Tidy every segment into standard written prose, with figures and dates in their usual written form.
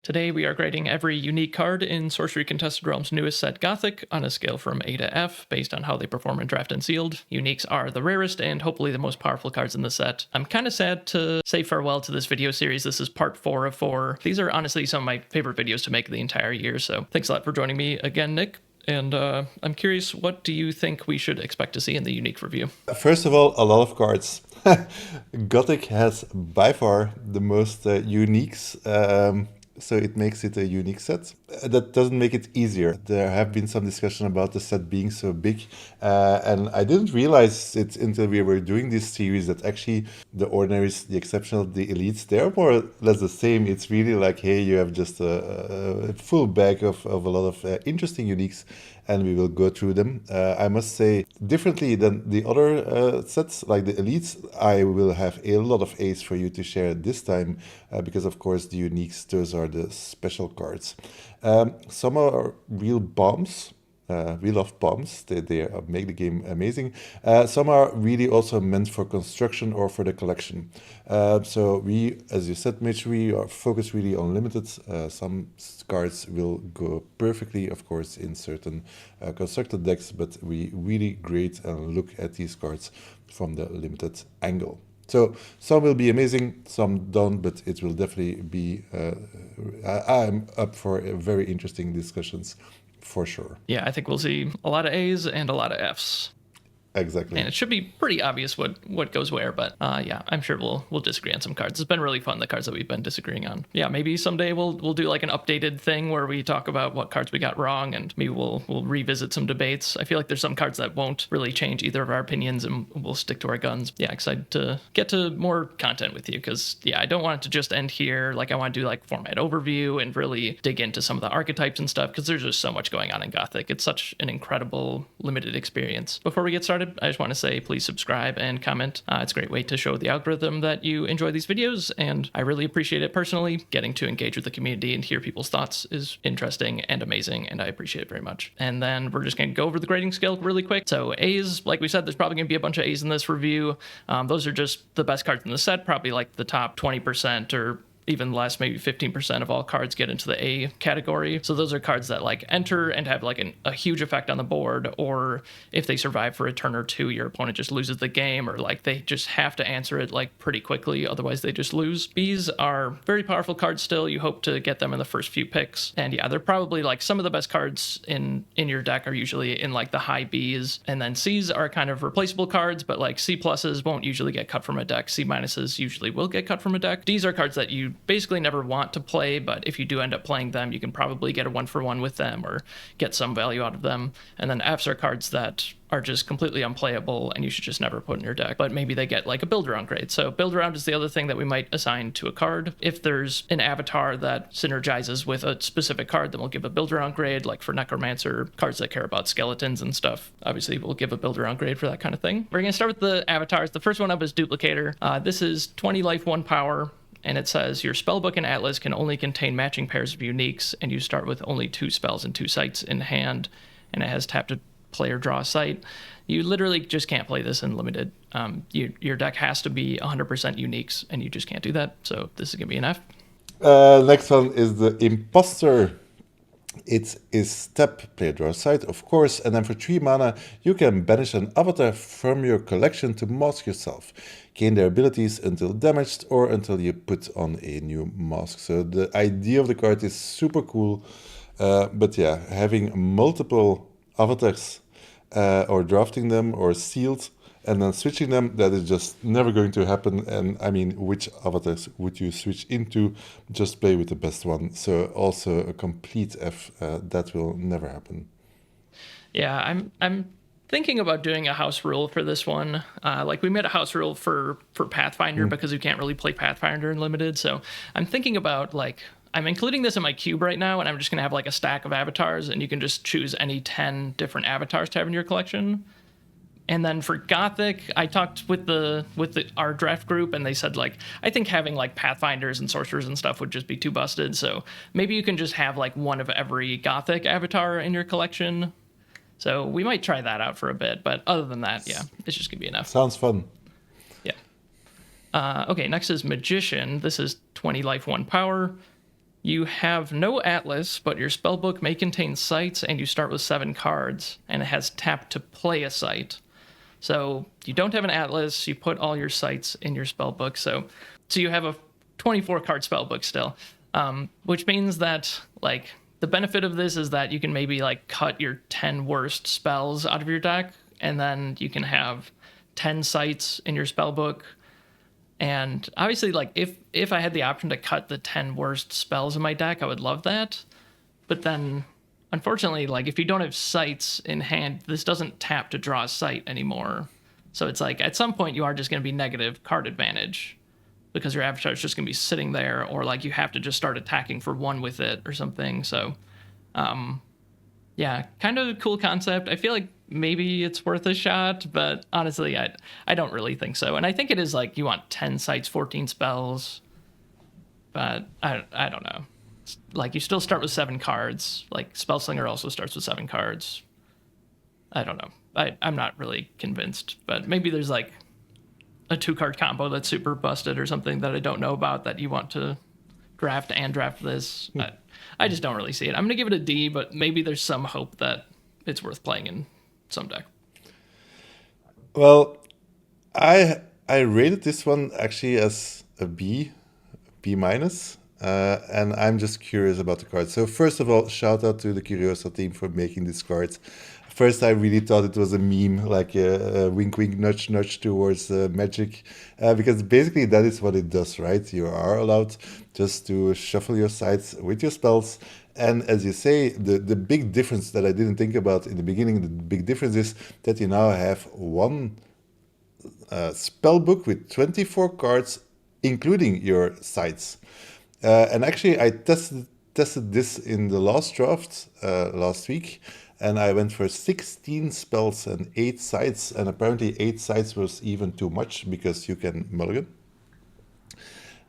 Today we are grading every unique card in Sorcery Contested Realms' newest set Gothic on a scale from A to F based on how they perform in Draft and Sealed. Uniques are the rarest and hopefully the most powerful cards in the set. I'm kind of sad to say farewell to this video series. This is part 4 of 4. These are honestly some of my favorite videos to make the entire year, so thanks a lot for joining me again, Nick. And I'm curious, what do you think we should expect to see in the unique review? First of all, a lot of cards. Gothic has by far the most uniques, so it makes it a unique set. That doesn't make it easier. There have been some discussion about the set being so big, and I didn't realize it until we were doing this series that actually the ordinaries, the exceptional, the elites, they're more or less the same. It's really like, hey, you have just a full bag of a lot of interesting uniques, and we will go through them. I must say, differently than the other sets, like the elites, I will have a lot of A's for you to share this time, because of course the uniques, those are the special cards. Some are real bombs. We love bombs. They make the game amazing. Some are really also meant for construction or for the collection. So we, as you said, Mitch, we are focused really on limited. Some cards will go perfectly, of course, in certain constructed decks, but we really grade and look at these cards from the limited angle. So some will be amazing, some don't, but it will definitely be, I'm up for very interesting discussions for sure. Yeah, I think we'll see a lot of A's and a lot of F's. Exactly. And it should be pretty obvious what goes where, but yeah, I'm sure we'll disagree on some cards. It's been really fun, the cards that we've been disagreeing on. Yeah, maybe someday we'll do like an updated thing where we talk about what cards we got wrong, and maybe we'll revisit some debates. I feel like there's some cards that won't really change either of our opinions, and we'll stick to our guns. Yeah, excited to get to more content with you, because yeah, I don't want it to just end here. Like, I want to do like format overview and really dig into some of the archetypes and stuff, because there's just so much going on in Gothic. It's such an incredible limited experience. Before we get started, I just want to say please subscribe and comment. It's a great way to show the algorithm that you enjoy these videos, and I really appreciate it personally. Getting to engage with the community and hear people's thoughts is interesting and amazing, and I appreciate it very much. And then we're just going to go over the grading scale really quick. So A's, like we said, there's probably going to be a bunch of A's in this review. Those are just the best cards in the set, probably like the top 20% or even less, maybe 15% of all cards get into the A category. So those are cards that like enter and have like a huge effect on the board, or if they survive for a turn or two, your opponent just loses the game, or like they just have to answer it like pretty quickly, otherwise they just lose. B's are very powerful cards still. You hope to get them in the first few picks. And yeah, they're probably like some of the best cards in your deck are usually in like the high B's. And then C's are kind of replaceable cards, but like C pluses won't usually get cut from a deck. C minuses usually will get cut from a deck. D's are cards that you basically never want to play, but if you do end up playing them, you can probably get a 1-for-1 with them or get some value out of them. And then F's are cards that are just completely unplayable and you should just never put in your deck, but maybe they get like a build around grade. So build around is the other thing that we might assign to a card. If there's an avatar that synergizes with a specific card, then we'll give a build around grade. Like for Necromancer, cards that care about skeletons and stuff, obviously we'll give a build around grade for that kind of thing. We're going to start with the avatars. The first one up is Duplicator. This is 20 life, 1 power. And it says your spellbook and atlas can only contain matching pairs of uniques, and you start with only 2 spells and 2 sites in hand, and it has tap to play or draw a site. You literally just can't play this in limited. Your deck has to be 100% uniques, and you just can't do that, so this is going to be an F. Next one is the Imposter. It is tap, play, draw a site, of course, and then for 3 mana, you can banish an avatar from your collection to mask yourself. Gain their abilities until damaged or until you put on a new mask. So the idea of the card is super cool, but yeah, having multiple avatars or drafting them or sealed and then switching them, that is just never going to happen. And I mean, which avatars would you switch into? Just play with the best one. So also a complete F, that will never happen. Yeah, I'm thinking about doing a house rule for this one. Like we made a house rule for Pathfinder because you can't really play Pathfinder in limited. So I'm thinking about like, I'm including this in my cube right now, and I'm just going to have like a stack of avatars, and you can just choose any 10 different avatars to have in your collection. And then for Gothic, I talked with our draft group, and they said like, I think having like Pathfinders and Sorcerers and stuff would just be too busted. So maybe you can just have like one of every Gothic avatar in your collection. So we might try that out for a bit, but other than that, yeah, it's just gonna be enough. Sounds fun. Yeah. Okay, next is Magician. This is 20 life, 1 power. You have no atlas, but your spellbook may contain sites, and you start with 7 cards, and it has tap to play a site. So you don't have an atlas. You put all your sites in your spellbook. So you have a 24 card spellbook still, which means that like the benefit of this is that you can maybe like cut your 10 worst spells out of your deck, and then you can have 10 sites in your spellbook. And obviously, like if I had the option to cut the 10 worst spells in my deck, I would love that. But then, unfortunately, like if you don't have sights in hand, this doesn't tap to draw a sight anymore. So it's like at some point you are just going to be negative card advantage because your avatar is just going to be sitting there, or like you have to just start attacking for 1 with it or something. So, yeah, kind of a cool concept. I feel like maybe it's worth a shot, but honestly, I don't really think so. And I think it is like you want 10 sites, 14 spells, but I don't know. Like you still start with 7 cards. Like Spellslinger also starts with 7 cards. I don't know. I'm not really convinced, but maybe there's like a 2-card combo that's super busted or something that I don't know about that you want to draft and draft this. I just don't really see it. I'm gonna give it a D, but maybe there's some hope that it's worth playing in some deck. Well, I rated this one actually as a B, B minus, and I'm just curious about the cards. So first of all, shout out to the Curiosa team for making these cards. First, I really thought it was a meme, like a wink, wink, nudge, nudge towards Magic, because basically that is what it does, right? You are allowed just to shuffle your sides with your spells. And as you say, the big difference that I didn't think about in the beginning, the big difference is that you now have one spell book with 24 cards, including your sites. And actually, I tested this in the last draft last week, and I went for 16 spells and 8 sites, and apparently 8 sites was even too much because you can mulligan.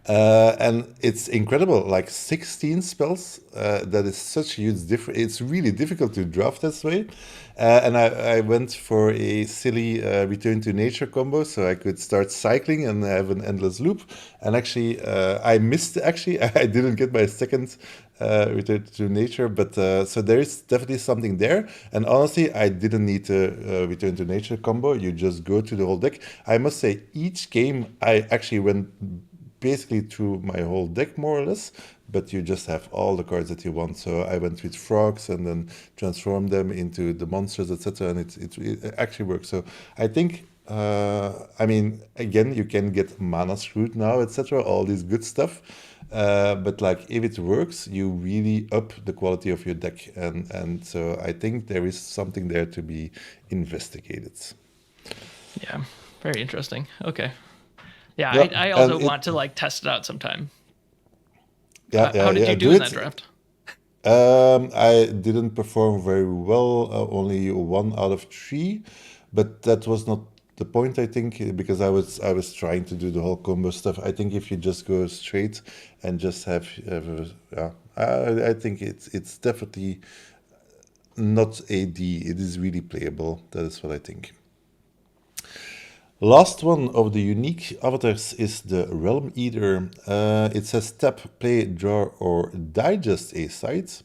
And it's incredible, like 16 spells. That is such a huge difference. It's really difficult to draft this way. And I went for a silly return to nature combo, so I could start cycling and have an endless loop. And actually, I missed. Actually, I didn't get my second return to nature, but so there is definitely something there. And honestly, I didn't need a return to nature combo. You just go to the whole deck. I must say, each game I actually went basically through my whole deck more or less, but you just have all the cards that you want. So I went with frogs and then transformed them into the monsters, etc., and it actually works. So I think, I mean, again, you can get mana screwed now, etc., all this good stuff. But like if it works, you really up the quality of your deck, and so I think there is something there to be investigated. Yeah, very interesting. Okay. Yeah, Yeah, I and also want to like test it out sometime. yeah, yeah, How did yeah. you do Do in that it. draft? I didn't perform very well, only 1 out of 3, but that was not the point. I think because I was trying to do the whole combo stuff. I think if you just go straight and just yeah, I think it's definitely not a D. It is really playable. That is what I think. Last one of the unique avatars is the Realm Eater. It says tap, play, draw, or digest a site.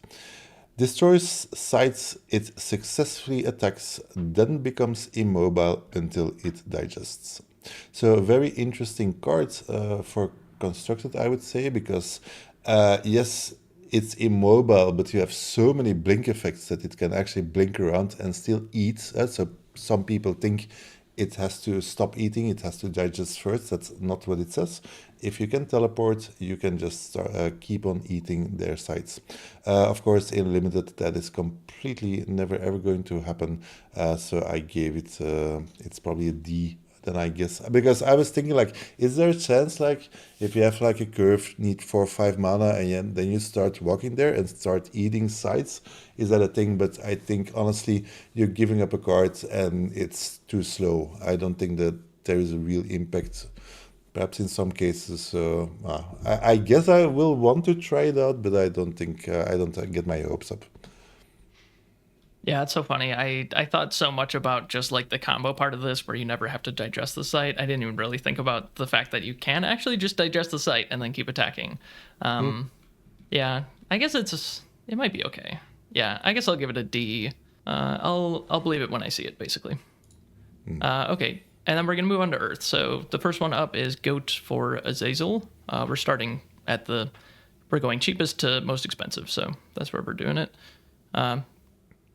Destroys sites it successfully attacks, then becomes immobile until it digests. So a very interesting card for constructed, I would say, because yes, it's immobile, but you have so many blink effects that it can actually blink around and still eat. So some people think it has to stop eating, it has to digest first. That's not what it says. If you can teleport, you can just keep on eating their sites. Of course, in limited, that is completely never ever going to happen. So I gave it, it's probably a D then I guess. Because I was thinking, like, is there a chance, like, if you have like a curve, need 4 or 5 mana, and then you start walking there and start eating sites? Is that a thing? But I think honestly, you're giving up a card and it's too slow. I don't think that there is a real impact. Perhaps in some cases, I guess I will want to try it out, but I don't think I don't get my hopes up. Yeah, it's so funny. I thought so much about just like the combo part of this where you never have to digest the site. I didn't even really think about the fact that you can actually just digest the site and then keep attacking. Um, Yeah, I guess it might be okay. Yeah, I guess I'll give it a D. I'll believe it when I see it, basically. Okay, and then we're gonna move on to Earth. So the first one up is Goat for Azazel. We're going cheapest to most expensive, so that's where we're doing it.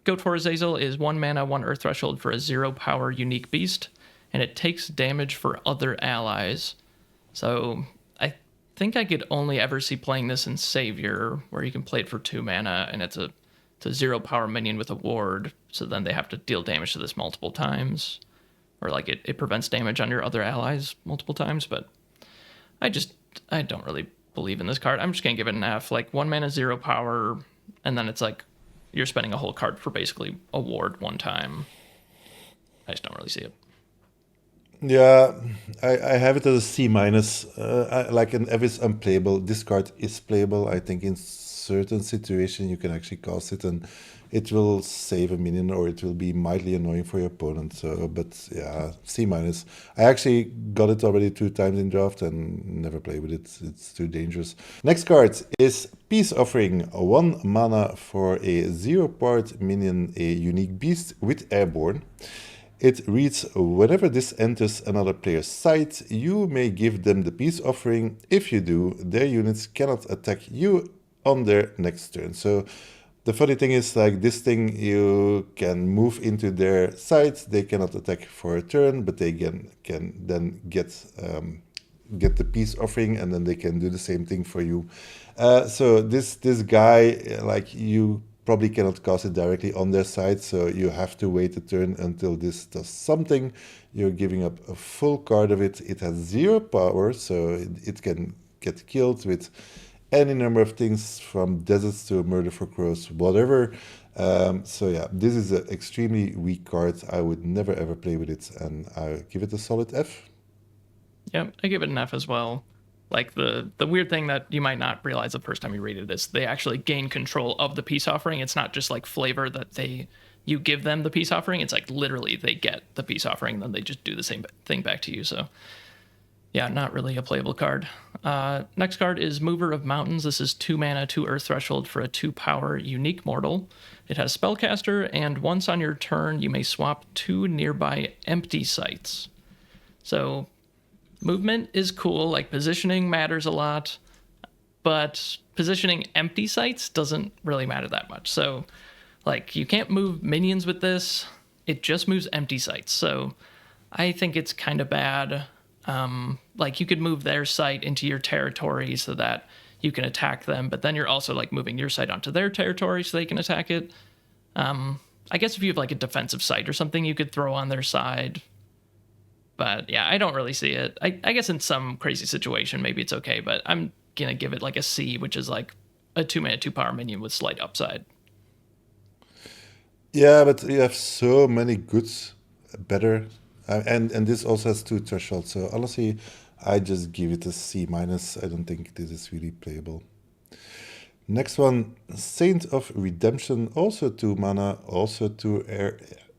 Goat for Azazel is 1 mana, 1 Earth threshold for a 0 power unique beast, and it takes damage for other allies. So I think I could only ever see playing this in Savior, where you can play it for 2 mana, and it's a 0 power minion with a ward, so then they have to deal damage to this multiple times. Or like it prevents damage on your other allies multiple times, but I don't really believe in this card. I'm just gonna give it an F. Like 1 mana, 0 power, and then it's like you're spending a whole card for basically a ward one time. I just don't really see it. Yeah, I have it as a C minus. Like an F is unplayable. This card is playable. I think in certain situation you can actually cast it and it will save a minion or it will be mildly annoying for your opponent. So, but yeah, C minus. I actually got it already 2 times in draft and never play with it. It's too dangerous. Next card is Peace Offering. 1 mana for a 0-part minion, a unique beast with Airborne. It reads, whenever this enters another player's site, you may give them the peace offering. If you do, their units cannot attack you on their next turn. So the funny thing is, like, this thing, you can move into their site. They cannot attack for a turn, but they can then get the peace offering, and then they can do the same thing for you. So this guy, like, you probably cannot cast it directly on their side, so you have to wait a turn until this does something. You're giving up a full card of it. It has 0 power, so it can get killed with any number of things, from deserts to murder for crows, whatever. So yeah, this is an extremely weak card. I would never ever play with it, and I give it a solid F. Yeah, I give it an F as well. Like the weird thing that you might not realize the first time you read it is they actually gain control of the peace offering. It's not just like flavor that you give them the peace offering. It's like literally they get the peace offering and then they just do the same thing back to you. So yeah, not really a playable card. Next card is Mover of Mountains. This is 2 mana, 2 Earth threshold for a 2 power unique mortal. It has Spellcaster, and once on your turn, you may swap 2 nearby empty sites. So movement is cool, like positioning matters a lot, but positioning empty sites doesn't really matter that much. So, like, you can't move minions with this, it just moves empty sites. So, I think it's kind of bad. Like, you could move their site into your territory so that you can attack them, but then you're also, like, moving your site onto their territory so they can attack it. I guess if you have, like, a defensive site or something, you could throw on their side. But yeah, I don't really see it. I guess in some crazy situation, maybe it's okay, but I'm going to give it like a C, which is like a 2 mana, 2 power minion with slight upside. Yeah, but you have so many good, better, and this also has 2 thresholds. So honestly, I just give it a C minus. I don't think this is really playable. Next one, Saint of Redemption, also 2 mana, also 2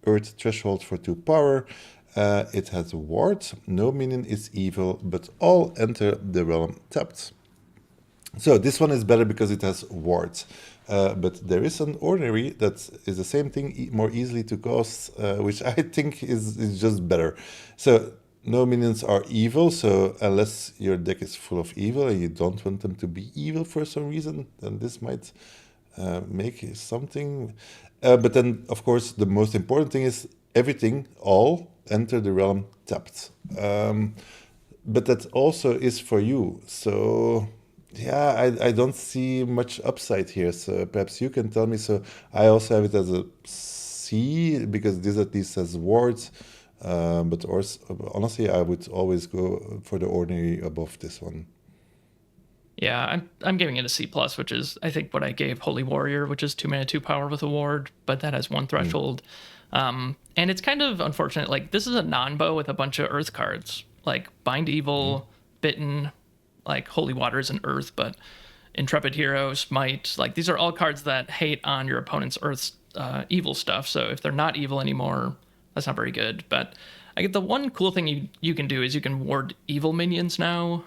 Earth threshold for 2 power. It has a ward. No minion is evil, but all enter the realm tapped. So this one is better because it has wards. But there is an ordinary that is the same thing, more easily to cast, which I think is just better. So no minions are evil, so unless your deck is full of evil and you don't want them to be evil for some reason, then this might make something. But then, of course, the most important thing is everything, all, enter the realm tapped. But that also is for you. So yeah, I don't see much upside here. So perhaps you can tell me. So I also have it as a C because this at least has wards. But honestly, I would always go for the ordinary above this one. Yeah, I'm giving it a C plus, which is I think what I gave Holy Warrior, which is 2 mana, 2 power with a ward, but that has 1 threshold. And it's kind of unfortunate. Like, this is a non-bow with a bunch of Earth cards, like Bind Evil, Bitten, like Holy Water is an Earth, but Intrepid Hero, Smite, like these are all cards that hate on your opponent's Earth's evil stuff. So if they're not evil anymore, that's not very good. But I get the one cool thing you can do is you can ward evil minions now.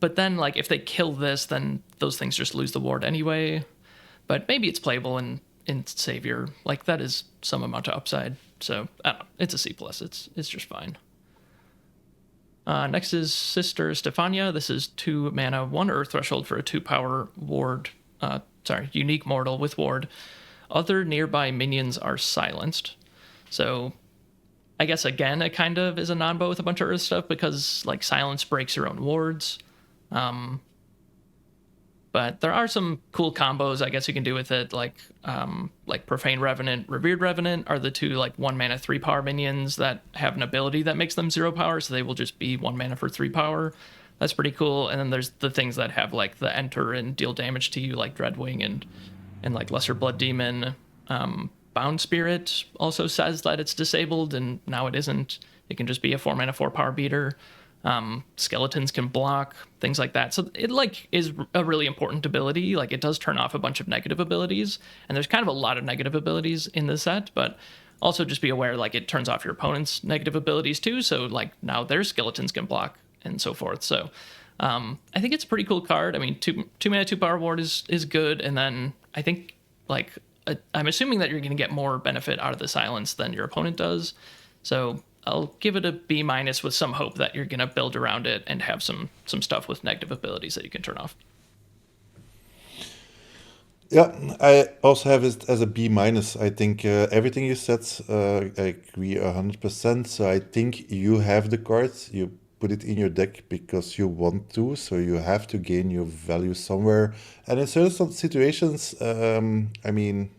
But then, like, if they kill this, then those things just lose the ward anyway. But maybe it's playable in Savior. Like, that is some amount of upside. So, I don't know. It's a C+. It's just fine. Next is Sister Stefania. This is 2 mana, 1 Earth Threshold for a 2-power ward. Unique mortal with ward. Other nearby minions are silenced. So, I guess, again, it kind of is a non-bow with a bunch of Earth stuff because, like, silence breaks your own wards. But there are some cool combos I guess you can do with it, like Profane Revenant, Revered Revenant are the 2 like 1 mana 3-power minions that have an ability that makes them 0 power, so they will just be 1 mana for 3 power. That's pretty cool. And then there's the things that have like the enter and deal damage to you, like Dreadwing and like Lesser Blood Demon. Bound Spirit also says that it's disabled, and now it isn't. It can just be a 4 mana 4-power beater. Skeletons can block, things like that. So it like is a really important ability. Like, it does turn off a bunch of negative abilities, and there's kind of a lot of negative abilities in the set, but also just be aware, like, it turns off your opponent's negative abilities too. So like now their skeletons can block and so forth. So I think it's a pretty cool card. I mean, 2 mana 2-power ward is good. And then I think like I'm assuming that you're going to get more benefit out of the silence than your opponent does. So I'll give it a B- with some hope that you're going to build around it and have some stuff with negative abilities that you can turn off. Yeah, I also have it as a B-. I think everything you said, I agree 100%. So I think you have the cards, you put it in your deck because you want to, so you have to gain your value somewhere. And in certain situations, I mean,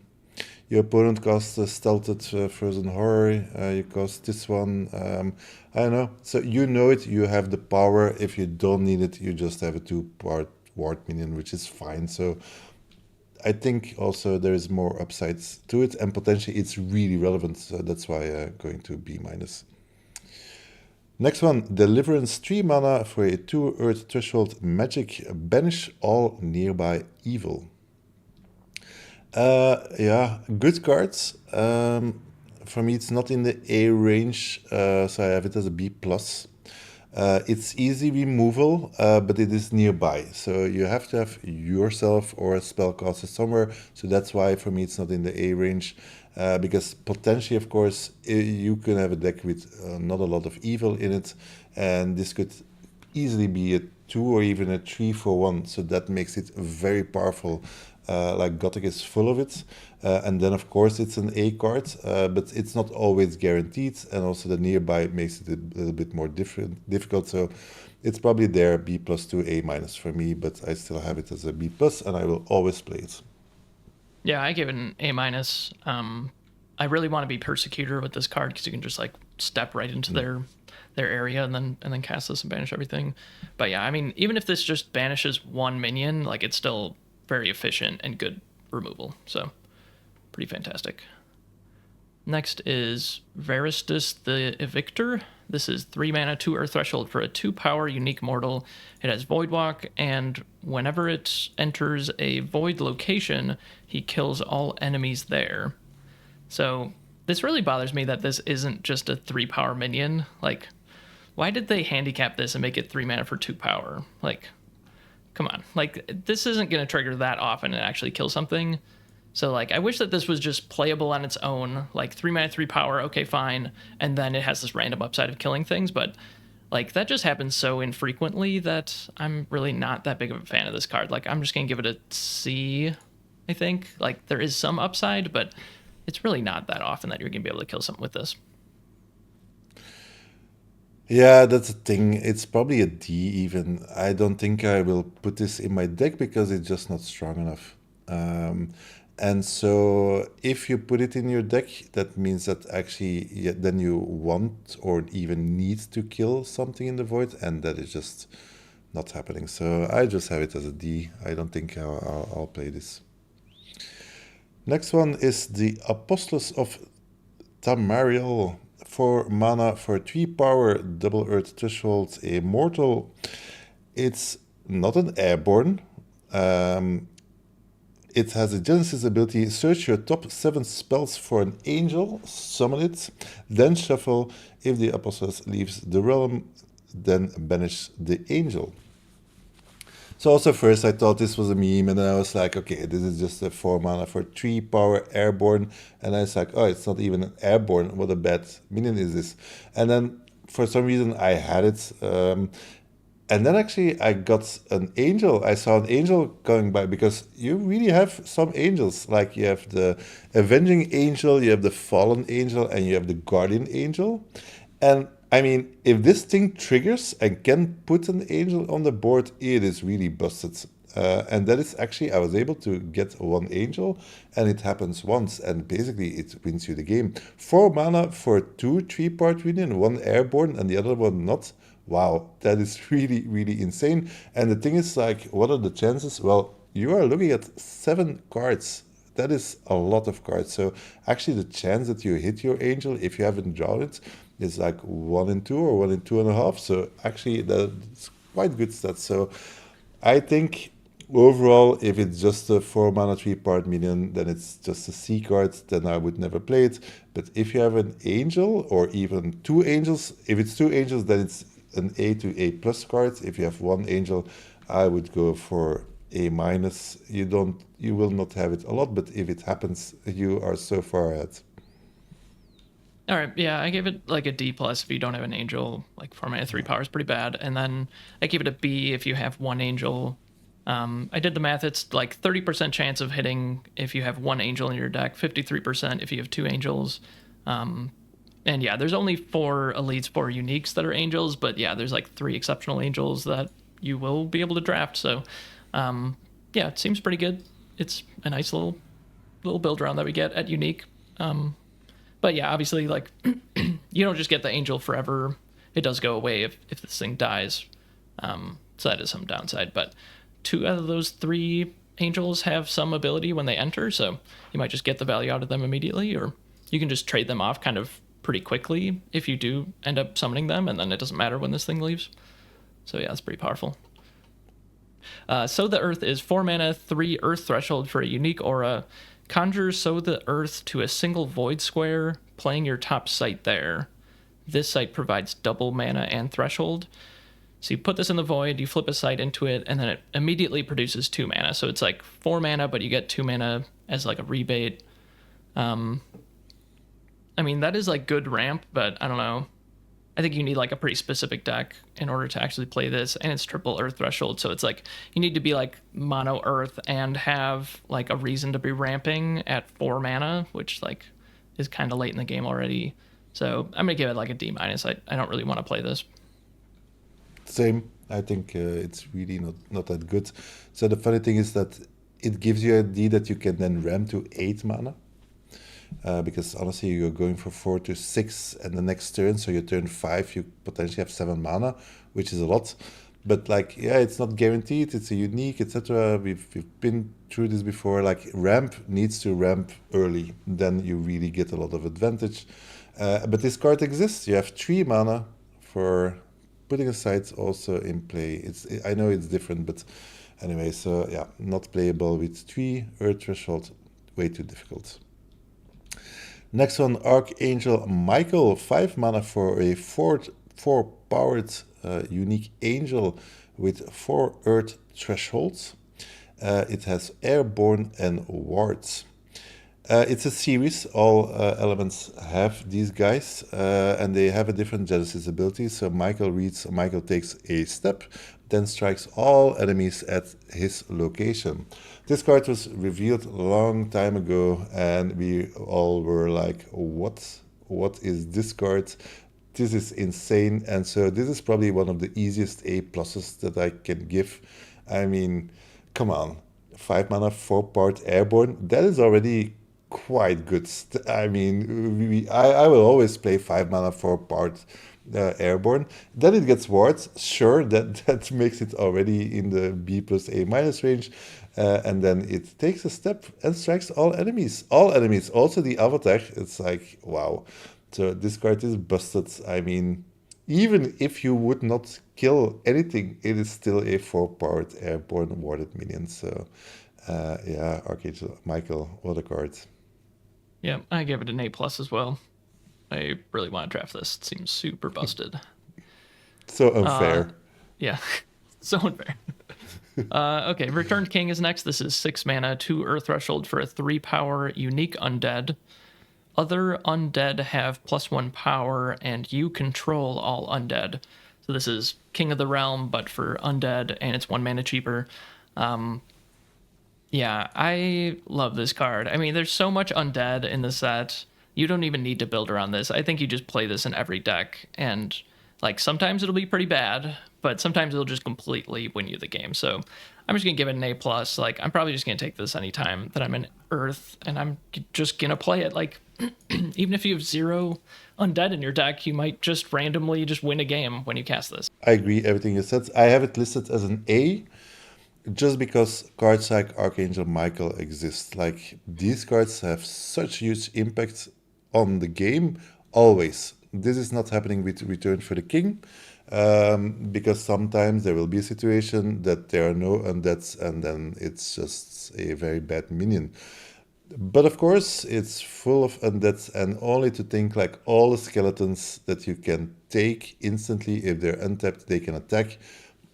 your opponent casts a stealthed Frozen Horror, you cast this one, I don't know. So you know it, you have the power. If you don't need it, you just have a 2-part ward minion, which is fine. So I think also there is more upsides to it, and potentially it's really relevant. So that's why going to B-. Next one, Deliverance 3 mana for a 2 Earth Threshold magic. Banish all nearby evil. Yeah, good cards. For me, it's not in the A range, so I have it as a B+. It's easy removal, but it is nearby. So you have to have yourself or a spellcaster somewhere. So that's why for me it's not in the A range. Because potentially, of course, you can have a deck with not a lot of evil in it. And this could easily be a 2 or even a 3 for 1. So that makes it very powerful. Like Gothic is full of it. And then, of course, it's an A card, but it's not always guaranteed. And also the nearby makes it a little bit more difficult. So it's probably there, B+ to A- for me, but I still have it as a B+, and I will always play it. Yeah, I give it an A-. I really want to be Persecutor with this card because you can just like step right into their area and then cast this and banish everything. But yeah, I mean, even if this just banishes 1 minion, like, it's still very efficient and good removal. So pretty fantastic. Next is Varistus the Evictor. This is 3 mana, 2 Earth Threshold for a 2-power unique mortal. It has Voidwalk, and whenever it enters a void location, he kills all enemies there. So this really bothers me that this isn't just a 3-power minion. Like, why did they handicap this and make it 3 mana for 2 power? Like, come on. Like, this isn't going to trigger that often and actually kill something. So, like, I wish that this was just playable on its own. Like, 3 mana, 3 power, okay, fine. And then it has this random upside of killing things. But, like, that just happens so infrequently that I'm really not that big of a fan of this card. Like, I'm just going to give it a C, I think. Like, there is some upside, but it's really not that often that you're going to be able to kill something with this. Yeah, that's the thing. It's probably a D even. I don't think I will put this in my deck because it's just not strong enough. And so if you put it in your deck, that means that actually then you want or even need to kill something in the void, and that is just not happening. So I just have it as a D. I don't think I'll play this. Next one is the Apostles of Tamariel. 4 mana for 3 power, double Earth Threshold, a mortal. It's not an airborne. It has a Genesis ability, search your top 7 spells for an angel, summon it, then shuffle. If the Apostles leaves the realm, then banish the angel. So also first I thought this was a meme, and then I was like, okay, this is just a 4 mana for 3 power airborne, and I was like, oh, it's not even an airborne. What a bad minion is this? And then for some reason I had it. And then actually I got an angel. I saw an angel going by because you really have some angels. Like you have the avenging angel, you have the fallen angel, and you have the guardian angel. And I mean, if this thing triggers and can put an angel on the board, it is really busted. And that is actually, I was able to get one angel, and it happens once, and basically it wins you the game. 4 mana for 2 3-part minion, one airborne and the other one not. Wow, that is really, really insane. And the thing is, like, what are the chances? Well, you are looking at 7 cards. That is a lot of cards. So actually, the chance that you hit your angel, if you haven't drawn it, is like 1 in 2 or 1 in 2.5. So actually, that's quite good stats. So I think overall, if it's just a 4 mana 3-part minion, then it's just a C card, then I would never play it. But if you have an angel or even 2 angels, if it's 2 angels, then it's an A to A plus card. If you have 1 angel, I would go for A minus. You will not have it a lot, but if it happens, you are so far ahead. All right, yeah, I gave it like a D plus if you don't have an angel. Like 4 mana 3 power is pretty bad, and then I gave it a B if you have 1 angel. I did the math. It's like 30% chance of hitting if you have 1 angel in your deck, 53% if you have 2 angels. And yeah, there's only 4 elites, 4 uniques that are angels, but yeah, there's like 3 exceptional angels that you will be able to draft. So yeah, it seems pretty good. It's a nice little build round that we get at unique. But yeah, obviously, like you don't just get the angel forever. It does go away if this thing dies. So that is some downside. But 2 out of those 3 angels have some ability when they enter, so you might just get the value out of them immediately, or you can just trade them off kind of pretty quickly if you do end up summoning them, and then it doesn't matter when this thing leaves. So yeah, it's pretty powerful. Sow the Earth is 4 mana, 3 Earth threshold for a unique aura. Conjure Sow the Earth to a single void square, playing your top site there. This site provides double mana and threshold. So you put this in the void, you flip a site into it, and then it immediately produces 2 mana. So it's like 4 mana, but you get 2 mana as like a rebate. I mean, that is like good ramp, but I don't know. I think you need like a pretty specific deck in order to actually play this, and it's triple Earth threshold. So it's like you need to be like mono Earth and have like a reason to be ramping at 4 mana, which like is kind of late in the game already. So I'm gonna give it like a D minus. I don't really want to play this. Same. I think it's really not that good. So the funny thing is that it gives you a D that you can then ramp to 8 mana. Because honestly, you're going for 4 to 6 and the next turn, so your turn 5, you potentially have 7 mana, which is a lot. But like, yeah, it's not guaranteed. It's a unique, etc. We've been through this before. Like, ramp needs to ramp early, then you really get a lot of advantage. But this card exists. You have 3 mana for putting aside also in play. I know it's different, but anyway. So yeah, not playable with 3 Earth threshold. Way too difficult. Next one, Archangel Michael, 5 mana for a 4 powered unique angel with 4 Earth thresholds. It has airborne and wards. It's a series. All elements have these guys, and they have a different Genesis ability. So Michael takes a step, then strikes all enemies at his location. This card was revealed a long time ago, and we all were like, what is this card? This is insane. And so this is probably one of the easiest A pluses that I can give. I mean, come on. 5 mana, 4-part airborne. That is already quite good. I mean, I will always play 5 mana, 4-part airborne. Then it gets wards. Sure, that makes it already in the B plus A minus range. And then it takes a step and strikes all enemies. All enemies, also the avatar. It's like, wow. So this card is busted. I mean, even if you would not kill anything, it is still a 4-part airborne warded minion. So yeah, Archangel Michael, what a card. Yeah, I give it an A plus as well. I really want to draft this. It seems super busted. So unfair. Yeah, so unfair. Okay, Returned King is next. This is 6 mana, 2 Earth Threshold for a 3 power unique undead. Other undead have +1 power, and you control all undead. So this is King of the Realm, but for undead, and it's 1 mana cheaper. Yeah, I love this card. I mean, there's so much undead in the set. You don't even need to build around this. I think you just play this in every deck, and like sometimes it'll be pretty bad, but sometimes it'll just completely win you the game. So I'm just gonna give it an A plus. Like I'm probably just gonna take this anytime that I'm in Earth, and I'm just gonna play it. Like even if you have 0 undead in your deck, you might just randomly just win a game when you cast this. I agree everything you said. I have it listed as an A just because cards like Archangel Michael exist. Like these cards have such huge impact on the game always. This is not happening with Return for the King, because sometimes there will be a situation that there are no undeads and then it's just a very bad minion. But of course, it's full of undeads, and only to think like all the skeletons that you can take instantly if they're untapped, they can attack.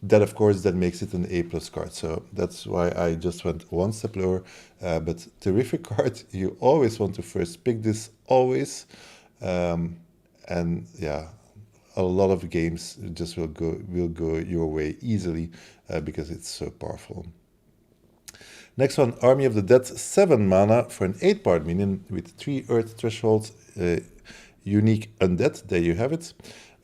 That of course that makes it an A plus card. So that's why I just went one step lower. But terrific card. You always want to first pick this, always. And yeah, a lot of games just will go your way easily because it's so powerful. Next one, Army of the Dead, 7 mana for an 8-part minion with 3 Earth Thresholds, unique undead. There you have it.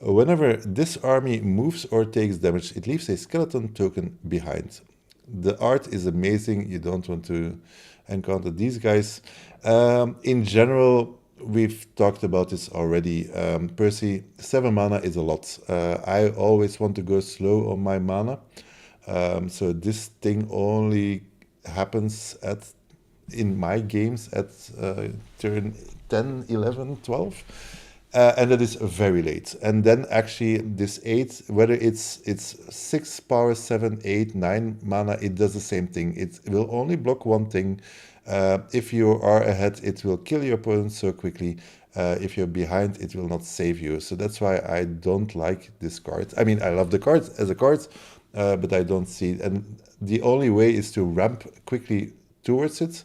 Whenever this army moves or takes damage, it leaves a skeleton token behind. The art is amazing. You don't want to encounter these guys. In general, we've talked about this already. Percy, 7 mana is a lot. I always want to go slow on my mana. So this thing only happens in my games at turn 10, 11, 12. And that is very late. And then actually this 8, whether it's 6 power, 7, 8, 9 mana, it does the same thing. It will only block one thing. If you are ahead, it will kill your opponent so quickly. If you're behind, it will not save you. So that's why I don't like this card. I mean, I love the card as a card, but I don't see it. And the only way is to ramp quickly towards it.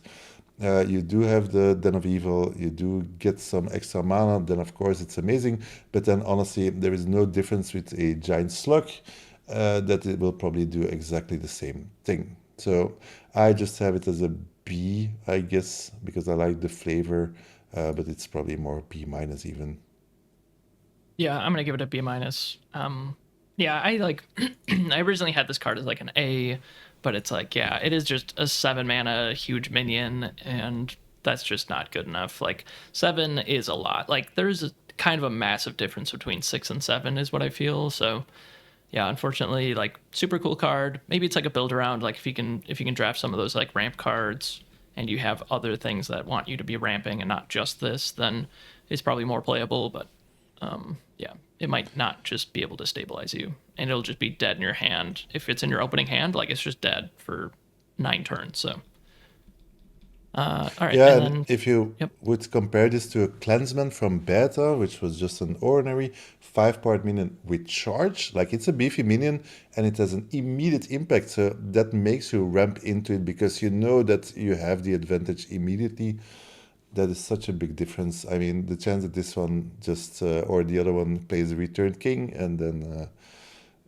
You do have the Den of Evil, you do get some extra mana, then of course it's amazing. But then honestly, there is no difference with a giant slug, that it will probably do exactly the same thing. So I just have it as a B, I guess, because I like the flavor, but it's probably more B minus even. Yeah, I'm gonna give it a B minus. Yeah, I like. I originally had this card as like an A, but it's like, yeah, it is just a 7 mana huge minion, and that's just not good enough. Like 7 is a lot. Like there's a kind of a massive difference between 6 and 7 is what I feel. So yeah, unfortunately, like super cool card. Maybe it's like a build around. Like if you can draft some of those like ramp cards, and you have other things that want you to be ramping and not just this, then it's probably more playable. But yeah, it might not just be able to stabilize you, and it'll just be dead in your hand. If it's in your opening hand, like it's just dead for 9 turns. So, all right, Yeah, and and then if you yep, would compare this to a Clansman from Beta, which was just an ordinary 5-part minion with charge, like it's a beefy minion and it has an immediate impact. So that makes you ramp into it because you know that you have the advantage immediately. That is such a big difference. I mean, the chance that this one just, or the other one plays a Returned King and then,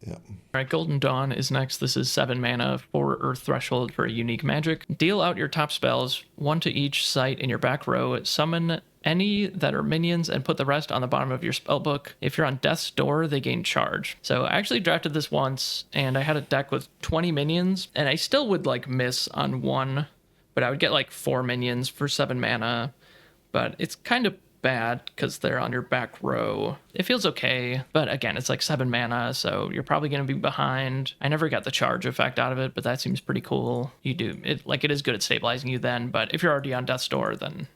yeah. all right. Golden Dawn is next. This is 7 mana, 4 Earth Threshold for a unique magic. Deal out your top spells, 1 to each site in your back row. Summon any that are minions and put the rest on the bottom of your spellbook. If you're on Death's Door, they gain charge. So I actually drafted this once, and I had a deck with 20 minions, and I still would like miss on 1, but I would get like 4 minions for 7 mana. But it's kind of bad because they're on your back row. It feels okay, but again, it's like 7 mana, so you're probably going to be behind. I never got the charge effect out of it, but that seems pretty cool. You do it, like it is good at stabilizing you then, but if you're already on Death's Door, then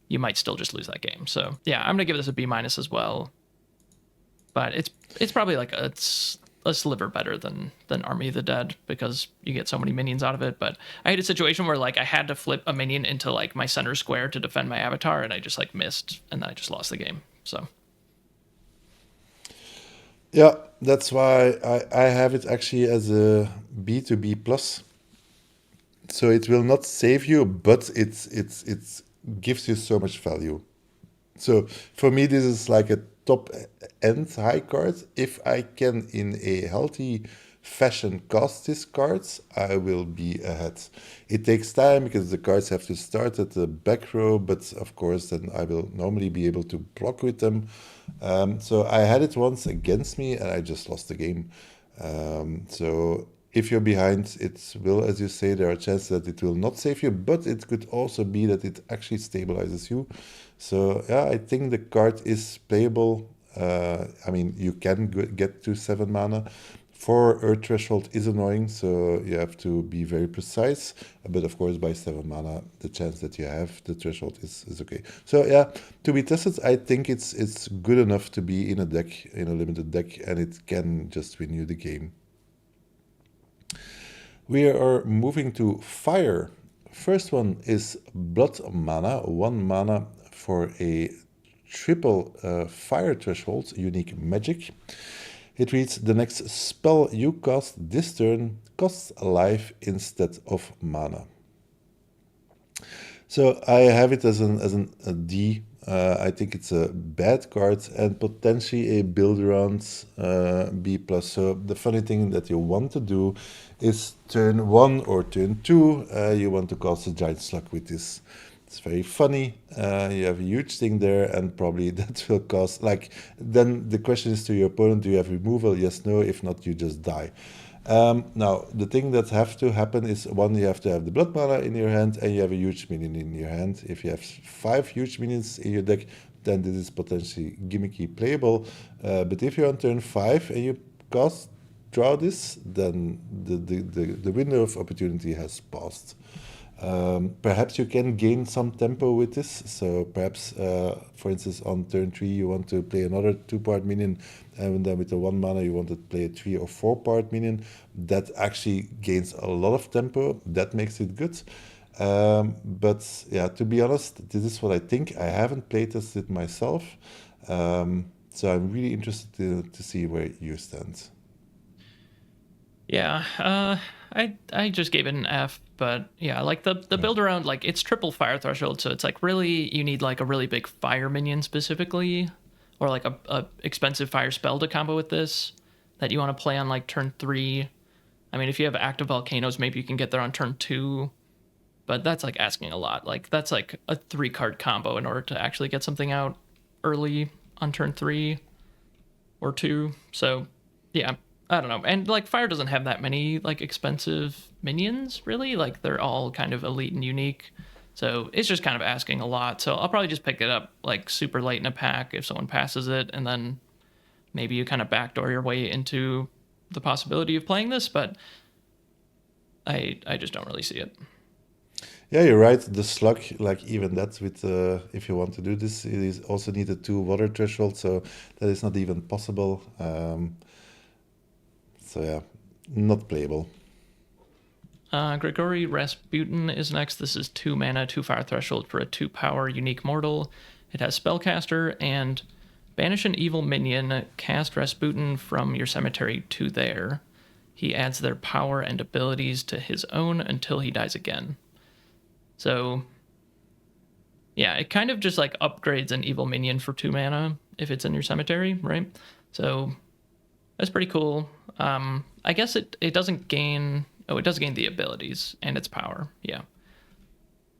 you might still just lose that game. So yeah, I'm gonna give this a B minus as well. But it's probably like it's a sliver better than Army of the Dead because you get so many minions out of it. But I had a situation where like I had to flip a minion into like my center square to defend my avatar, and I just like missed, and then I just lost the game. So Yeah, that's why I have it actually as a B to B plus. So it will not save you, but it's gives you so much value. So for me, this is like a top end high card. If I can, in a healthy fashion, cast these cards, I will be ahead. It takes time because the cards have to start at the back row, but of course, then I will normally be able to block with them. So I had it once against me, and I just lost the game. So if you're behind, it will, as you say, there are chances that it will not save you, but it could also be that it actually stabilizes you. So yeah, I think the card is playable. I mean, you can get to 7 mana. 4 Earth Threshold is annoying, so you have to be very precise. But of course, by 7 mana, the chance that you have the threshold is okay. So yeah, to be tested, I think it's good enough to be in a deck, in a limited deck, and it can just win you the game. We are moving to fire. First one is blood mana, 1 mana for a triple fire threshold, unique magic. It reads: the next spell you cast this turn costs life instead of mana. So I have it as a D. I think it's a bad card and potentially a build around B plus. So the funny thing that you want to do is turn 1 or turn 2. You want to cast a giant slug with this. It's very funny. You have a huge thing there, and probably that will cost. Like, then the question is to your opponent: do you have removal? Yes, no. If not, you just die. Now, the thing that have to happen is, one, you have to have the blood mana in your hand, and you have a huge minion in your hand. If you have 5 huge minions in your deck, then this is potentially gimmicky playable. But if you're on turn 5 and you cast draw this, then the window of opportunity has passed. Perhaps you can gain some tempo with this. So perhaps, for instance, on turn 3, you want to play another 2-part minion, and then with the 1 mana, you want to play a 3 or 4-part minion. That actually gains a lot of tempo. That makes it good. But yeah, to be honest, this is what I think. I haven't played tested myself. So I'm really interested to see where you stand. Yeah, I just gave it an F, but yeah, like the Yeah. build around, like it's triple fire threshold, so it's like really you need like a really big fire minion specifically, or like a expensive fire spell to combo with this that you want to play on like turn 3. I mean, if you have active volcanoes, maybe you can get there on turn 2, but that's like asking a lot. Like that's like a 3 card combo in order to actually get something out early on turn 3 or 2. So yeah, I don't know. And like fire doesn't have that many like expensive minions really. Like they're all kind of elite and unique. So it's just kind of asking a lot. So I'll probably just pick it up like super late in a pack if someone passes it, and then maybe you kind of backdoor your way into the possibility of playing this, but I just don't really see it. Yeah, you're right. The slug, like even that, with if you want to do this, it is also needed 2 water threshold, so that is not even possible. So yeah, not playable. Grigori Rasputin is next. This is 2 mana, 2 fire threshold for a 2 power unique mortal. It has spellcaster and banish an evil minion, cast Rasputin from your cemetery to there. He adds their power and abilities to his own until he dies again. So, yeah, it kind of just like upgrades an evil minion for 2 mana if it's in your cemetery, right? So that's pretty cool. I guess it doesn't gain. Oh, it does gain the abilities and its power. Yeah.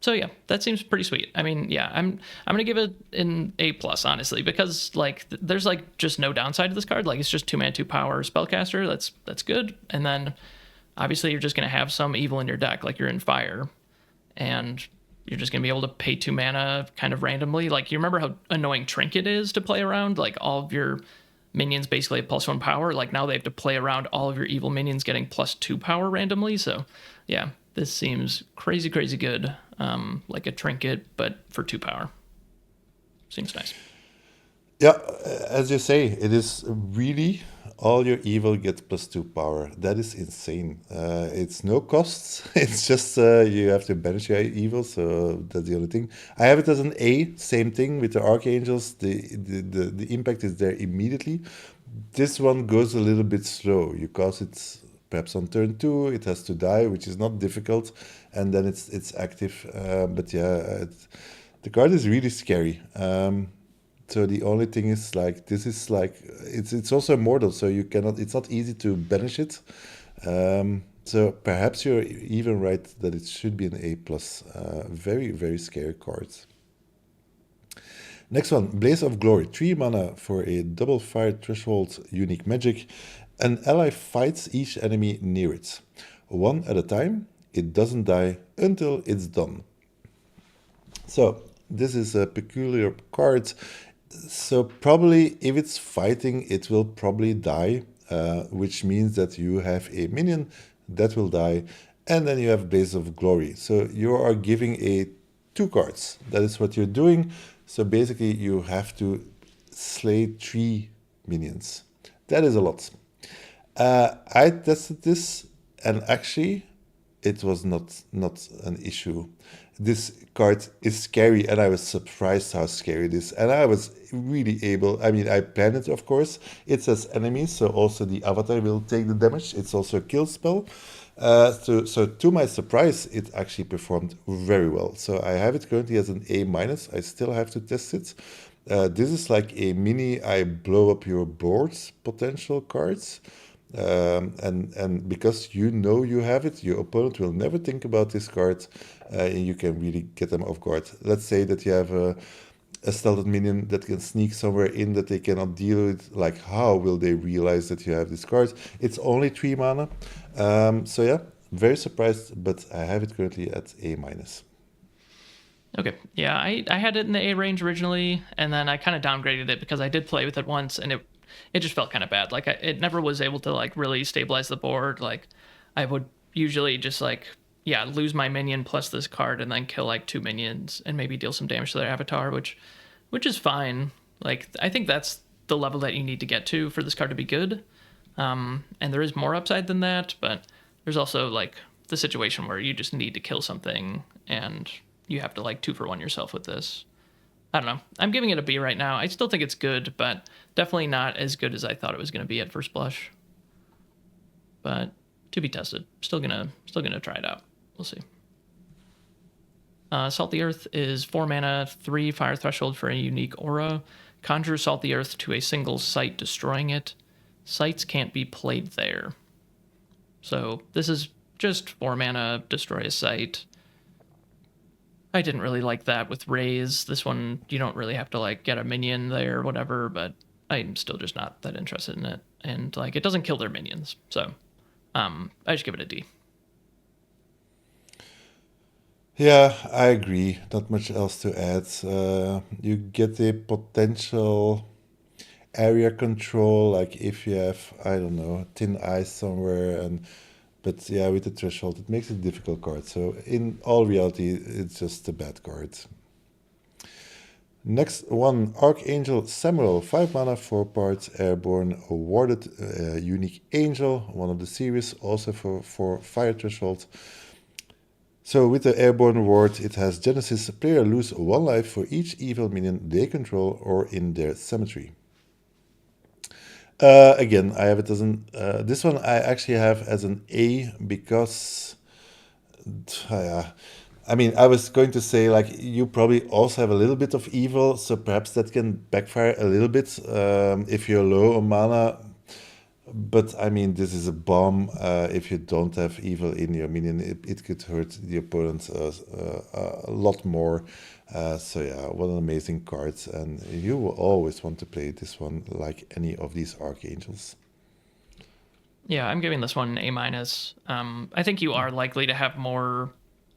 So yeah, that seems pretty sweet. I mean, yeah, I'm gonna give it an A plus honestly, because like there's like just no downside to this card. Like it's just 2 mana 2 power spellcaster. That's good. And then obviously you're just gonna have some evil in your deck, like you're in fire, and you're just gonna be able to pay 2 mana kind of randomly. Like you remember how annoying Trinket is to play around? Like all of your minions basically have +1 power. Like now they have to play around all of your evil minions getting +2 power randomly. So yeah, this seems crazy, crazy good. Like a Trinket, but for 2 power. Seems nice. Yeah, as you say, it is really all your evil gets +2 power. That is insane. It's no costs. It's just you have to banish your evil. So that's the only thing. I have it as an A. Same thing with the archangels. The impact is there immediately. This one goes a little bit slow. You cast it perhaps on turn two. It has to die, which is not difficult, and then it's active. But yeah, the card is really scary. So the only thing is like this is like it's also immortal, so you cannot. It's not easy to banish it. So perhaps you're even right that it should be an A plus. Very very scary cards. Next one, Blaze of Glory, 3 mana for a double fire threshold unique magic. An ally fights each enemy near it, one at a time. It doesn't die until it's done. So this is a peculiar card. So probably if it's fighting, it will probably die, which means that you have a minion that will die, and then you have Blaze of Glory. So you are giving a 2 cards. That is what you're doing. So basically you have to slay 3 minions. That is a lot. I tested this, and actually it was not an issue. This card is scary, and I was surprised how scary it is. And I was really able. I mean, I planned it, of course. It says enemies, so also the avatar will take the damage. It's also a kill spell. So to my surprise, it actually performed very well. So I have it currently as an A minus. I still have to test it. This is like a mini I blow up your board's potential cards. And because you know you have it, your opponent will never think about this card, and you can really get them off guard. Let's say that you have a stealth minion that can sneak somewhere in that they cannot deal with. Like, how will they realize that you have this card? It's only 3 mana. So yeah, very surprised, but I have it currently at A minus. Okay, yeah, I had it in the A range originally, and then I kind of downgraded it because I did play with it once, and it just felt kind of bad. Like it never was able to like really stabilize the board. Like I would usually just like lose my minion plus this card and then kill like 2 minions and maybe deal some damage to their avatar, which is fine. Like I think that's the level that you need to get to for this card to be good. And there is more upside than that, but there's also like the situation where you just need to kill something and you have to like 2-for-1 yourself with this. I don't know. I'm giving it a B right now. I still think it's good, but definitely not as good as I thought it was going to be at first blush. But to be tested. Still gonna try it out. We'll see. Salt the Earth is 4 mana, 3 fire threshold for a unique aura. Conjure Salt the Earth to a single site, destroying it. Sites can't be played there. So this is just 4 mana, destroy a site. I didn't really like that with Raise. This one, you don't really have to like get a minion there or whatever, but I'm still just not that interested in it. And like it doesn't kill their minions. So I just give it a D. Yeah, I agree. Not much else to add. You get a potential area control, like if you have, I don't know, thin ice somewhere, and but yeah, with the threshold, it makes it a difficult card. So in all reality, it's just a bad card. Next one, Archangel Samuel, 5 mana, 4 parts, airborne, awarded, unique angel, one of the series, also for fire threshold. So with the airborne ward, it has Genesis. Player lose 1 life for each evil minion they control or in their cemetery. Again, I have it as an. This one I actually have as an A because. I mean, I was going to say, like, you probably also have a little bit of evil, so perhaps that can backfire a little bit if you're low on mana. But I mean, this is a bomb. If you don't have evil in your minion, it could hurt the opponent a lot more. So yeah, what an amazing card, and you will always want to play this one like any of these archangels. Yeah, I'm giving this one an A minus. I think you are likely to have more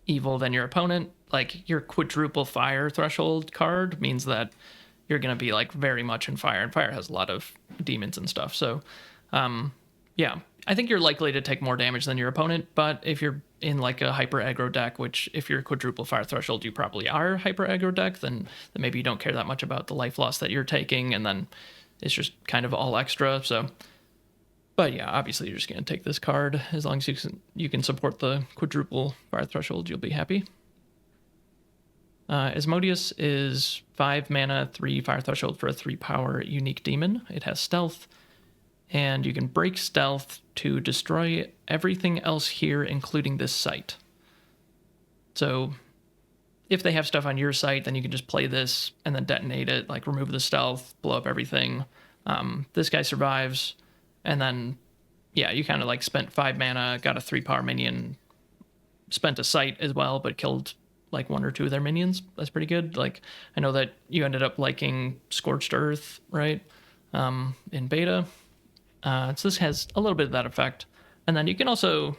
evil than your opponent. Like your quadruple fire threshold card means that you're going to be like very much in fire, and fire has a lot of demons and stuff. So, yeah, I think you're likely to take more damage than your opponent. But if you're in like a hyper aggro deck, which if you're quadruple fire threshold, you probably are hyper aggro deck, then maybe you don't care that much about the life loss that you're taking, and then it's just kind of all extra. So, but yeah, obviously you're just gonna take this card as long as you can support the quadruple fire threshold, you'll be happy. Asmodeus is 5 mana, 3 fire threshold for a 3 power unique demon. It has stealth, and you can break stealth to destroy everything else here, including this site. So if they have stuff on your site, then you can just play this and then detonate it, like remove the stealth, blow up everything. This guy survives, and then, yeah, you kind of like spent 5 mana, got a 3 power minion, spent a site as well, but killed like 1 or 2 of their minions. That's pretty good. Like, I know that you ended up liking Scorched Earth, right? In beta. So this has a little bit of that effect. And then you can also,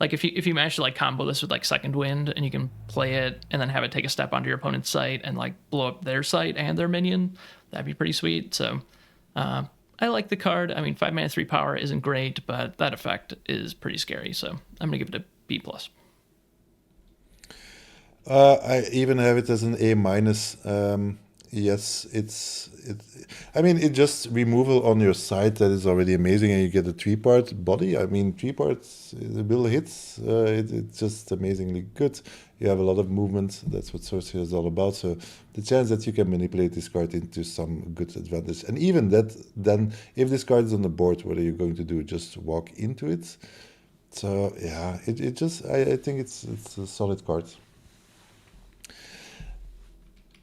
like, if you manage to like combo this with like Second Wind, and you can play it and then have it take a step onto your opponent's site and like blow up their site and their minion, that'd be pretty sweet. So I like the card. I mean, 5 mana, 3 power isn't great, but that effect is pretty scary. So I'm gonna give it a B+. I even have it as an A minus. Yes, I mean, it just removal on your side that is already amazing, and you get a 3-part body. I mean, 3 parts, the bill hits. It's just amazingly good. You have a lot of movement. That's what Sorcery is all about. So the chance that you can manipulate this card into some good advantage, and even that, then if this card is on the board, what are you going to do? Just walk into it? So yeah, it just I think it's a solid card.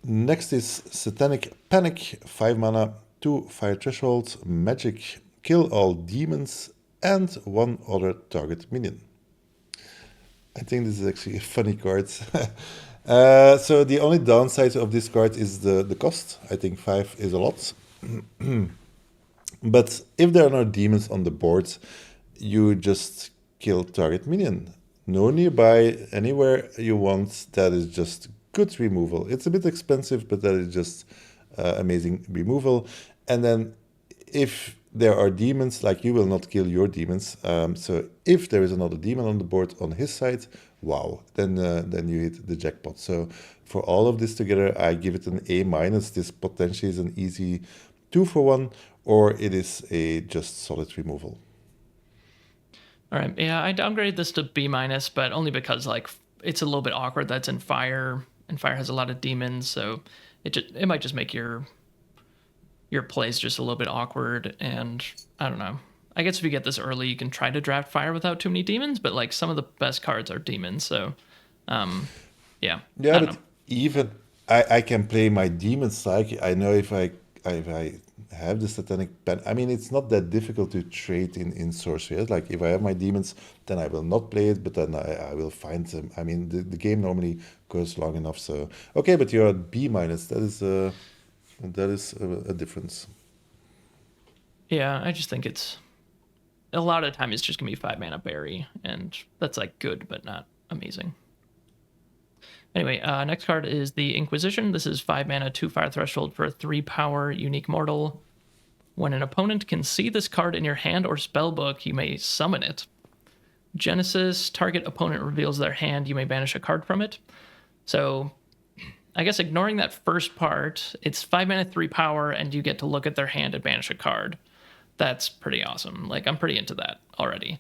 Next is Satanic Panic, 5 mana, 2 fire threshold, magic, kill all demons, and 1 other target minion. I think this is actually a funny card. So the only downside of this card is the cost. I think 5 is a lot. But if there are no demons on the board, you just kill target minion. No nearby, anywhere you want, that is just good removal. It's a bit expensive, but that is just amazing removal. And then if there are demons, like, you will not kill your demons. So if there is another demon on the board on his side, wow, then you hit the jackpot. So for all of this together, I give it an A minus. This potentially is an easy 2-for-1, or it is a just solid removal. All right, yeah, I downgraded this to B minus, but only because like it's a little bit awkward. That's in fire, and fire has a lot of demons, so it might just make your plays just a little bit awkward. And I don't know. I guess if you get this early, you can try to draft fire without too many demons, but like some of the best cards are demons, so yeah. Yeah, but even I can play my demons. Like, I know if I have the Satanic Pen, I mean, it's not that difficult to trade in Sorcery. Like, if I have my demons, then I will not play it, but then I will find them. I mean, the game normally goes long enough. So okay, but you're at B minus. That is a difference. Yeah, I just think it's a lot of the time it's just gonna be 5 mana berry, and that's like good but not amazing. Anyway, next card is the Inquisition. This is 5 mana, 2 fire threshold for a 3 power unique mortal. When an opponent can see this card in your hand or spellbook, you may summon it. Genesis, target opponent reveals their hand, you may banish a card from it. So I guess ignoring that first part, it's 5 mana, 3 power, and you get to look at their hand and banish a card. That's pretty awesome. Like, I'm pretty into that already.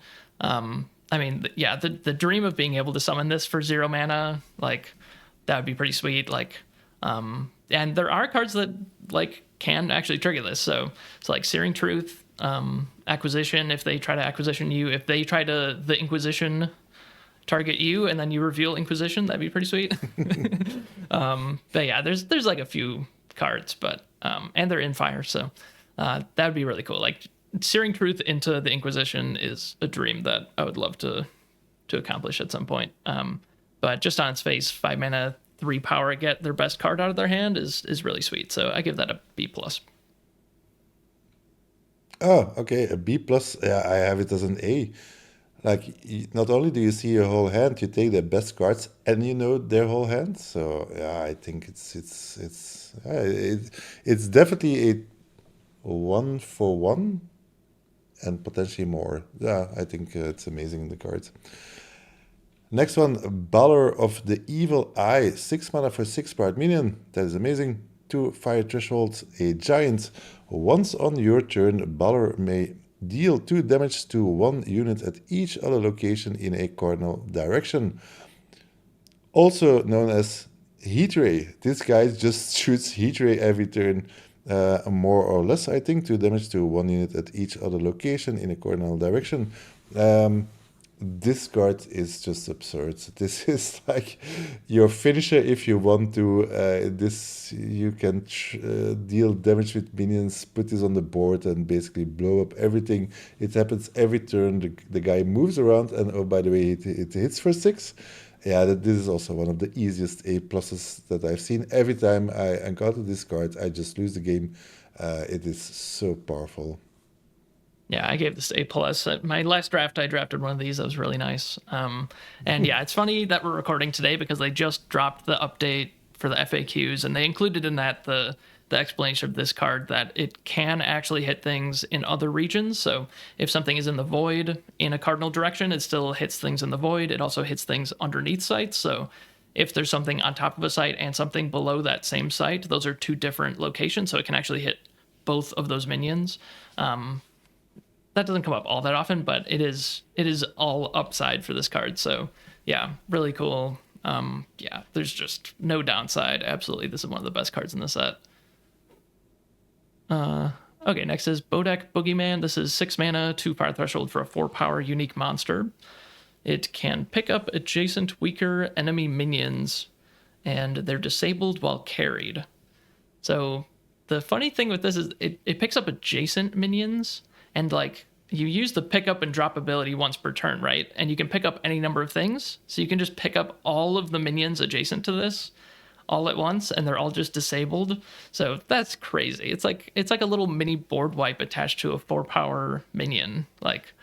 I mean, yeah, the dream of being able to summon this for 0 mana, like, that would be pretty sweet. Like, and there are cards that like can actually trigger this. So it's like Searing Truth, Acquisition. If they try to acquisition you, if they try to the Inquisition target you, and then you reveal Inquisition, that'd be pretty sweet. But yeah, there's like a few cards, but and they're in fire, so that would be really cool. Like, Searing Truth into the Inquisition is a dream that I would love to accomplish at some point. But just on its face, 5 mana, 3 power, get their best card out of their hand is really sweet. So I give that a B+. Oh, okay, a B+. Yeah, I have it as an A. Like, not only do you see your whole hand, you take the best cards and you know their whole hand. So yeah, I think it's definitely a 1-for-1 and potentially more. Yeah, I think it's amazing, the card. Next one, Balor of the Evil Eye, 6 mana for 6 part minion. That is amazing. 2 fire thresholds, a giant. Once on your turn, Balor may deal 2 damage to 1 unit at each other location in a cardinal direction. Also known as Heat Ray. This guy just shoots Heat Ray every turn, more or less, I think. 2 damage to 1 unit at each other location in a cardinal direction. This card is just absurd. This is like your finisher if you want to. This you can deal damage with minions, put this on the board, and basically blow up everything. It happens every turn. The guy moves around, and oh, by the way, it hits for 6. Yeah, this is also one of the easiest A pluses that I've seen. Every time I encounter this card, I just lose the game. It is so powerful. Yeah, I gave this A plus. My last draft, I drafted one of these. That was really nice. And yeah, it's funny that we're recording today because they just dropped the update for the FAQs, and they included in that the explanation of this card that it can actually hit things in other regions. So if something is in the void in a cardinal direction, it still hits things in the void. It also hits things underneath sites. So if there's something on top of a site and something below that same site, those are 2 different locations. So it can actually hit both of those minions. That doesn't come up all that often, but it is all upside for this card. So yeah, really cool. Yeah, there's just no downside. Absolutely, this is one of the best cards in the set. Okay, next is Bodek Boogeyman. This is 6 mana, 2 fire threshold for a 4 power unique monster. It can pick up adjacent weaker enemy minions, and they're disabled while carried. So the funny thing with this is it picks up adjacent minions, and like you use the pick up and drop ability once per turn, right? And you can pick up any number of things. So you can just pick up all of the minions adjacent to this all at once, and they're all just disabled. So that's crazy. It's like a little mini board wipe attached to a 4 power minion. Like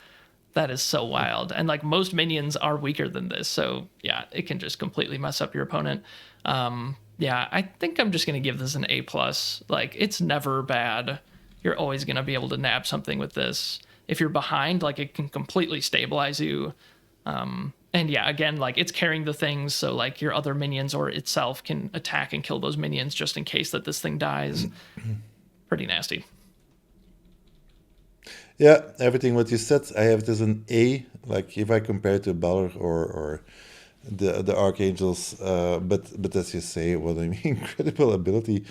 that is so wild. And like most minions are weaker than this. So yeah, it can just completely mess up your opponent. Yeah, I think I'm just gonna give this an A plus. Like it's never bad. You're always gonna be able to nab something with this. If you're behind, like it can completely stabilize you. And yeah, again, like it's carrying the things, so like your other minions or itself can attack and kill those minions just in case that this thing dies. Pretty nasty. Yeah, everything what you said, I have this an A. Like if I compare it to Balor or the Archangels, but as you say, what I mean, incredible ability.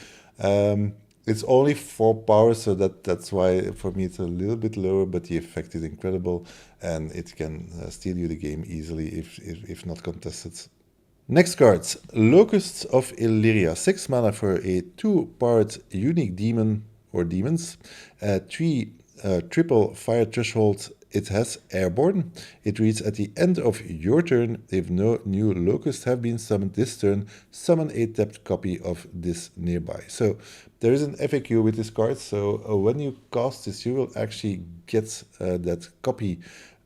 It's only 4 power, so that's why for me it's a little bit lower, but the effect is incredible, and it can steal you the game easily if not contested. Next cards, Locusts of Illyria, 6 mana for a 2-part unique demon or demons, 3 triple fire threshold. It has airborne. It reads at the end of your turn, if no new locusts have been summoned this turn, summon a tapped copy of this nearby. So there is an FAQ with this card. So when you cast this, you will actually get that copy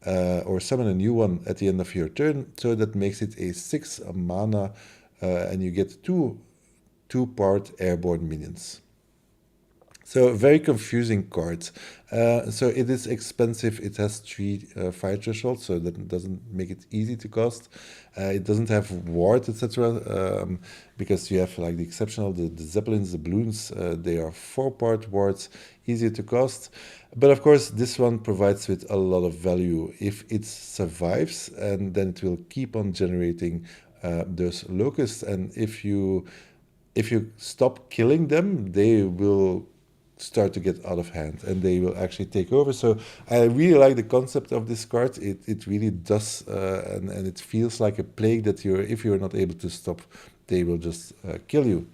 or summon a new one at the end of your turn. So that makes it a 6 mana and you get 2-part airborne minions. So very confusing cards. So it is expensive. It has 3 fire thresholds, so that doesn't make it easy to cast. It doesn't have ward, etc. Because you have like the exceptional, the zeppelins, the balloons. They are 4-part wards, easier to cast. But of course, this one provides with a lot of value. If it survives, and then it will keep on generating those locusts. And if you stop killing them, they will start to get out of hand and they will actually take over. So I really like the concept of this card. It really does, and it feels like a plague that if you're not able to stop, they will just kill you.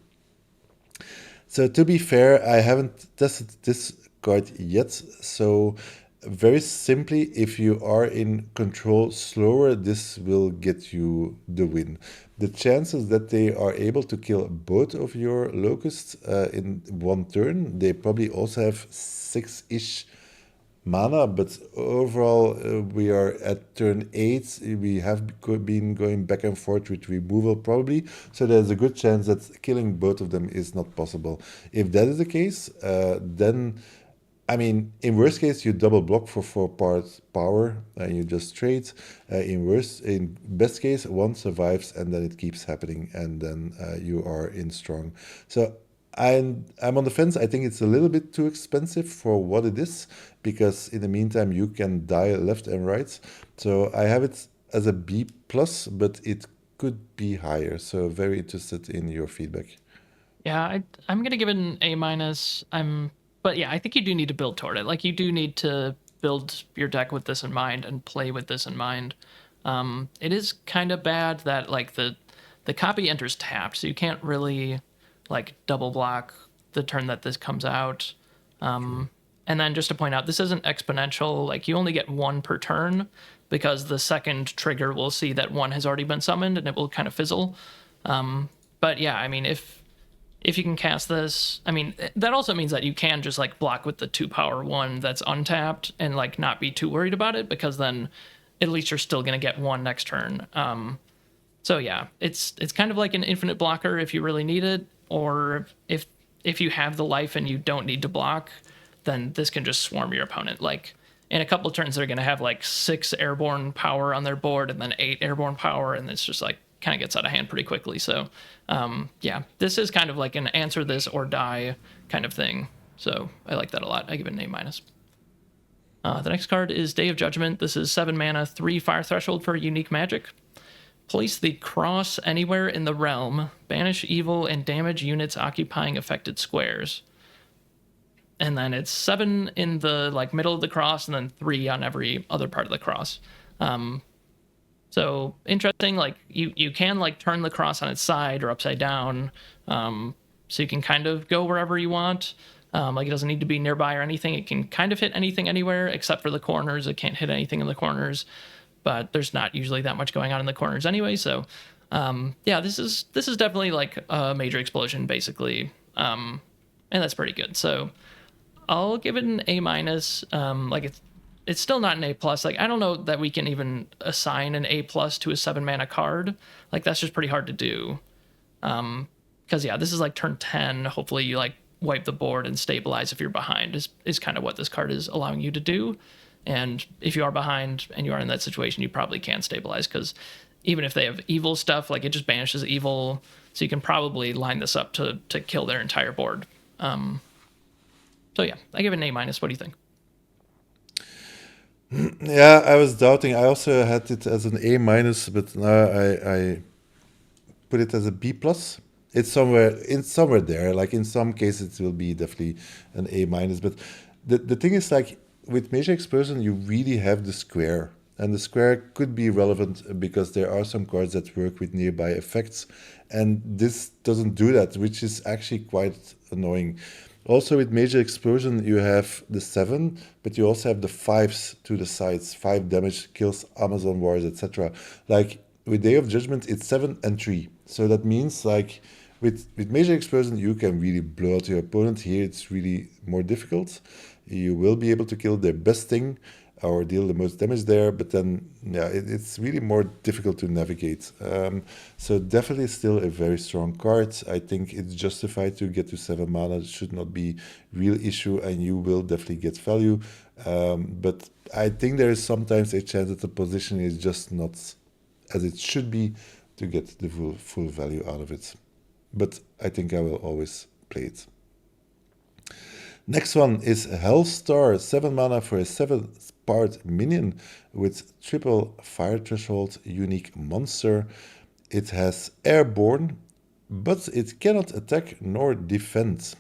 So to be fair, I haven't tested this card yet. So very simply, if you are in control slower, this will get you the win. The chances that they are able to kill both of your locusts in one turn, they probably also have 6-ish mana, but overall we are at turn 8. We have been going back and forth with removal probably, so there's a good chance that killing both of them is not possible. If that is the case, then I mean, in worst case, you double block for 4 part power and you just trade. In best case, one survives and then it keeps happening, and then you are in strong. So I'm on the fence. I think it's a little bit too expensive for what it is, because in the meantime you can die left and right. So I have it as a B plus, but it could be higher. So very interested in your feedback. Yeah, I'm gonna give it an A minus. But yeah, I think you do need to build toward it. Like you do need to build your deck with this in mind and play with this in mind. It is kind of bad that like the copy enters tapped, so you can't really like double block the turn that this comes out. True. And then just to point out, this isn't exponential. Like you only get one per turn because the second trigger will see that one has already been summoned and it will kind of fizzle. But yeah, I mean, if you can cast this, I mean, that also means that you can just like block with the 2 power one that's untapped and like not be too worried about it, because then at least you're still gonna get one next turn. So yeah, it's kind of like an infinite blocker if you really need it, or if you have the life and you don't need to block, then this can just swarm your opponent. Like in a couple of turns, they're gonna have like 6 airborne power on their board and then 8 airborne power, and it's just like kind of gets out of hand pretty quickly. So yeah, this is kind of like an answer this or die kind of thing. So I like that a lot. I give it an A minus. The next card is Day of Judgment. This is 7 mana, 3 fire threshold for unique magic. Place the cross anywhere in the realm. Banish evil and damage units occupying affected squares. And then it's 7 in the like middle of the cross, and then 3 on every other part of the cross. So interesting. Like you can like turn the cross on its side or upside down, so you can kind of go wherever you want. Like it doesn't need to be nearby or anything. It can kind of hit anything anywhere except for the corners. It can't hit anything in the corners, but there's not usually that much going on in the corners anyway. So yeah, this is definitely like a major explosion basically, and that's pretty good. So I'll give it an A minus. Like it's still not an A plus. Like I don't know that we can even assign an A plus to a 7 mana card. Like that's just pretty hard to do. Because yeah, this is like turn 10. Hopefully you like wipe the board and stabilize if you're behind is kind of what this card is allowing you to do. And if you are behind and you are in that situation, you probably can stabilize, because even if they have evil stuff, like it just banishes evil, so you can probably line this up to kill their entire board. So yeah, I give it an A minus. What do you think? Yeah, I was doubting. I also had it as an A minus, but now I put it as a B plus. It's somewhere there. Like in some cases, it will be definitely an A minus. But the thing is, like with Major Explosion, you really have the square, and the square could be relevant because there are some cards that work with nearby effects, and this doesn't do that, which is actually quite annoying. Also, with Major Explosion, you have the 7, but you also have the 5s to the sides. 5 damage kills Amazon Wars, etc. Like with Day of Judgment, it's 7 and 3. So that means like with Major Explosion, you can really blow out your opponent. Here, it's really more difficult. You will be able to kill their best thing or deal the most damage there, but then yeah, it's really more difficult to navigate. So definitely still a very strong card. I think it's justified to get to 7 mana. It should not be real issue, and you will definitely get value. But I think there is sometimes a chance that the position is just not as it should be to get the full value out of it. But I think I will always play it. Next one is Hellstar, 7 mana for a 7-part minion with triple fire threshold unique monster. It has airborne, but it cannot attack nor defend.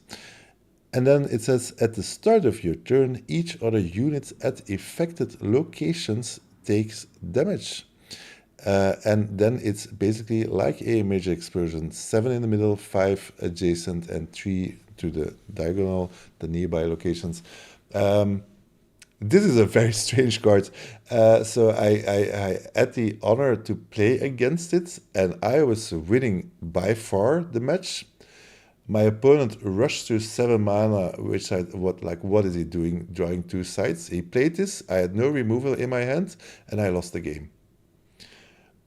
And then it says at the start of your turn, each other unit at affected locations takes damage. And then it's basically like a Major Explosion: 7 in the middle, 5 adjacent, and 3 to the diagonal, the nearby locations. This is a very strange card. So I had the honor to play against it, and I was winning by far the match. My opponent rushed to 7 mana, which what is he doing? Drawing 2 sides. He played this. I had no removal in my hand, and I lost the game,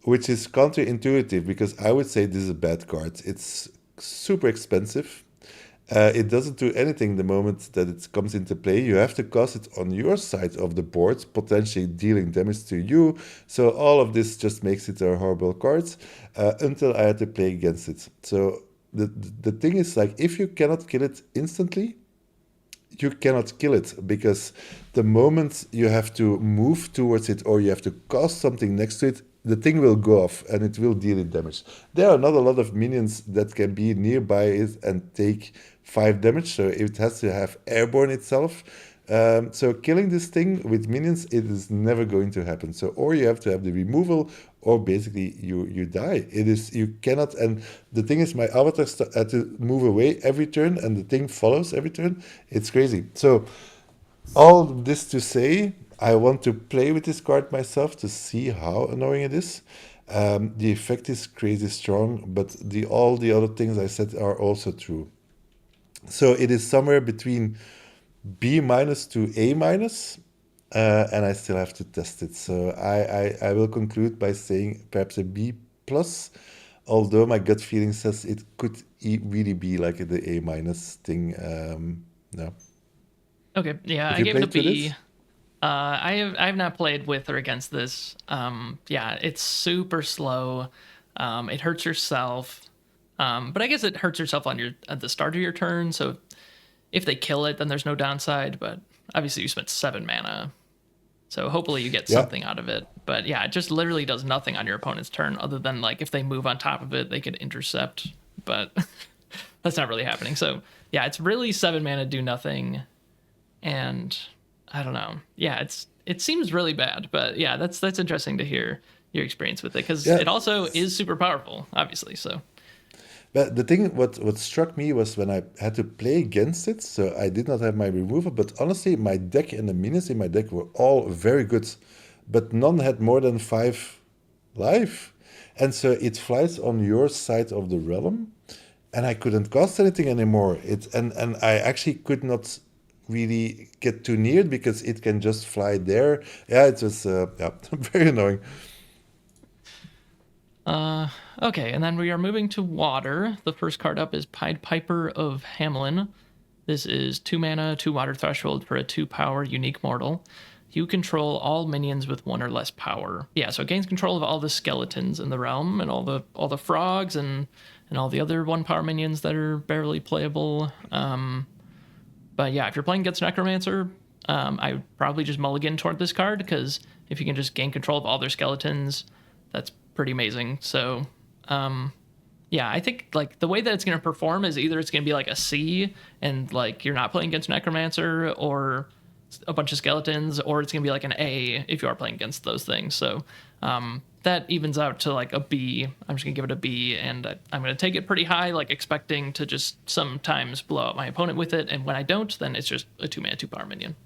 which is counterintuitive because I would say this is a bad card. It's super expensive, It doesn't do anything the moment that it comes into play. You have to cast it on your side of the board, potentially dealing damage to you. So all of this just makes it a horrible card until I had to play against it. So the thing is, like, if you cannot kill it instantly, you cannot kill it, because the moment you have to move towards it or you have to cast something next to it, the thing will go off and it will deal it damage. There are not a lot of minions that can be nearby it and take 5 damage, so it has to have airborne itself. So killing this thing with minions, it is never going to happen. So or you have to have the removal, or basically you die. It is, you cannot. And the thing is, my avatar had to move away every turn, and the thing follows every turn. It's crazy. So all this to say, I want to play with this card myself to see how annoying it is. The effect is crazy strong, but all the other things I said are also true. So it is somewhere between B minus to A minus, and I still have to test it. So I will conclude by saying perhaps a B plus, although my gut feeling says it could really be like the A minus thing. No. Okay, yeah, Have I you gave it a played with B. it? I have not played with or against this. Yeah, it's super slow. It hurts yourself. But I guess it hurts yourself on your at the start of your turn. So if they kill it, then there's no downside. But obviously, you spent 7 mana, so hopefully you get Yeah. something out of it. But yeah, it just literally does nothing on your opponent's turn, other than like if they move on top of it, they could intercept. But that's not really happening. So yeah, it's really 7 mana, do nothing, and I don't know. Yeah, it seems really bad, but yeah, that's interesting to hear your experience with it, because Yeah. it also is super powerful, obviously. So But the thing, what struck me was when I had to play against it, so I did not have my removal, but honestly, my deck and the minions in my deck were all very good, but none had more than 5 life. And so it flies on your side of the realm, and I couldn't cast anything anymore. And I actually could not really get too near it because it can just fly there. Yeah, it was yeah, very annoying. okay, and then we are moving to water. The first card up is Pied Piper of Hamelin. This is 2 mana, 2 water threshold for a 2 power unique mortal. You control all minions with 1 or less power. Yeah, so it gains control of all the skeletons in the realm and all the frogs and all the other 1 power minions that are barely playable. But yeah, if you're playing against Necromancer, I would probably just mulligan toward this card, because if you can just gain control of all their skeletons, that's pretty amazing. So yeah, I think like the way that it's going to perform is either it's going to be like a C and like you're not playing against Necromancer or a bunch of skeletons, or it's going to be like an A if you are playing against those things. So that evens out to like a B. I'm just going to give it a B, and I'm going to take it pretty high, like expecting to just sometimes blow out my opponent with it. And when I don't, then it's just a 2 mana, 2 power minion.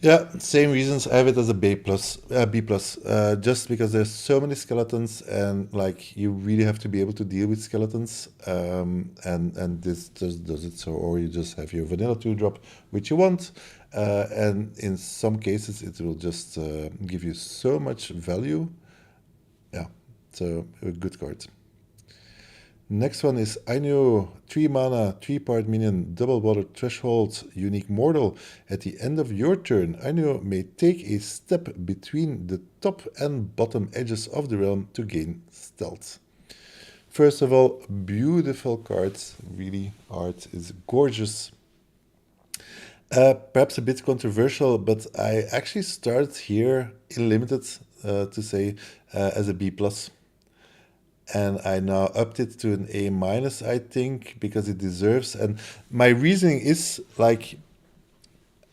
Yeah, same reasons. I have it as a B plus, B plus, just because there's so many skeletons, and like you really have to be able to deal with skeletons, and this just does it. So, or you just have your vanilla 2 drop, which you want, and in some cases it will just give you so much value. Yeah, so a good card. Next one is Ainio, 3 mana, 3 part minion, double water threshold, unique mortal. At the end of your turn, Ainio may take a step between the top and bottom edges of the realm to gain stealth. First of all, beautiful cards. Really, art is gorgeous. Perhaps a bit controversial, but I actually started here in limited to say as a B plus. And I now upped it to an A minus, I think, because it deserves. And my reasoning is like,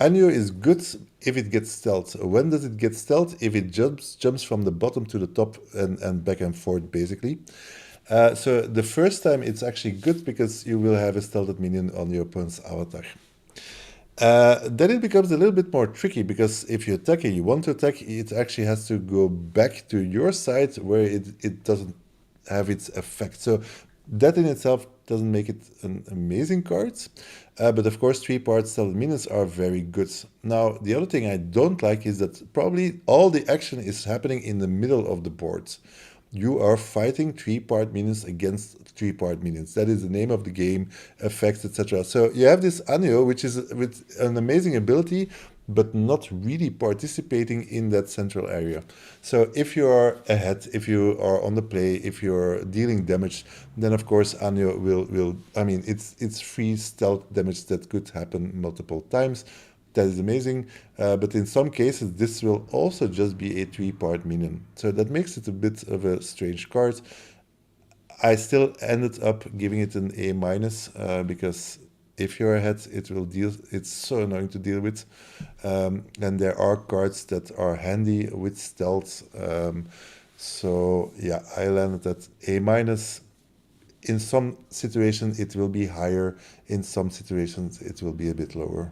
Anyo is good if it gets stealth. When does it get stealth? If it jumps from the bottom to the top and back and forth, basically. So the first time it's actually good because you will have a stealthed minion on your opponent's avatar. Then it becomes a little bit more tricky, because if you attack and you want to attack, it actually has to go back to your side where it doesn't have its effect. So that in itself doesn't make it an amazing card. But of course, 3 part stealth minions are very good. Now, the other thing I don't like is that probably all the action is happening in the middle of the board. You are fighting 3-part minions against 3-part minions. That is the name of the game, effects, etc. So you have this Anio, which is with an amazing ability, but not really participating in that central area. So if you are ahead, if you are on the play, if you're dealing damage, then of course Anio will I mean it's free stealth damage that could happen multiple times. That is amazing, but in some cases this will also just be a 3-part minion. So that makes it a bit of a strange card. I still ended up giving it an A minus because if you're ahead, it will deal. It's so annoying to deal with, and there are cards that are handy with stealth. So yeah, I landed at A minus. In some situations, it will be higher. In some situations, it will be a bit lower.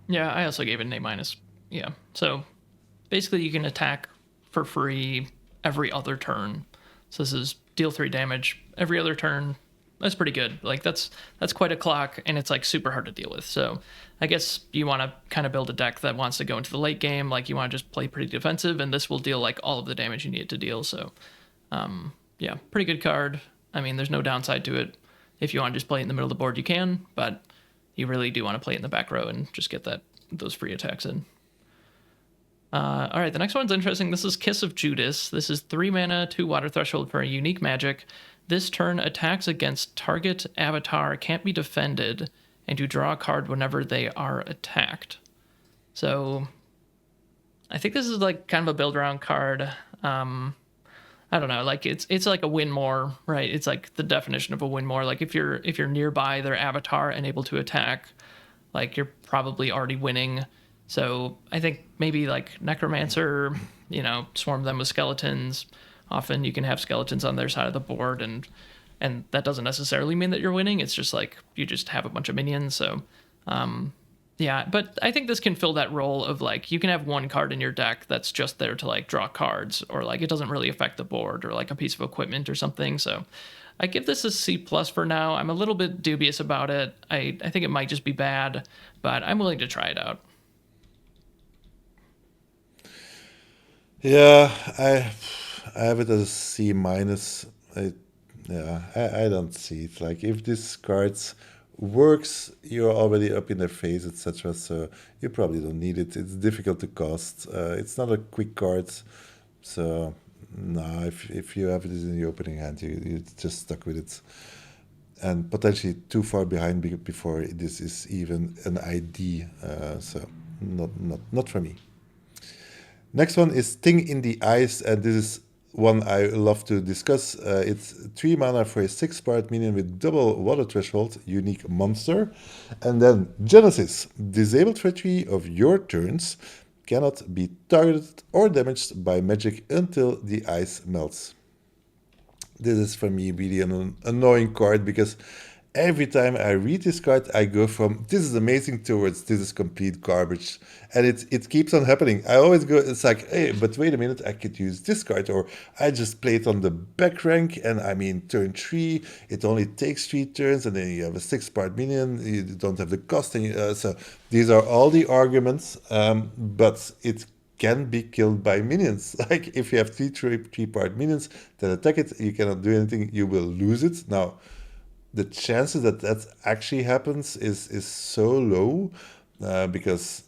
Yeah, I also gave it an A minus. Yeah. So basically, you can attack for free every other turn. So this is deal 3 damage every other turn. That's pretty good. Like that's quite a clock, and it's like super hard to deal with. So I guess you want to kind of build a deck that wants to go into the late game. Like you want to just play pretty defensive, and this will deal like all of the damage you need it to deal. So yeah, pretty good card. I mean, there's no downside to it. If you want to just play it in the middle of the board, you can, but you really do want to play it in the back row and just get those free attacks in. All right, the next one's interesting. This is Kiss of Judas. This is 3 mana, 2 water threshold for a unique magic. This turn, attacks against target avatar can't be defended, and you draw a card whenever they are attacked. So I think this is like kind of a build around card. I don't know, like it's like a win more, right? It's like the definition of a win more. Like if you're nearby their avatar and able to attack, like you're probably already winning. So I think maybe like Necromancer, swarm them with skeletons. Often you can have skeletons on their side of the board, and that doesn't necessarily mean that you're winning. It's just like you just have a bunch of minions. So yeah, but I think this can fill that role of like you can have one card in your deck that's just there to like draw cards, or like it doesn't really affect the board, or like a piece of equipment or something. So I give this a C plus for now. I'm a little bit dubious about it. I think it might just be bad, but I'm willing to try it out. Yeah, I have it as a C minus. I don't see it. Like if this cards works, you're already up in their face, etc. So you probably don't need it. It's difficult to cast. It's not a quick card. So no, if you have it in your opening hand, you just stuck with it. And potentially too far behind before this is even an ID. So not for me. Next one is Sting in the Eyes, and this is one I love to discuss. It's 3 mana for a 6-part minion with double water threshold, unique monster. And then Genesis, disabled for 3 of your turns, cannot be targeted or damaged by magic until the ice melts. This is for me really an annoying card because every time I read this card, I go from this is amazing towards this is complete garbage. And it keeps on happening. I always go, it's like, hey, but wait a minute, I could use this card. Or I just play it on the back rank, and I mean, turn 3, it only takes 3 turns, and then you have a 6-part minion, you don't have the cost. And so these are all the arguments, but it can be killed by minions. Like if you have 3-part minions that attack it, you cannot do anything, you will lose it. Now, the chances that actually happens is so low because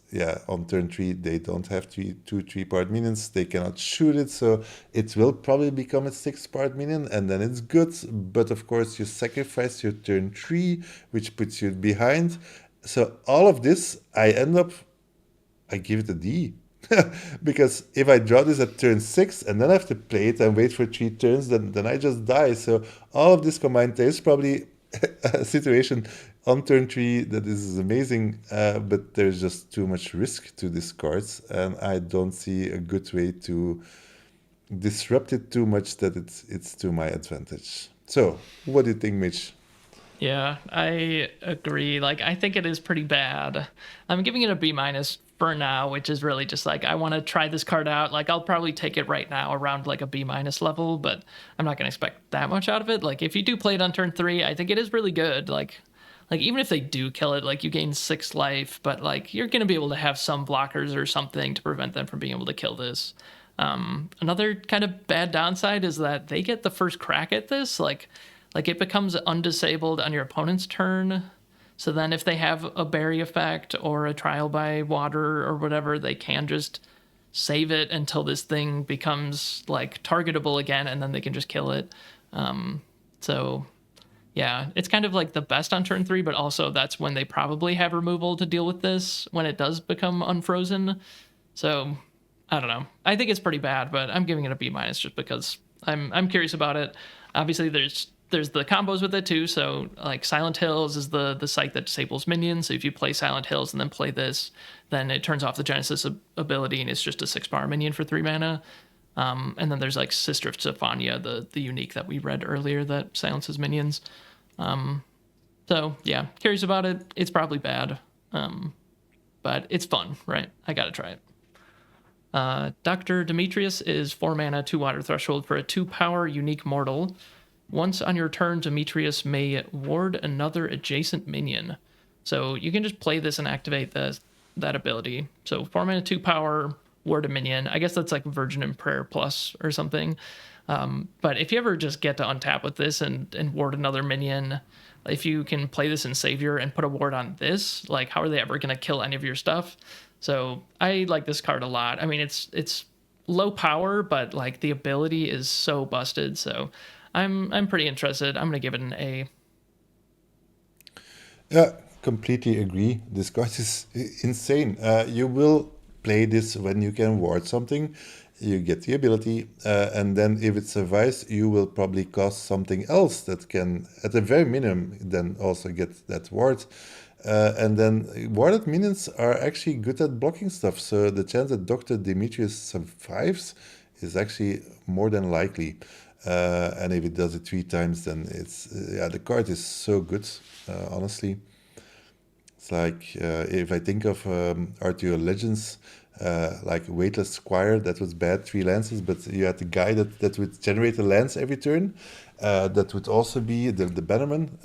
on turn 3 they don't have 3-part minions, they cannot shoot it, so it will probably become a 6-part minion, and then it's good. But of course you sacrifice your turn 3, which puts you behind. So all of this, I give it a D. Because if I draw this at turn 6 and then I have to play it and wait for 3 turns, then I just die. So all of this combined, there's probably a situation on turn 3 that this is amazing, but there's just too much risk to these cards, and I don't see a good way to disrupt it too much that it's to my advantage. So what do you think, Mitch? Yeah, I agree. Like, I think it is pretty bad. I'm giving it a B minus for now, which is really just like, I want to try this card out. Like, I'll probably take it right now around like a B minus level, but I'm not going to expect that much out of it. Like, if you do play it on turn 3, I think it is really good. Like even if they do kill it, like you gain 6 life, but like you're going to be able to have some blockers or something to prevent them from being able to kill this. Another kind of bad downside is that they get the first crack at this. Like it becomes undisabled on your opponent's turn. So then if they have a berry effect or a trial by water or whatever, they can just save it until this thing becomes like targetable again, and then they can just kill it. So yeah, it's kind of like the best on turn 3, but also that's when they probably have removal to deal with this when it does become unfrozen. So I don't know. I think it's pretty bad, but I'm giving it a B minus just because I'm curious about it. Obviously, there's the combos with it too. So like Silent Hills is the site that disables minions. So if you play Silent Hills and then play this, then it turns off the Genesis ability and it's just a 6-power minion for 3 mana. And then there's like Sister of Stephania, the unique that we read earlier that silences minions. So yeah, curious about it. It's probably bad, but it's fun, right? I gotta try it. Dr. Demetrius is 4 mana, 2 water threshold for a 2-power unique mortal. Once on your turn, Demetrius may ward another adjacent minion. So you can just play this and activate that ability. So 4 mana, 2 power, ward a minion. I guess that's like Virgin and Prayer Plus or something. But if you ever just get to untap with this and ward another minion, if you can play this in Savior and put a ward on this, like how are they ever going to kill any of your stuff? So I like this card a lot. I mean, it's low power, but like the ability is so busted. So I'm pretty interested. I'm gonna give it an A. Yeah, completely agree. This card is insane. You will play this when you can ward something. You get the ability, and then if it survives, you will probably cast something else that can, at the very minimum, then also get that ward. And then warded minions are actually good at blocking stuff, so the chance that Dr. Demetrius survives is actually more than likely. And if it does it 3 times, then it's yeah, the card is so good, honestly. It's like if I think of Arthurian Legends, like Weightless Squire, that was bad, 3 lances, but you had the guy that would generate a lance every turn. That would also be the Bannerman.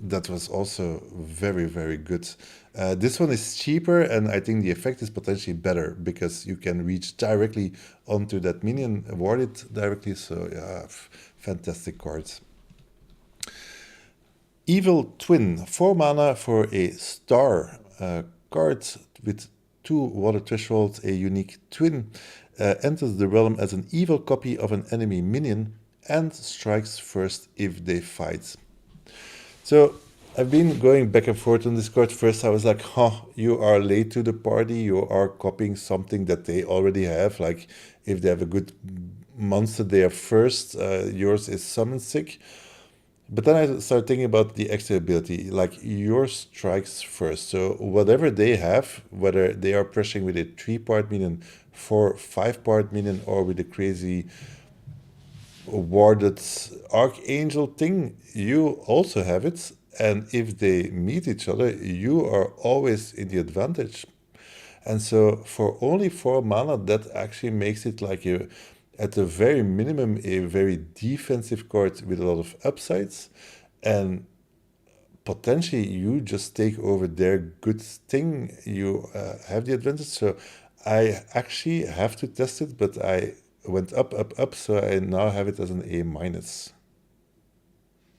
That was also very, very good. This one is cheaper, and I think the effect is potentially better because you can reach directly onto that minion, ward it directly. So yeah, fantastic cards. Evil Twin, 4 mana for a star card with 2 water thresholds, a unique twin, enters the realm as an evil copy of an enemy minion and strikes first if they fight. So I've been going back and forth on this card. First I was like, you are late to the party, you are copying something that they already have. Like if they have a good monster, they are first, yours is summon sick. But then I started thinking about the extra ability, like yours strikes first. So whatever they have, whether they are pressing with a 3-part minion, 5-part minion, or with a crazy warded archangel thing, you also have it. And if they meet each other, you are always in the advantage. And so for only 4 mana, that actually makes it like at the very minimum, a very defensive card with a lot of upsides. And potentially you just take over their good thing. You have the advantage. So I actually have to test it, but I went up. So I now have it as an A minus.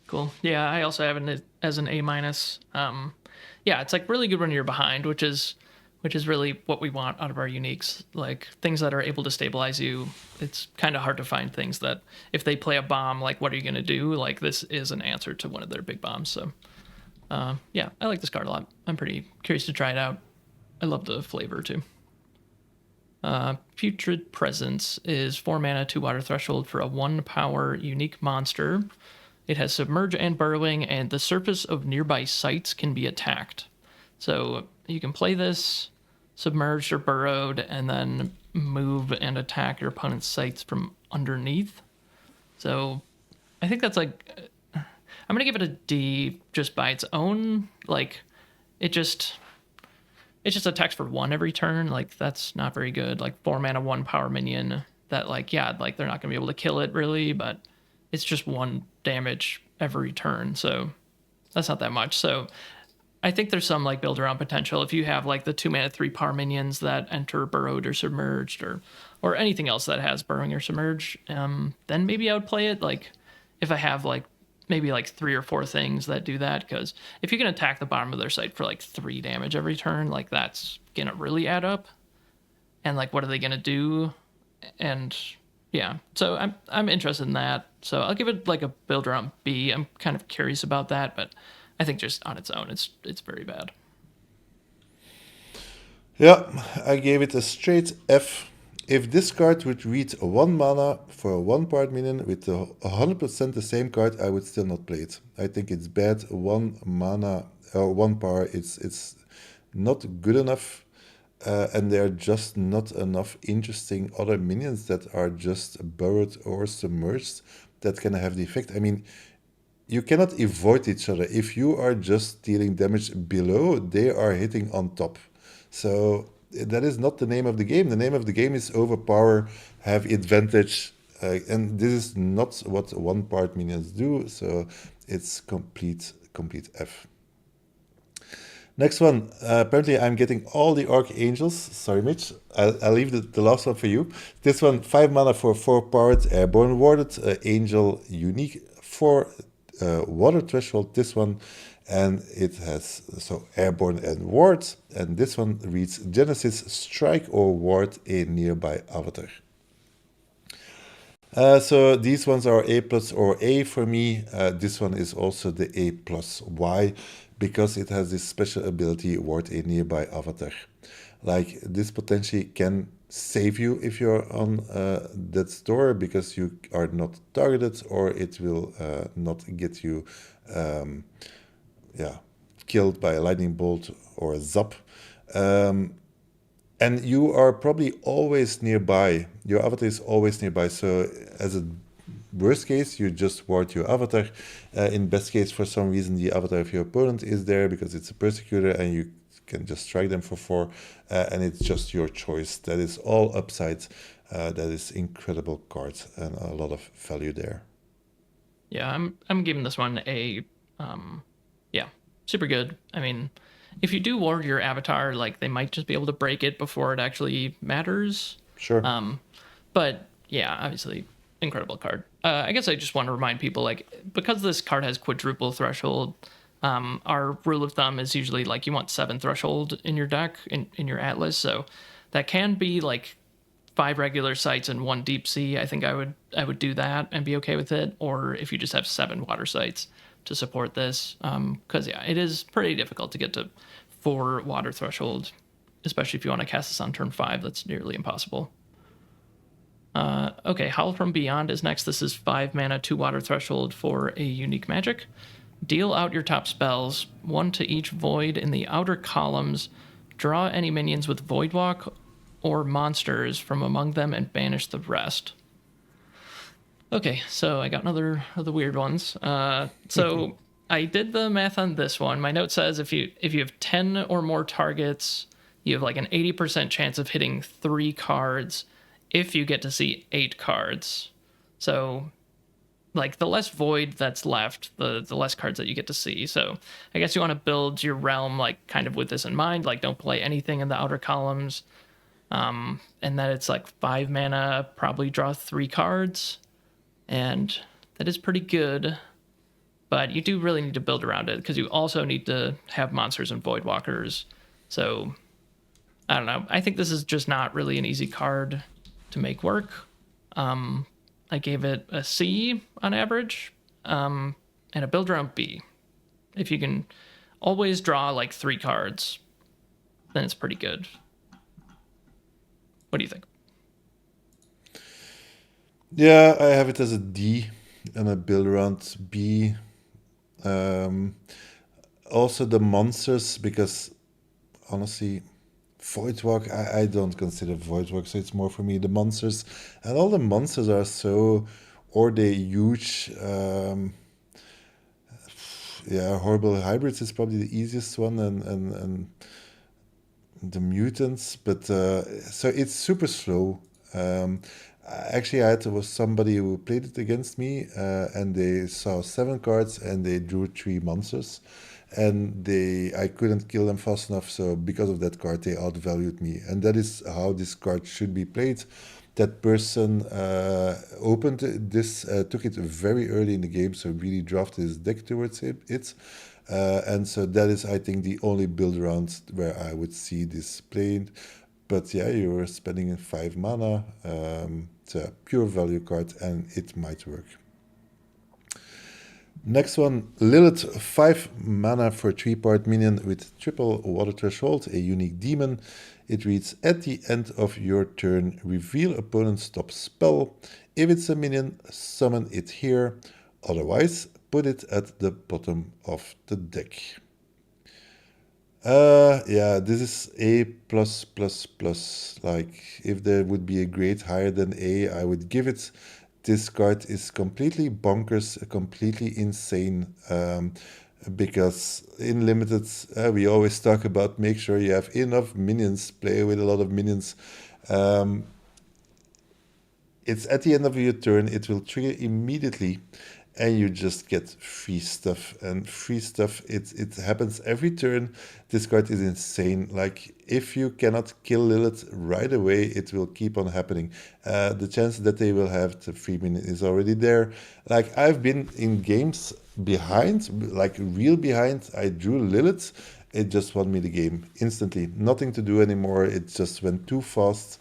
Cool. Yeah, I also have it as an A minus. Yeah, it's like really good when you're behind, which is really what we want out of our uniques. Like things that are able to stabilize you. It's kind of hard to find things that if they play a bomb, like what are you going to do? Like this is an answer to one of their big bombs. So yeah, I like this card a lot. I'm pretty curious to try it out. I love the flavor too. Putrid Presence is 4 mana, 2 water threshold for a 1-power unique monster. It has Submerge and Burrowing, and the surface of nearby sites can be attacked. So you can play this submerged or burrowed, and then move and attack your opponent's sites from underneath. So I think that's like, I'm gonna give it a D just by its own. Like it just attacks for 1 every turn. Like that's not very good. Like 4 mana, 1-power minion. That like yeah, like they're not gonna be able to kill it really, but it's just 1 damage every turn. So that's not that much. So I think there's some like build around potential if you have like the 2 mana 3 power minions that enter burrowed or submerged or anything else that has burrowing or submerge. Then maybe I would play it like if I have like maybe like 3 or 4 things that do that, because if you can attack the bottom of their site for like 3 damage every turn, like that's gonna really add up. And like what are they gonna do? And yeah, so I'm interested in that. So I'll give it like a build around B. I'm kind of curious about that, but I think just on its own, it's very bad. Yeah, I gave it a straight F. If this card would read 1 mana for a 1 part minion with 100% the same card, I would still not play it. I think it's bad. 1 mana or 1 power, it's not good enough. And there are just not enough interesting other minions that are just burrowed or submerged that can have the effect. I mean, you cannot avoid each other. If you are just dealing damage below, they are hitting on top. So that is not the name of the game. The name of the game is overpower, have advantage, and this is not what 1 part minions do. So it's complete F. Next one. Apparently, I'm getting all the Archangels. Sorry, Mitch. I'll leave the last one for you. This one, 5 mana for 4 powered, airborne warded, angel unique, 4 water threshold. This one, and it has so airborne and ward. And this one reads Genesis, strike or ward a nearby avatar. So these ones are A plus or A for me. This one is also the A plus. Why? Because it has this special ability, ward a nearby avatar. Like this potentially can save you if you're on that store because you are not targeted, or it will not get you killed by a lightning bolt or a zap. And you are probably always nearby. Your avatar is always nearby. So as a worst case, you just ward your avatar. In best case, for some reason, the avatar of your opponent is there because it's a persecutor and you can just strike them for 4. And it's just your choice. That is all upside. That is incredible card and a lot of value there. Yeah, I'm giving this one a yeah, super good. I mean, if you do ward your avatar, like they might just be able to break it before it actually matters. Sure. But yeah, obviously incredible card. I guess I just want to remind people, like, because this card has quadruple threshold, our rule of thumb is usually like you want 7 threshold in your deck in your atlas. So that can be like 5 regular sites and 1 deep sea. I think I would do that and be okay with it. Or if you just have 7 water sites to support this, because yeah, it is pretty difficult to get to 4 water threshold, especially if you want to cast this on turn 5. That's nearly impossible. Okay, Howl from Beyond is next. This is 5 mana, 2 water threshold for a unique magic. Deal out your top spells, 1 to each void in the outer columns. Draw any minions with Voidwalk or monsters from among them and banish the rest. Okay, so I got another of the weird ones. So I did the math on this one. My note says if you have 10 or more targets, you have like an 80% chance of hitting 3 cards if you get to see 8 cards. So like the less void that's left, the less cards that you get to see. So I guess you want to build your realm like kind of with this in mind, like don't play anything in the outer columns. And then it's like 5 mana, probably draw 3 cards. And that is pretty good. But you do really need to build around it because you also need to have monsters and voidwalkers. So I don't know. I think this is just not really an easy card to make work. I gave it a C on average, and a build around B. If you can always draw like 3 cards, then it's pretty good. What do you think? Yeah, I have it as a D and a build around B. Also the monsters, because honestly, Voidwalk, I don't consider Voidwalk, so it's more for me the monsters. And all the monsters are so, or they huge, horrible hybrids is probably the easiest one, and the mutants, but so it's super slow. Actually, I had was somebody who played it against me, and they saw 7 cards and they drew 3 monsters, and I couldn't kill them fast enough. So because of that card, they outvalued me, and that is how this card should be played. That person opened this, took it very early in the game, so really drafted his deck towards it. And so that is, I think, the only build round where I would see this played. But yeah, you're spending 5 mana. It's a pure value card, and it might work. Next one, Lilith, 5 mana for 3-part minion with triple water threshold, a unique demon. It reads, at the end of your turn, reveal opponent's top spell. If it's a minion, summon it here. Otherwise, put it at the bottom of the deck. Yeah, this is A plus plus plus. Like, if there would be a grade higher than A, I would give it. This card is completely bonkers, completely insane. Because in limited, we always talk about make sure you have enough minions, play with a lot of minions. It's at the end of your turn, it will trigger immediately, and you just get free stuff. And free stuff, it happens every turn. This card is insane. Like, if you cannot kill Lilith right away, it will keep on happening. The chance that they will have the free minion is already there. Like, I've been in games behind, like real behind. I drew Lilith. It just won me the game instantly. Nothing to do anymore. It just went too fast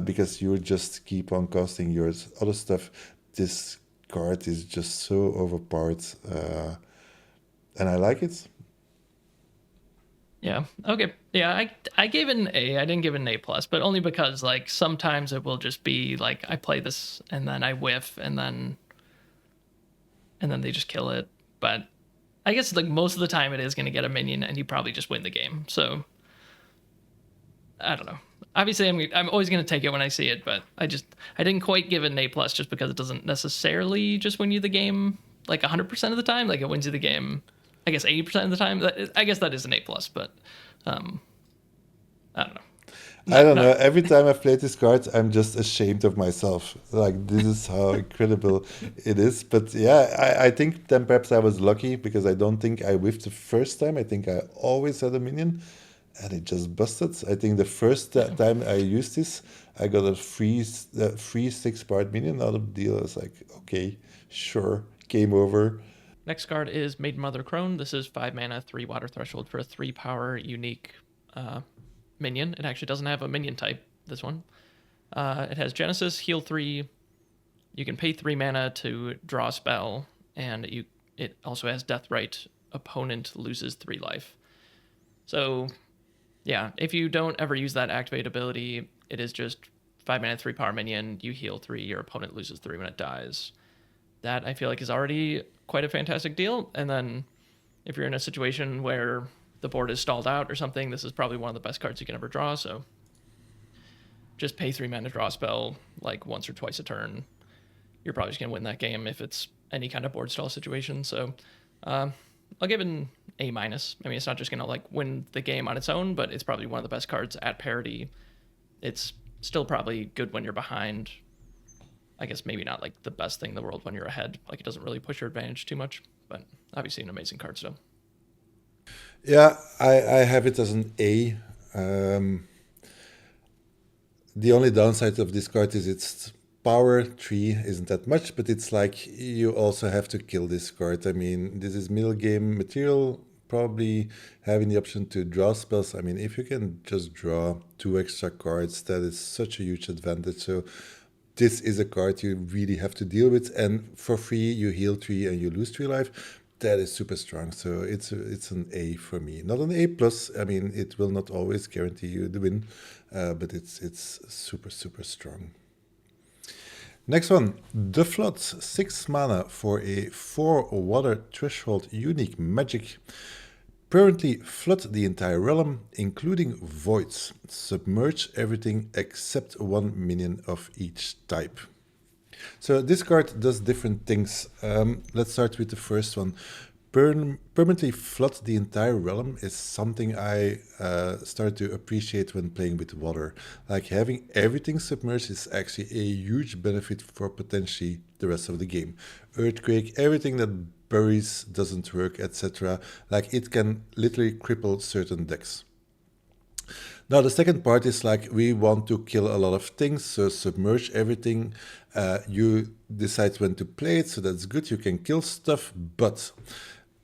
because you just keep on casting your other stuff. This card is just so overpowered, and I like it. Yeah. Okay. Yeah. I gave it an A. I didn't give it an A plus, but only because like sometimes it will just be like I play this and then I whiff and then they just kill it. But I guess like most of the time it is going to get a minion and you probably just win the game. So I don't know. Obviously, I'm always going to take it when I see it, but I didn't quite give it an A plus just because it doesn't necessarily just win you the game like 100% of the time. Like it wins you the game, I guess 80% of the time. I guess that is an A plus, but I don't know. I don't know. Every time I've played this card, I'm just ashamed of myself. Like, this is how incredible it is. But yeah, I think then perhaps I was lucky because I don't think I whiffed the first time. I think I always had a minion and it just busted. I think the first time I used this, I got a free 6-part minion out of the deal. I was like, okay, sure, game over. Next card is Maiden Mother Crone. This is 5 mana, 3 water threshold for a 3-power unique minion. It actually doesn't have a minion type, this one. It has Genesis, heal 3. You can pay 3 mana to draw a spell, and it also has Deathrite. Opponent loses 3 life. So, yeah, if you don't ever use that activate ability, it is just 5 mana, 3-power minion. You heal 3, your opponent loses 3 when it dies. That I feel like is already quite a fantastic deal. And then if you're in a situation where the board is stalled out or something, this is probably one of the best cards you can ever draw. So just pay 3 mana to draw a spell like once or twice a turn. You're probably just going to win that game if it's any kind of board stall situation. So I'll give it an A-. I mean, it's not just going to like win the game on its own, but it's probably one of the best cards at parity. It's still probably good when you're behind. I guess maybe not like the best thing in the world when you're ahead. Like it doesn't really push your advantage too much, but obviously an amazing card still. Yeah, I have it as an A. The only downside of this card is its power 3 isn't that much, but it's like you also have to kill this card. I mean, this is middle game material, probably having the option to draw spells. I mean, if you can just draw 2 extra cards, that is such a huge advantage. So this is a card you really have to deal with, and for free you heal 3 and you lose 3 life. That is super strong. So it's an A for me, not an A plus. I mean, it will not always guarantee you the win, but it's super strong. Next one, The Flood, 6 mana for a 4 water threshold unique magic. Permanently flood the entire realm, including voids. Submerge everything except 1 minion of each type. So this card does different things. Let's start with the first one. permanently flood the entire realm is something I started to appreciate when playing with water. Like having everything submerged is actually a huge benefit for potentially the rest of the game. Earthquake, everything that buries doesn't work, etc. Like it can literally cripple certain decks. Now, the second part is like we want to kill a lot of things, so submerge everything. You decide when to play it, so that's good. You can kill stuff, but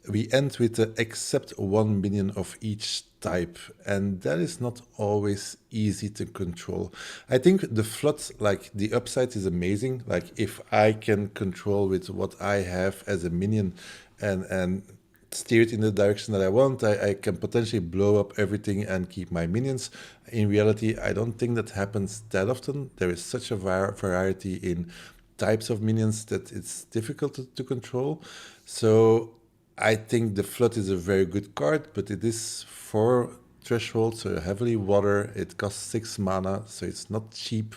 we end with except one minion of each type, and that is not always easy to control. I think the flood, like the upside, is amazing. Like if I can control with what I have as a minion, and steer it in the direction that I want, I can potentially blow up everything and keep my minions. In reality, I don't think that happens that often. There is such a variety in types of minions that it's difficult to control. So I think the Flood is a very good card, but it is 4 threshold, so heavily water. It costs 6 mana, so it's not cheap.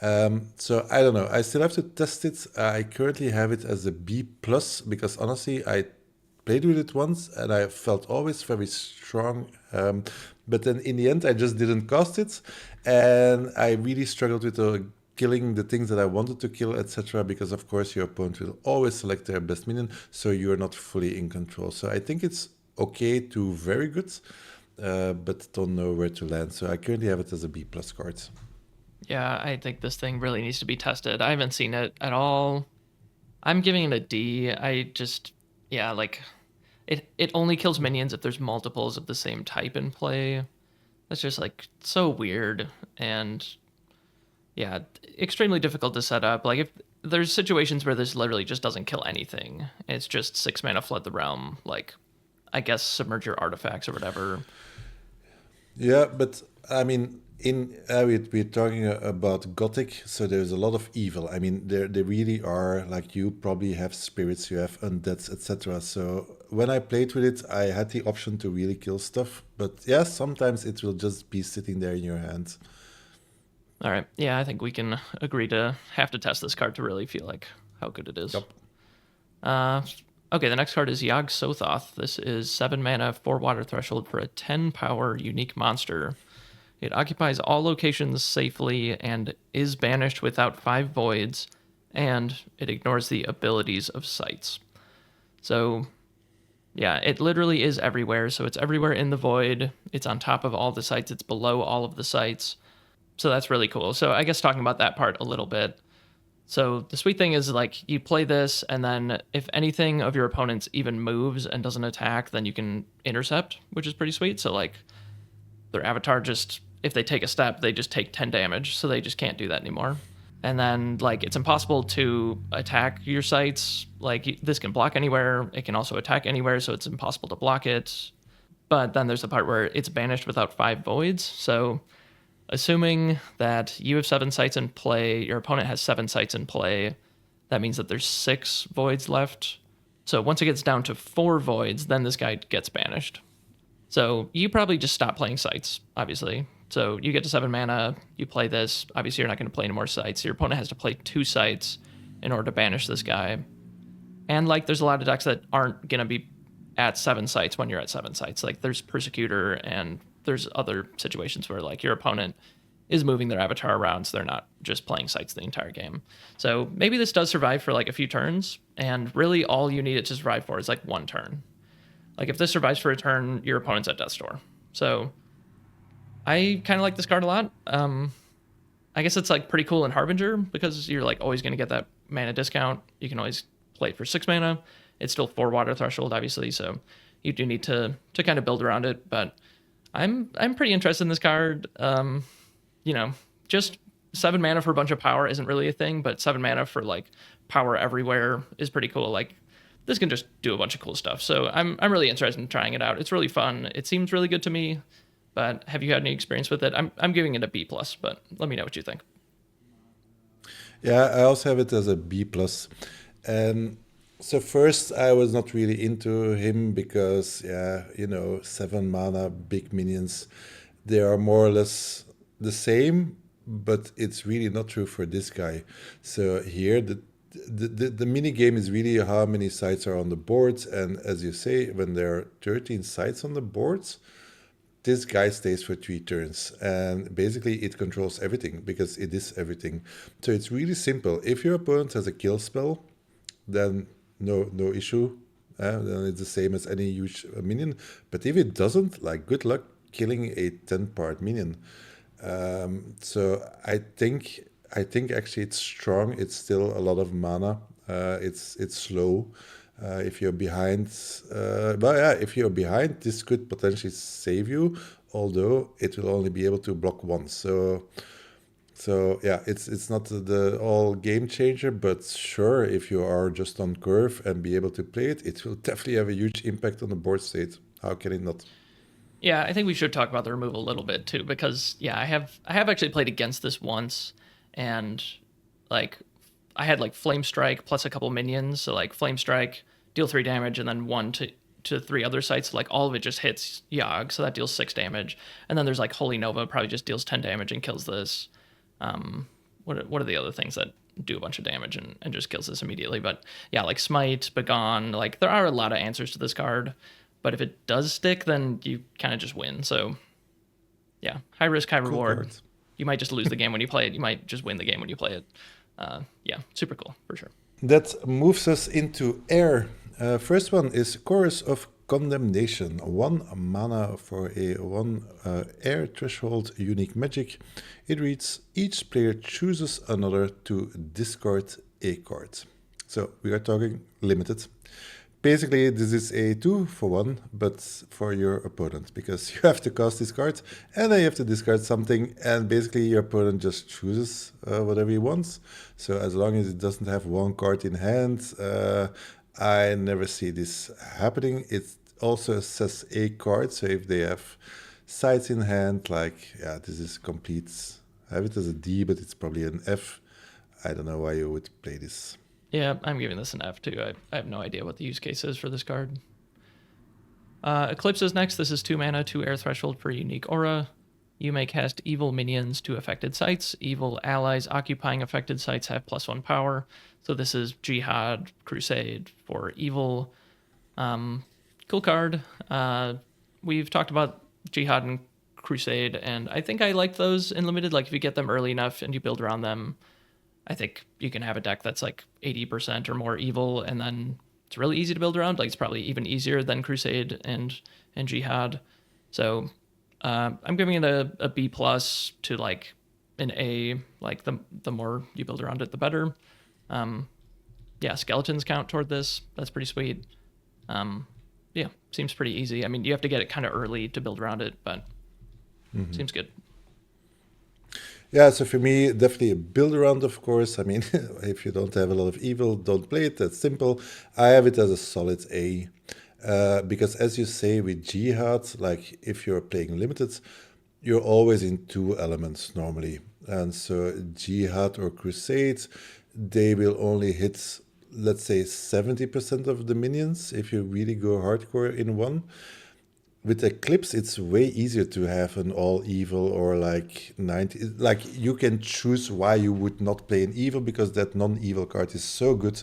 So I don't know. I still have to test it. I currently have it as a B plus because honestly, I played with it once and I felt always very strong. But then in the end, I just didn't cast it, and I really struggled with killing the things that I wanted to kill, etc. Because of course your opponent will always select their best minion, so you're not fully in control. So I think it's okay to very good, but don't know where to land. So I currently have it as a B plus card. Yeah, I think this thing really needs to be tested. I haven't seen it at all. I'm giving it a D. Yeah, like it only kills minions if there's multiples of the same type in play. That's just like so weird, and yeah, extremely difficult to set up. Like if there's situations where this literally just doesn't kill anything. It's just 6 mana flood the realm, like I guess submerge your artifacts or whatever. Yeah, but I mean, we're talking about Gothic, so there's a lot of evil. I mean, there really are, like, you probably have spirits, you have undeads, etc. So when I played with it, I had the option to really kill stuff. But yeah, sometimes it will just be sitting there in your hands. All right. Yeah, I think we can agree to have to test this card to really feel like how good it is. Yep. Okay, the next card is Yogg Sothoth. This is 7 mana, 4 water threshold for a 10 power unique monster. It occupies all locations safely and is banished without 5 voids, and it ignores the abilities of sites. So, yeah, it literally is everywhere. So it's everywhere in the void. It's on top of all the sites. It's below all of the sites. So that's really cool. So I guess talking about that part a little bit. So the sweet thing is like you play this, and then if anything of your opponent's even moves and doesn't attack, then you can intercept, which is pretty sweet. So like their avatar just, if they take a step, they just take 10 damage. So they just can't do that anymore. And then like it's impossible to attack your sites. Like this can block anywhere. It can also attack anywhere. So it's impossible to block it. But then there's the part where it's banished without 5 voids. So assuming that you have 7 sites in play, your opponent has 7 sites in play, that means that there's 6 voids left. So once it gets down to 4 voids, then this guy gets banished. So you probably just stop playing sites, obviously. So you get to 7 mana, you play this. Obviously, you're not going to play any more sites. Your opponent has to play 2 sites in order to banish this guy. And like, there's a lot of decks that aren't going to be at 7 sites when you're at 7 sites. Like, there's Persecutor, and there's other situations where like your opponent is moving their avatar around, so they're not just playing sites the entire game. So maybe this does survive for like a few turns, and really all you need it to survive for is like 1 turn. Like if this survives for a turn, your opponent's at death's door. So I kind of like this card a lot. I guess it's like pretty cool in Harbinger because you're like always going to get that mana discount. You can always play it for 6 mana. It's still 4 water threshold, obviously, so you do need to kind of build around it. But I'm pretty interested in this card. Just 7 mana for a bunch of power isn't really a thing, but 7 mana for like power everywhere is pretty cool. Like this can just do a bunch of cool stuff. So I'm really interested in trying it out. It's really fun. It seems really good to me. But have you had any experience with it? I'm giving it a B plus, but let me know what you think. Yeah, I also have it as a B plus. And so first I was not really into him because 7 mana big minions, they are more or less the same, but it's really not true for this guy. So here the mini game is really how many sites are on the board, and as you say, when there are 13 sites on the board, this guy stays for 3 turns, and basically it controls everything because it is everything. So it's really simple. If your opponent has a kill spell, then no issue. Then it's the same as any huge minion. But if it doesn't, like, good luck killing a 10-part minion. So I think actually it's strong. It's still a lot of mana. It's slow. If you're behind, if you're behind, this could potentially save you. Although it will only be able to block once. So yeah, it's not the all game changer, but sure, if you are just on curve and be able to play it, it will definitely have a huge impact on the board state. How can it not? Yeah, I think we should talk about the removal a little bit too, because yeah, I have actually played against this once, and like I had like Flame Strike plus a couple minions, so like Flame Strike, deal 3 damage, and then 1 to 3 other sites. Like all of it just hits Yogg, so that deals 6 damage, and then there's like Holy Nova, probably just deals 10 damage and kills this. What are the other things that do a bunch of damage and just kills this immediately? But yeah, like Smite, Begone, like there are a lot of answers to this card. But if it does stick, then you kind of just win. So yeah, high risk, high Cool reward. cards. You might just lose the game when you play it. You might just win the game when you play it. Yeah, super cool for sure. That moves us into air. First one is Chorus of Condemnation. 1 mana for a 1 air threshold unique magic. It reads, each player chooses another to discard a card. So we are talking limited. Basically, this is a 2-for-1, but for your opponent, because you have to cast this card, and then you have to discard something, and basically your opponent just chooses whatever he wants. So as long as it doesn't have 1 card in hand, I never see this happening. It also says a card, so if they have sides in hand, like, yeah, this is complete. I have it as a D, but it's probably an F. I don't know why you would play this. Yeah, I'm giving this an F too. I have no idea what the use case is for this card. Eclipse is next. This is 2 mana, 2 air threshold for unique aura. You may cast evil minions to affected sites. Evil allies occupying affected sites have +1 power. So this is Jihad, Crusade for evil. Cool card. We've talked about Jihad and Crusade, and I think I like those in limited. Like if you get them early enough and you build around them, I think you can have a deck that's like 80% or more evil, and then it's really easy to build around. Like it's probably even easier than Crusade and Jihad. So I'm giving it a B plus to like an A. Like the more you build around it, the better. Yeah, skeletons count toward this. That's pretty sweet. Yeah, seems pretty easy. I mean, you have to get it kind of early to build around it, but seems good. Yeah, so for me, definitely a build around, of course. I mean, if you don't have a lot of evil, don't play it. That's simple. I have it as a solid A. Because as you say with Jihad, like if you're playing limited, you're always in 2 elements normally. And so Jihad or Crusade, they will only hit, let's say, 70% of the minions if you really go hardcore in one. With Eclipse, it's way easier to have an all evil or like 90. Like you can choose why you would not play an evil because that non-evil card is so good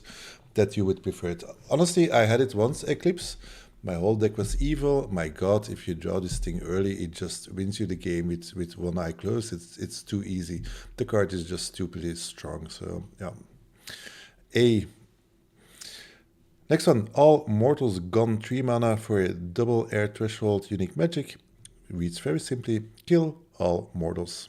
that you would prefer it. Honestly, I had it once, Eclipse. My whole deck was evil. My God, if you draw this thing early, it just wins you the game with one eye closed. It's too easy. The card is just stupidly strong. So yeah, A. Next one, All Mortals Gone, 3 mana for a double air threshold unique magic. Reads very simply, kill all mortals.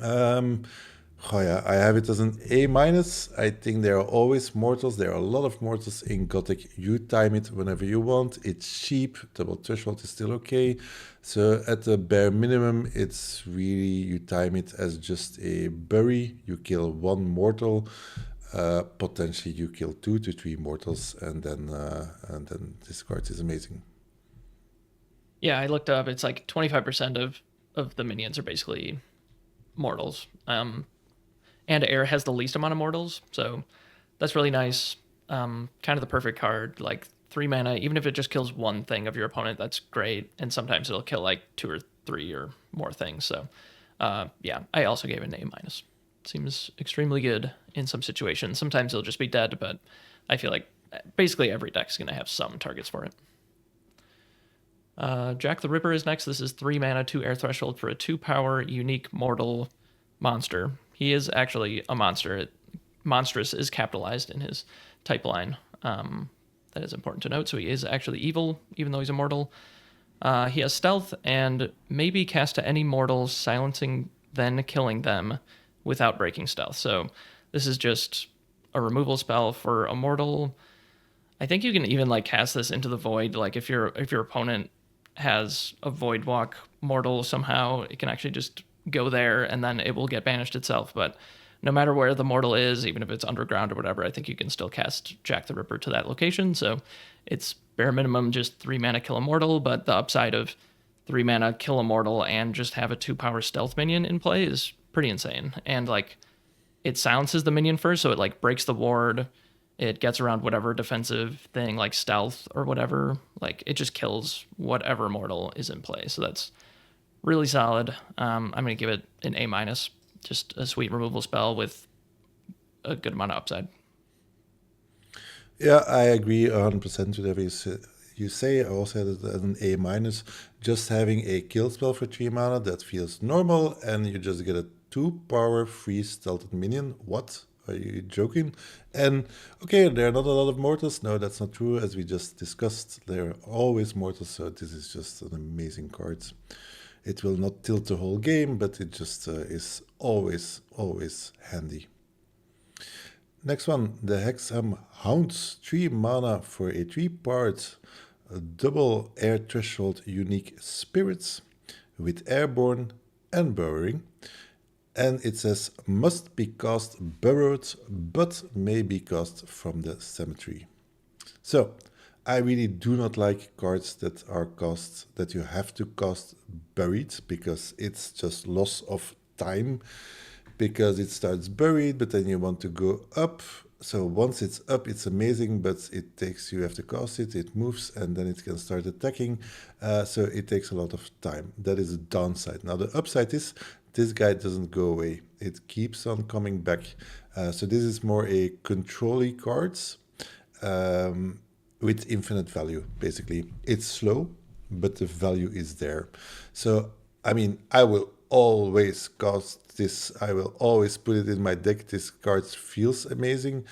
Oh yeah, I have it as an A minus. I think there are always mortals. There are a lot of mortals in Gothic. You time it whenever you want. It's cheap. Double threshold is still okay. So at the bare minimum, it's really, you time it as just a bury. You kill 1 mortal. Potentially you kill 2 to 3 mortals, and then this card is amazing. Yeah, I looked up. It's like 25% of the minions are basically mortals. And air has the least amount of mortals, so that's really nice. Kind of the perfect card. Like 3 mana, even if it just kills 1 thing of your opponent, that's great. And sometimes it'll kill like 2 or 3 or more things. So yeah, I also gave it an A minus. Seems extremely good in some situations. Sometimes he'll just be dead, but I feel like basically every deck's going to have some targets for it. Jack the Ripper is next. This is 3 mana, 2 air threshold for a 2-power unique mortal monster. He is actually a monster. Monstrous is capitalized in his type line. That is important to note. So he is actually evil, even though he's immortal. He has stealth and maybe cast to any mortals, silencing then killing them without breaking stealth. So this is just a removal spell for a mortal. I think you can even like cast this into the void. Like if your opponent has a void walk mortal somehow, it can actually just go there and then it will get banished itself. But no matter where the mortal is, even if it's underground or whatever, I think you can still cast Jack the Ripper to that location. So it's bare minimum just 3 mana kill a mortal, but the upside of 3 mana kill a mortal and just have a 2-power stealth minion in play is pretty insane. And like it silences the minion first, so it like breaks the ward. It gets around whatever defensive thing like stealth or whatever. Like it just kills whatever mortal is in play. So that's really solid. I'm gonna give it an A minus. Just a sweet removal spell with a good amount of upside. Yeah, I agree 100% with everything you say. I also had it as an A minus. Just having a kill spell for 3 mana, that feels normal, and you just get a 2-power free stealthed minion. What? Are you joking? And okay, there are not a lot of mortals. No, that's not true. As we just discussed, there are always mortals, so this is just an amazing card. It will not tilt the whole game, but it just is always handy. Next one, the Hexam Hounds. 3 mana for a 3-part double air threshold unique spirits with airborne and burrowing. And it says must be cast burrowed, but may be cast from the cemetery. So I really do not like cards that are cast that you have to cast buried, because it's just loss of time, because it starts buried, but then you want to go up. So once it's up, it's amazing, but it takes, you have to cast it, it moves, and then it can start attacking. So it takes a lot of time. That is a downside. Now the upside is this guy doesn't go away. It keeps on coming back. So this is more a control-y cards with infinite value, basically. It's slow, but the value is there. So, I mean, I will always cast this. I will always put it in my deck. This card feels amazing.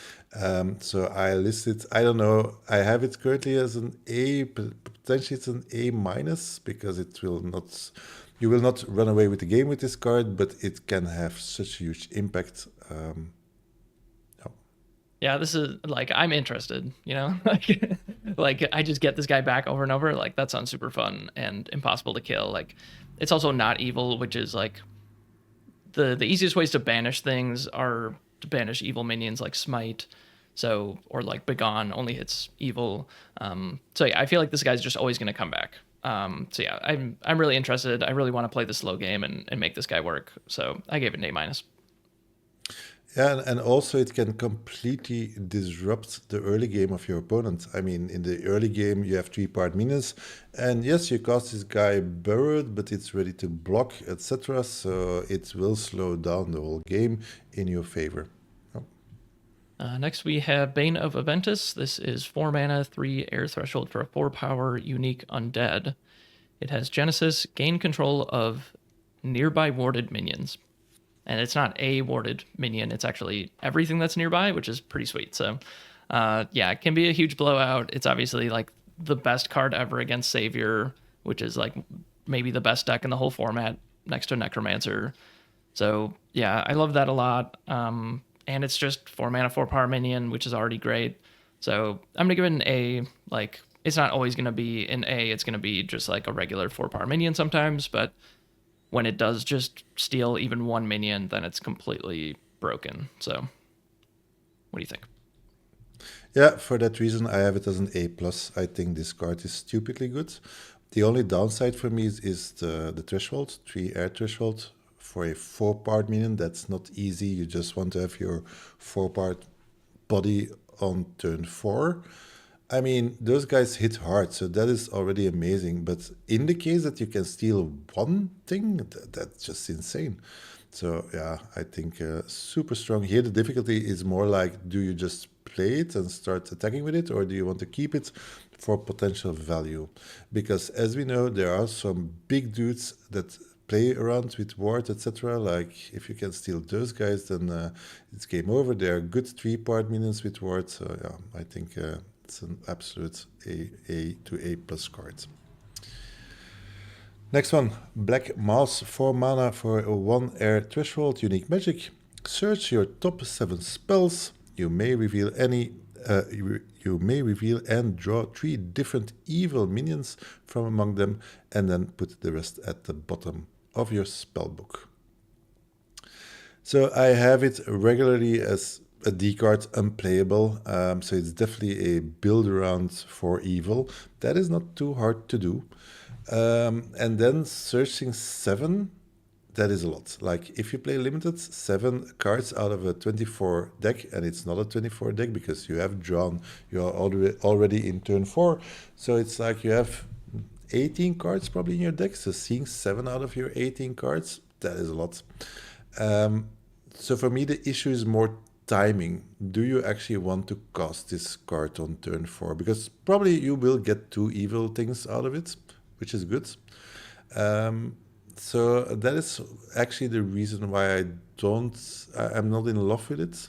So I list it. I don't know. I have it currently as an A, but potentially it's an A minus, because it will not... You will not run away with the game with this card, but it can have such a huge impact. Yeah, this is like, I'm interested, you know? Like I just get this guy back over and over. Like that sounds super fun and impossible to kill. Like it's also not evil, which is like the easiest ways to banish things are to banish evil minions like Smite. So, or like Begone only hits evil. So yeah, I feel like this guy's just always going to come back. So yeah, I'm really interested. I really want to play the slow game and make this guy work. So I gave it an A minus. Yeah, and also it can completely disrupt the early game of your opponent. I mean, in the early game, you have 3-part minions, and yes, you cast this guy burrowed, but it's ready to block, etc. So it will slow down the whole game in your favor. Next, we have Bane of Aventus. This is 4 mana, 3 air threshold for a 4-power unique undead. It has Genesis, gain control of nearby warded minions. And it's not a warded minion, it's actually everything that's nearby, which is pretty sweet. So, yeah, it can be a huge blowout. It's obviously like the best card ever against Savior, which is like maybe the best deck in the whole format next to Necromancer. So, yeah, I love that a lot. And it's just 4 mana, 4-power minion, which is already great. So I'm gonna give it an A. Like it's not always gonna be an A. It's gonna be just like a regular 4-power minion sometimes. But when it does just steal even one minion, then it's completely broken. So what do you think? Yeah, for that reason, I have it as an A+. I think this card is stupidly good. The only downside for me is the threshold, 3 air threshold. For a 4-part minion, that's not easy. You just want to have your 4-part body on turn 4. I mean, those guys hit hard, so that is already amazing. But in the case that you can steal one thing, that's just insane. So yeah, I think super strong. Here the difficulty is more like, do you just play it and start attacking with it, or do you want to keep it for potential value? Because as we know, there are some big dudes that play around with ward, etc. Like if you can steal those guys, then it's game over. They are good 3-part minions with ward. So yeah, I think it's an absolute A to A plus card. Next one, Black Mouse, 4 mana for a 1 air threshold, unique magic. Search your top 7 spells. You may reveal and draw 3 different evil minions from among them, and then put the rest at the bottom of your spellbook. So I have it regularly as a D card, unplayable. So it's definitely a build around for evil. That is not too hard to do. And then searching 7, that is a lot. Like if you play limited, 7 cards out of a 24 deck, and it's not a 24 deck because you have drawn, you are already in turn 4. So it's like you have 18 cards probably in your deck. So seeing 7 out of your 18 cards, that is a lot. So for me, the issue is more timing. Do you actually want to cast this card on turn 4? Because probably you will get 2 evil things out of it, which is good. So that is actually the reason why I'm not in love with it.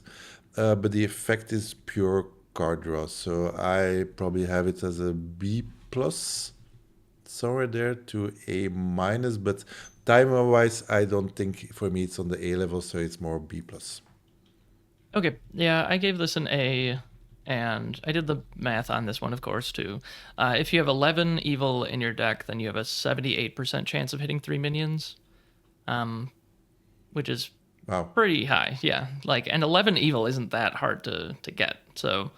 But the effect is pure card draw. So I probably have it as a B plus, somewhere there to A minus. But timer wise, I don't think for me it's on the A level, so it's more B plus. Okay, yeah, I gave this an A, and I did the math on this one, of course, too. If you have 11 evil in your deck, then you have a 78% chance of hitting 3 minions, which is pretty high, yeah. Like, and 11 evil isn't that hard to get. So,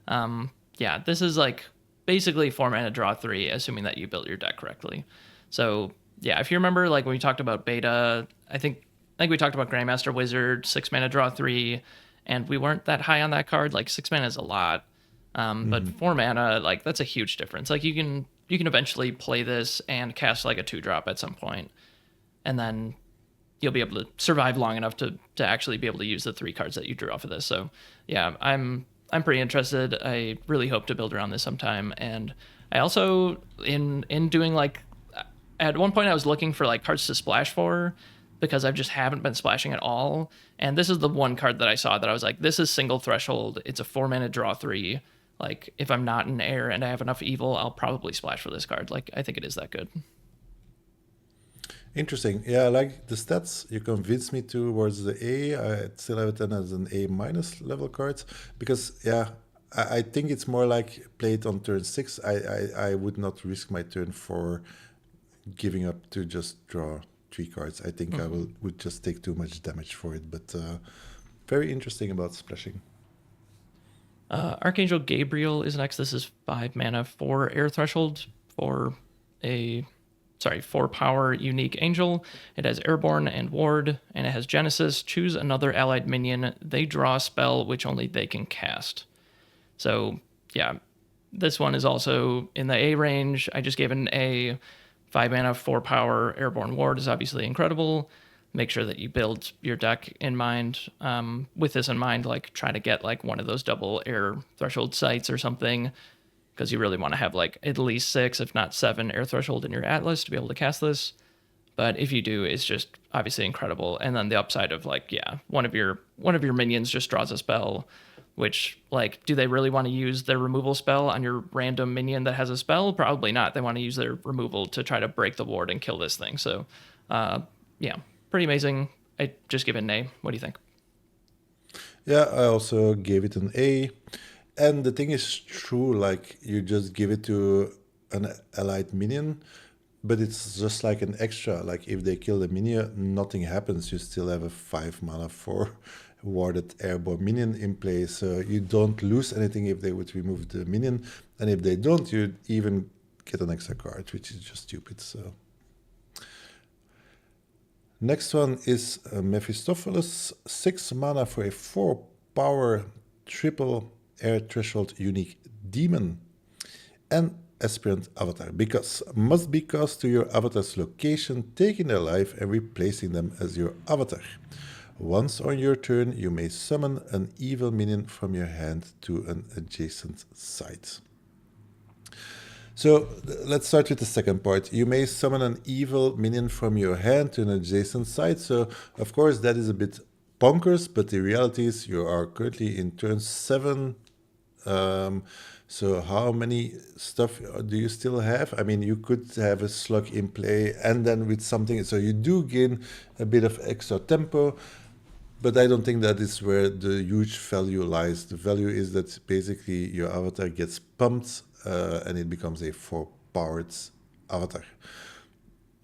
yeah, this is like basically 4 mana draw 3, assuming that you built your deck correctly. So, yeah, if you remember, like when we talked about beta, I think we talked about Grandmaster Wizard, 6 mana draw 3. And we weren't that high on that card. Like 6 mana is a lot, but 4 mana, like that's a huge difference. Like you can eventually play this and cast like a 2-drop at some point, and then you'll be able to survive long enough to actually be able to use the 3 cards that you drew off of this. So yeah, I'm pretty interested. I really hope to build around this sometime. And I also in doing like at one point I was looking for like cards to splash for, because I just haven't been splashing at all. And this is the one card that I saw that I was like, this is single threshold. It's a 4 mana draw 3. Like, if I'm not in air and I have enough evil, I'll probably splash for this card. Like, I think it is that good. Interesting. Yeah, I like the stats. You convinced me towards the A. I still have it then as an A minus level card. Because, yeah, I think it's more like play it on turn 6. I would not risk my turn 4 giving up to just draw 3 cards. I think I would just take too much damage for it, but very interesting about splashing. Archangel Gabriel is next. This is 5 mana for air threshold for a 4 power unique angel. It has airborne and ward, and it has Genesis. Choose another allied minion. They draw a spell which only they can cast. So yeah, this one is also in the A range. I just gave it an A. 5 mana, 4 power, airborne ward is obviously incredible. Make sure that you build your deck in mind. With this in mind, like try to get like one of those double air threshold sites or something, because you really want to have like at least 6, if not 7 air threshold in your atlas to be able to cast this. But if you do, it's just obviously incredible. And then the upside of like, yeah, one of your minions just draws a spell, which, like, do they really want to use their removal spell on your random minion that has a spell? Probably not. They want to use their removal to try to break the ward and kill this thing. So, yeah, pretty amazing. I just give it an A. What do you think? Yeah, I also gave it an A. And the thing is true, like, you just give it to an allied minion, but it's just like an extra. Like, if they kill the minion, nothing happens. You still have a 5 mana for warded airborne minion in play, so you don't lose anything if they would remove the minion, and if they don't, you even get an extra card, which is just stupid. So next one is Mephistopheles, 6 mana for a 4 power triple air threshold unique demon, and aspirant avatar, because must be cast to your avatar's location, taking their life and replacing them as your avatar. Once on your turn, you may summon an evil minion from your hand to an adjacent site. So let's start with the second part. You may summon an evil minion from your hand to an adjacent site. So of course that is a bit bonkers, but the reality is you are currently in turn 7. So how many stuff do you still have? I mean, you could have a slug in play and then with something, so you do gain a bit of extra tempo, but I don't think that is where the huge value lies. The value is that basically your avatar gets pumped and it becomes a 4-powered avatar,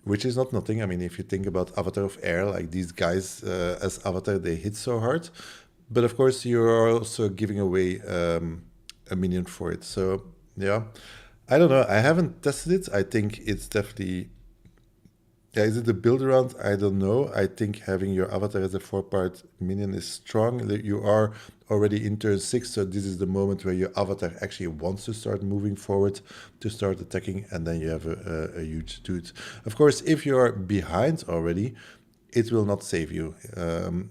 which is not nothing. I mean, if you think about Avatar of Air, like these guys as Avatar, they hit so hard. But of course, you're also giving away a minion for it. So yeah, I don't know. I haven't tested it. I think it's definitely, yeah, is it a build around? I don't know. I think having your avatar as a 4-part minion is strong. You are already in turn 6, so this is the moment where your avatar actually wants to start moving forward, to start attacking, and then you have a huge dude. Of course, if you are behind already, it will not save you.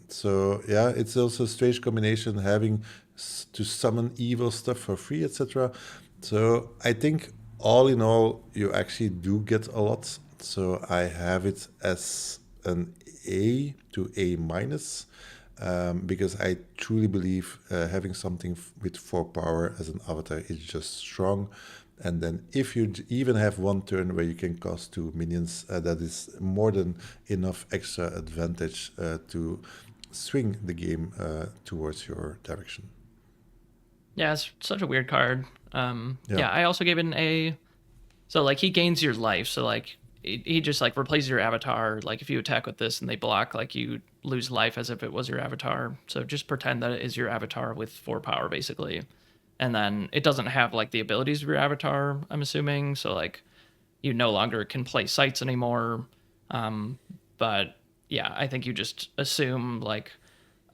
So yeah, it's also a strange combination having to summon evil stuff for free, etc. So I think all in all, you actually do get a lot. So I have it as an A to A minus, because I truly believe having something with 4 power as an avatar is just strong. And then if you even have one turn where you can cast 2 minions, that is more than enough extra advantage to swing the game towards your direction. Yeah, it's such a weird card. Yeah, I also gave it an A. So like he gains your life. So like he just like replaces your avatar. Like if you attack with this and they block, like you lose life as if it was your avatar. So just pretend that it is your avatar with 4 power basically. And then it doesn't have like the abilities of your avatar, I'm assuming. So like you no longer can play sites anymore. But yeah, I think you just assume like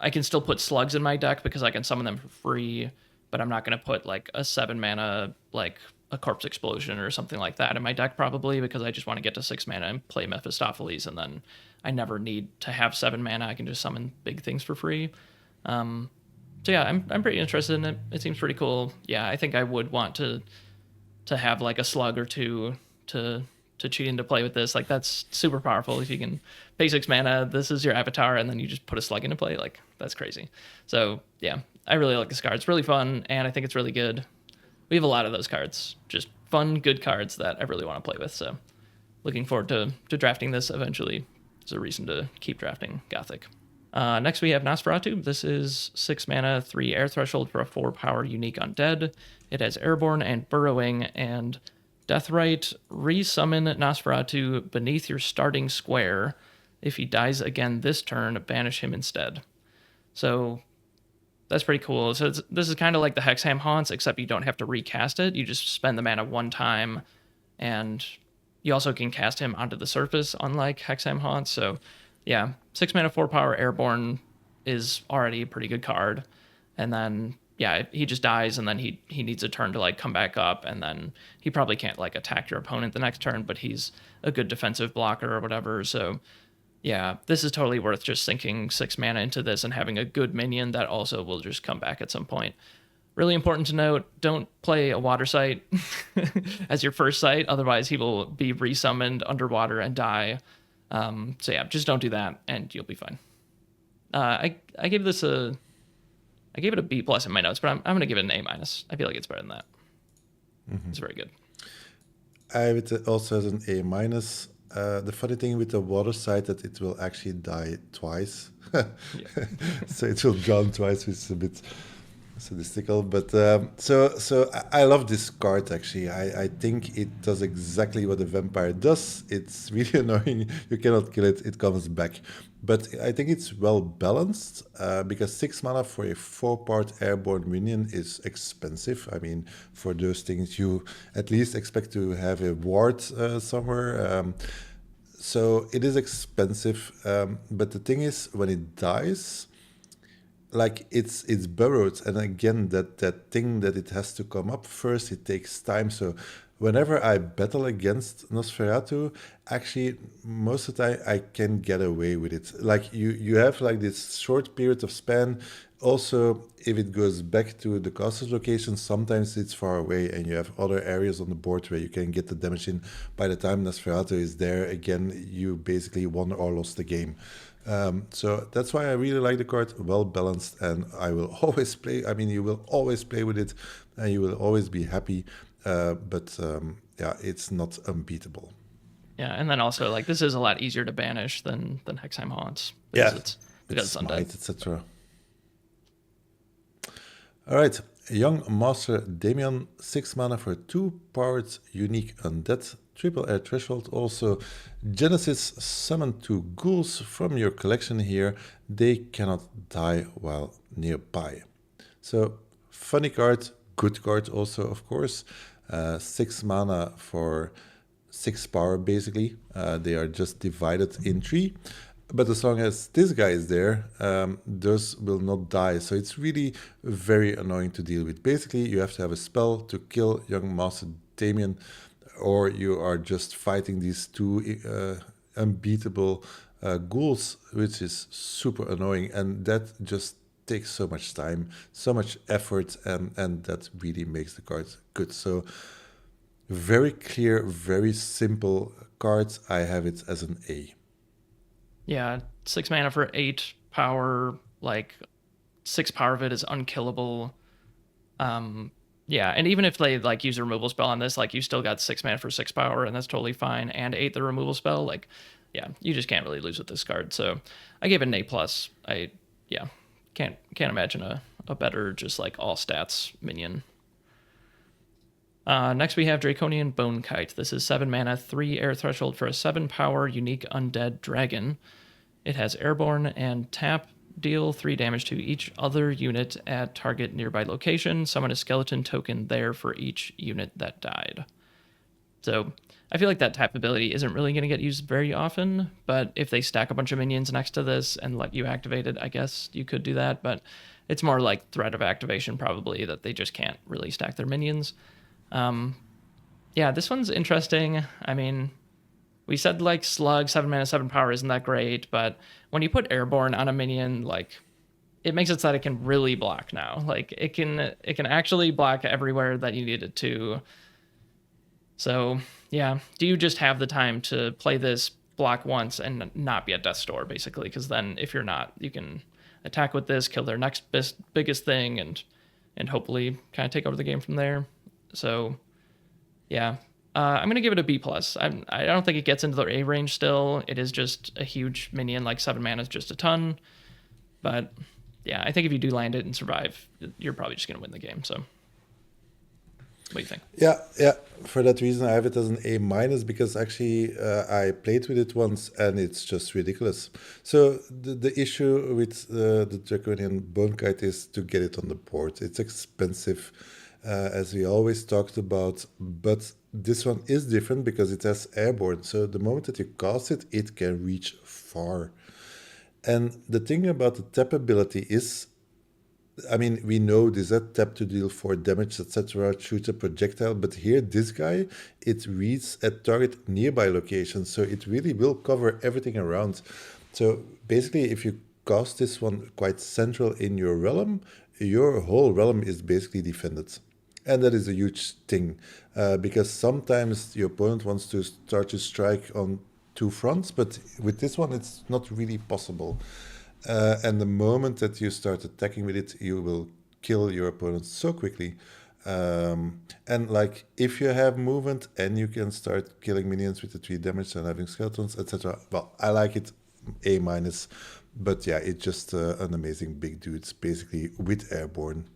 I can still put slugs in my deck because I can summon them for free, but I'm not going to put like a 7 mana, like a Corpse Explosion or something like that in my deck probably because I just want to get to 6 mana and play Mephistopheles, and then I never need to have 7 mana. I can just summon big things for free. So yeah, I'm pretty interested in it. It seems pretty cool. Yeah, I think I would want to have like a slug or two to cheat into play with this. Like that's super powerful if you can pay 6 mana. This is your avatar, and then you just put a slug into play. Like that's crazy. So yeah, I really like this card. It's really fun, and I think it's really good. We have a lot of those cards, just fun, good cards that I really want to play with. So looking forward to drafting this eventually. There's a reason to keep drafting Gothic. Next we have Nosferatu. This is 6 mana, 3 air threshold for a 4 power unique undead. It has airborne and burrowing, and Deathrite, resummon Nosferatu beneath your starting square. If he dies again this turn, banish him instead. So that's pretty cool. So this is kind of like the Hexham Haunts, except you don't have to recast it. You just spend the mana one time, and you also can cast him onto the surface, unlike Hexham Haunts. So yeah, 6 mana, 4 power airborne is already a pretty good card. And then yeah, he just dies, and then he needs a turn to like come back up, and then he probably can't like attack your opponent the next turn, but he's a good defensive blocker or whatever. So yeah, this is totally worth just sinking 6 mana into this and having a good minion that also will just come back at some point. Really important to note, don't play a water site as your first site, otherwise he will be resummoned underwater and die. So yeah, just don't do that, and you'll be fine. I gave this I gave it a B plus in my notes, but I'm going to give it an A minus. I feel like it's better than that. Mm-hmm. It's very good. I have it also as an A minus. The funny thing with the water side that it will actually die twice. So it will drown twice, which is a bit sadistical. But so I love this card actually. I think it does exactly what a vampire does. It's really annoying. You cannot kill it. It comes back. But I think it's well balanced because 6 mana for a 4-part airborne minion is expensive. I mean, for those things, you at least expect to have a ward somewhere. So it is expensive. But the thing is, when it dies, like it's burrowed, and again that thing that it has to come up first, it takes time. So Whenever I battle against Nosferatu, actually most of the time I can get away with it. Like you have like this short period of span. Also, if it goes back to the castle's location, sometimes it's far away and you have other areas on the board where you can get the damage in. By the time Nosferatu is there again, you basically won or lost the game. So that's why I really like the card, well balanced, and I will always play. I mean, you will always play with it, and you will always be happy. But yeah, it's not unbeatable. Yeah, and then also like this is a lot easier to banish than Hexheim Haunts Yeah, because it's it's undead. smite, etc. All right, Young Master Damien, 6 mana for 2 powered unique undead, triple air threshold. Also, Genesis, summon 2 ghouls from your collection here. They cannot die while nearby. So, funny card, good card also, of course. 6 mana for 6 power, basically. They are just divided in 3. But as long as this guy is there, those will not die. So it's really very annoying to deal with. Basically, you have to have a spell to kill Young Master Damien, or you are just fighting these 2 unbeatable ghouls, which is super annoying. And that just takes so much time, so much effort, and that really makes the card good. So very clear, very simple cards. I have it as an A. Yeah, 6 mana for 8 power, like 6 power of it is unkillable. Yeah, and even if they like use a removal spell on this, like you still got 6 mana for 6 power, and that's totally fine. And 8 the removal spell, like yeah, you just can't really lose with this card. So I gave it an A plus. I yeah, can't imagine a better just like all stats minion. Next we have Draconian Bonekite. This is 7 mana, 3 air threshold for a 7 power unique undead dragon. It has airborne and tap, deal 3 damage to each other unit at target nearby location. Summon a skeleton token there for each unit that died. So I feel like that tap ability isn't really going to get used very often, but if they stack a bunch of minions next to this and let you activate it, I guess you could do that, but it's more like threat of activation probably that they just can't really stack their minions. Yeah, this one's interesting. I mean, we said like Slug, 7 mana, 7 power isn't that great, but when you put Airborne on a minion, like it makes it so that it can really block now. Like it can actually block everywhere that you need it to. So yeah, do you just have the time to play this block once and not be at death's door basically? Because then if you're not, you can attack with this, kill their next biggest thing, and hopefully kind of take over the game from there. So yeah, I'm gonna give it a B plus. I don't think it gets into the A range still. It is just a huge minion. Like 7 mana is just a ton. But yeah, I think if you do land it and survive, you're probably just gonna win the game. So what do you think? Yeah. For that reason, I have it as an A minus because actually I played with it once and it's just ridiculous. So the issue with the Draconian Bonekite is to get it on the board. It's expensive. As we always talked about, but this one is different because it has airborne. So the moment that you cast it, it can reach far. And the thing about the tap ability is, I mean, we know this that tap to deal 4 damage, etc., shoot a projectile, but here, this guy, it reads at target nearby location, so it really will cover everything around. So basically, if you cast this one quite central in your realm, your whole realm is basically defended. And that is a huge thing, because sometimes the opponent wants to start to strike on 2 fronts, but with this one, it's not really possible. And the moment that you start attacking with it, you will kill your opponent so quickly. And like, if you have movement and you can start killing minions with the 3 damage and having skeletons, etc. Well, I like it A minus, but yeah, it's just an amazing big dude, basically with airborne.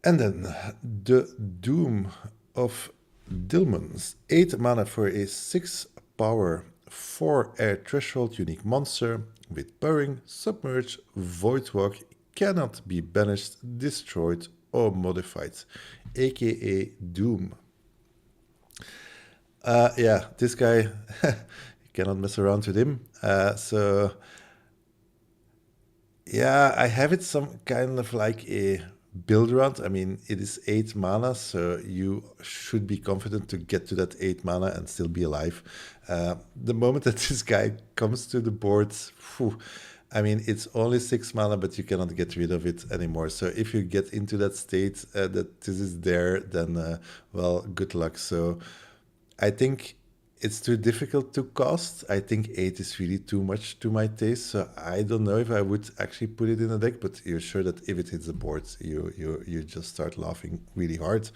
And then the Doom of Dilmans, 8 mana for a 6 power 4 air threshold unique monster with Burring, Submerge, Voidwalk, cannot be banished, destroyed, or modified, aka Doom. Yeah, this guy, you cannot mess around with him. So, yeah, I have it some kind of like a build around. I mean, it is 8 mana, so you should be confident to get to that 8 mana and still be alive. The moment that this guy comes to the board, phew, I mean, it's only 6 mana, but you cannot get rid of it anymore. So if you get into that state that this is there, then, well, good luck. So I think it's too difficult to cast. I think 8 is really too much to my taste. So I don't know if I would actually put it in a deck, but you're sure that if it hits the board, you just start laughing really hard.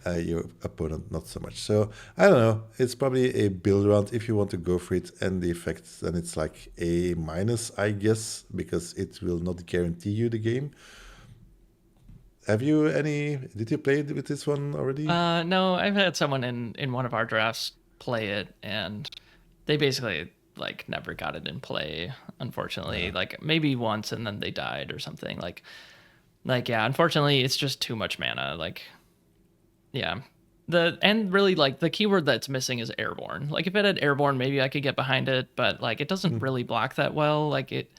Your opponent not so much. So I don't know. It's probably a build round if you want to go for it. And the effect, then it's like a minus, I guess, because it will not guarantee you the game. Did you play with this one already? No, I've had someone in one of our drafts play it, and they basically like never got it in play, unfortunately. Like maybe once and then they died or something. Like yeah, unfortunately it's just too much mana. Like yeah. And really like the keyword that's missing is airborne. Like if it had airborne, maybe I could get behind it, but like it doesn't really block that well. Like it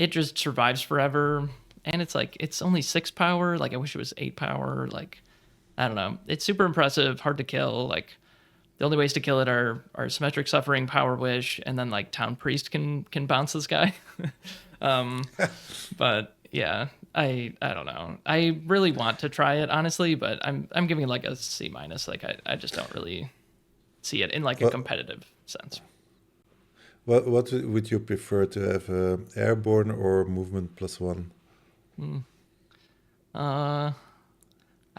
just survives forever. And it's like it's only 6 power. Like I wish it was 8 power. Like I don't know. It's super impressive, hard to kill. Like the only ways to kill it are symmetric suffering, power wish, and then like town priest can bounce this guy. But yeah, I don't know. I really want to try it honestly, but I'm giving it like a C minus. Like I just don't really see it in like a competitive sense. What would you prefer to have, airborne or movement +1? I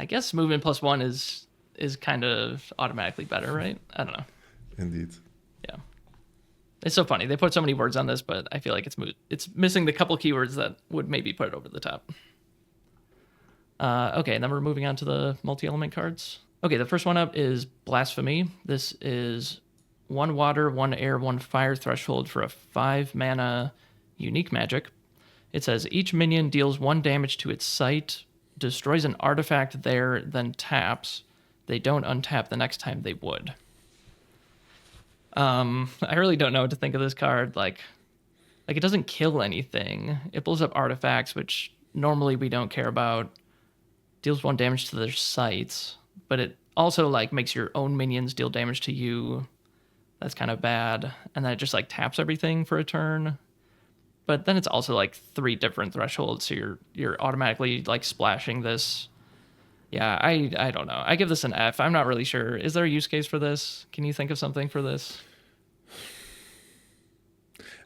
guess movement +1 is kind of automatically better, right? I don't know. Indeed. Yeah. It's so funny. They put so many words on this, but I feel like it's missing the couple keywords that would maybe put it over the top. Okay, and then we're moving on to the multi-element cards. Okay, the first one up is Blasphemy. This is 1 water, 1 air, 1 fire threshold for a 5 mana unique magic. It says each minion deals 1 damage to its site, destroys an artifact there, then taps. They don't untap the next time they would. I really don't know what to think of this card. Like it doesn't kill anything. It blows up artifacts, which normally we don't care about. Deals 1 damage to their sites, but it also like makes your own minions deal damage to you. That's kind of bad. And then it just like taps everything for a turn. But then it's also like 3 different thresholds, so you're automatically like splashing this. Yeah, I don't know. I give this an F. I'm not really sure. Is there a use case for this? Can you think of something for this?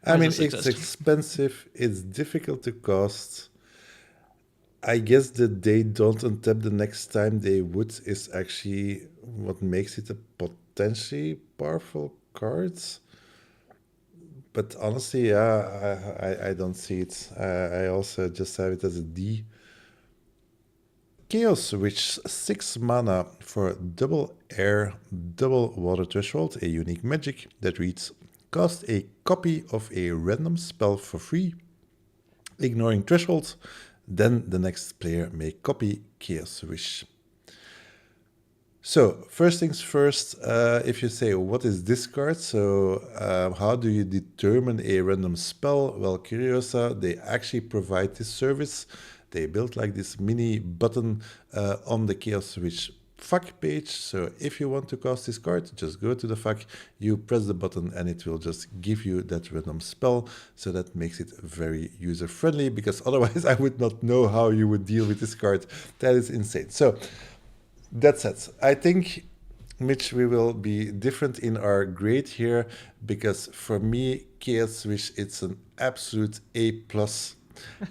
I mean, it's expensive. It's difficult to cast. I guess that they don't untap the next time they would is actually what makes it a potentially powerful card. But honestly, yeah, I don't see it. I also just have it as a D. Chaos Witch, 6 mana for double air, double water threshold, a unique magic that reads: cast a copy of a random spell for free, ignoring threshold, then the next player may copy Chaos Wish. So, first things first, if you say, what is this card? So, how do you determine a random spell? Well, Curiosa, they actually provide this service. They built like this mini button on the Chaos Witch FAQ page. So if you want to cast this card, just go to the FAQ, you press the button and it will just give you that random spell. So that makes it very user friendly, because otherwise I would not know how you would deal with this card. That is insane. So that's it. I think, Mitch, we will be different in our grade here, because for me, Chaos Wish, it's an absolute A+.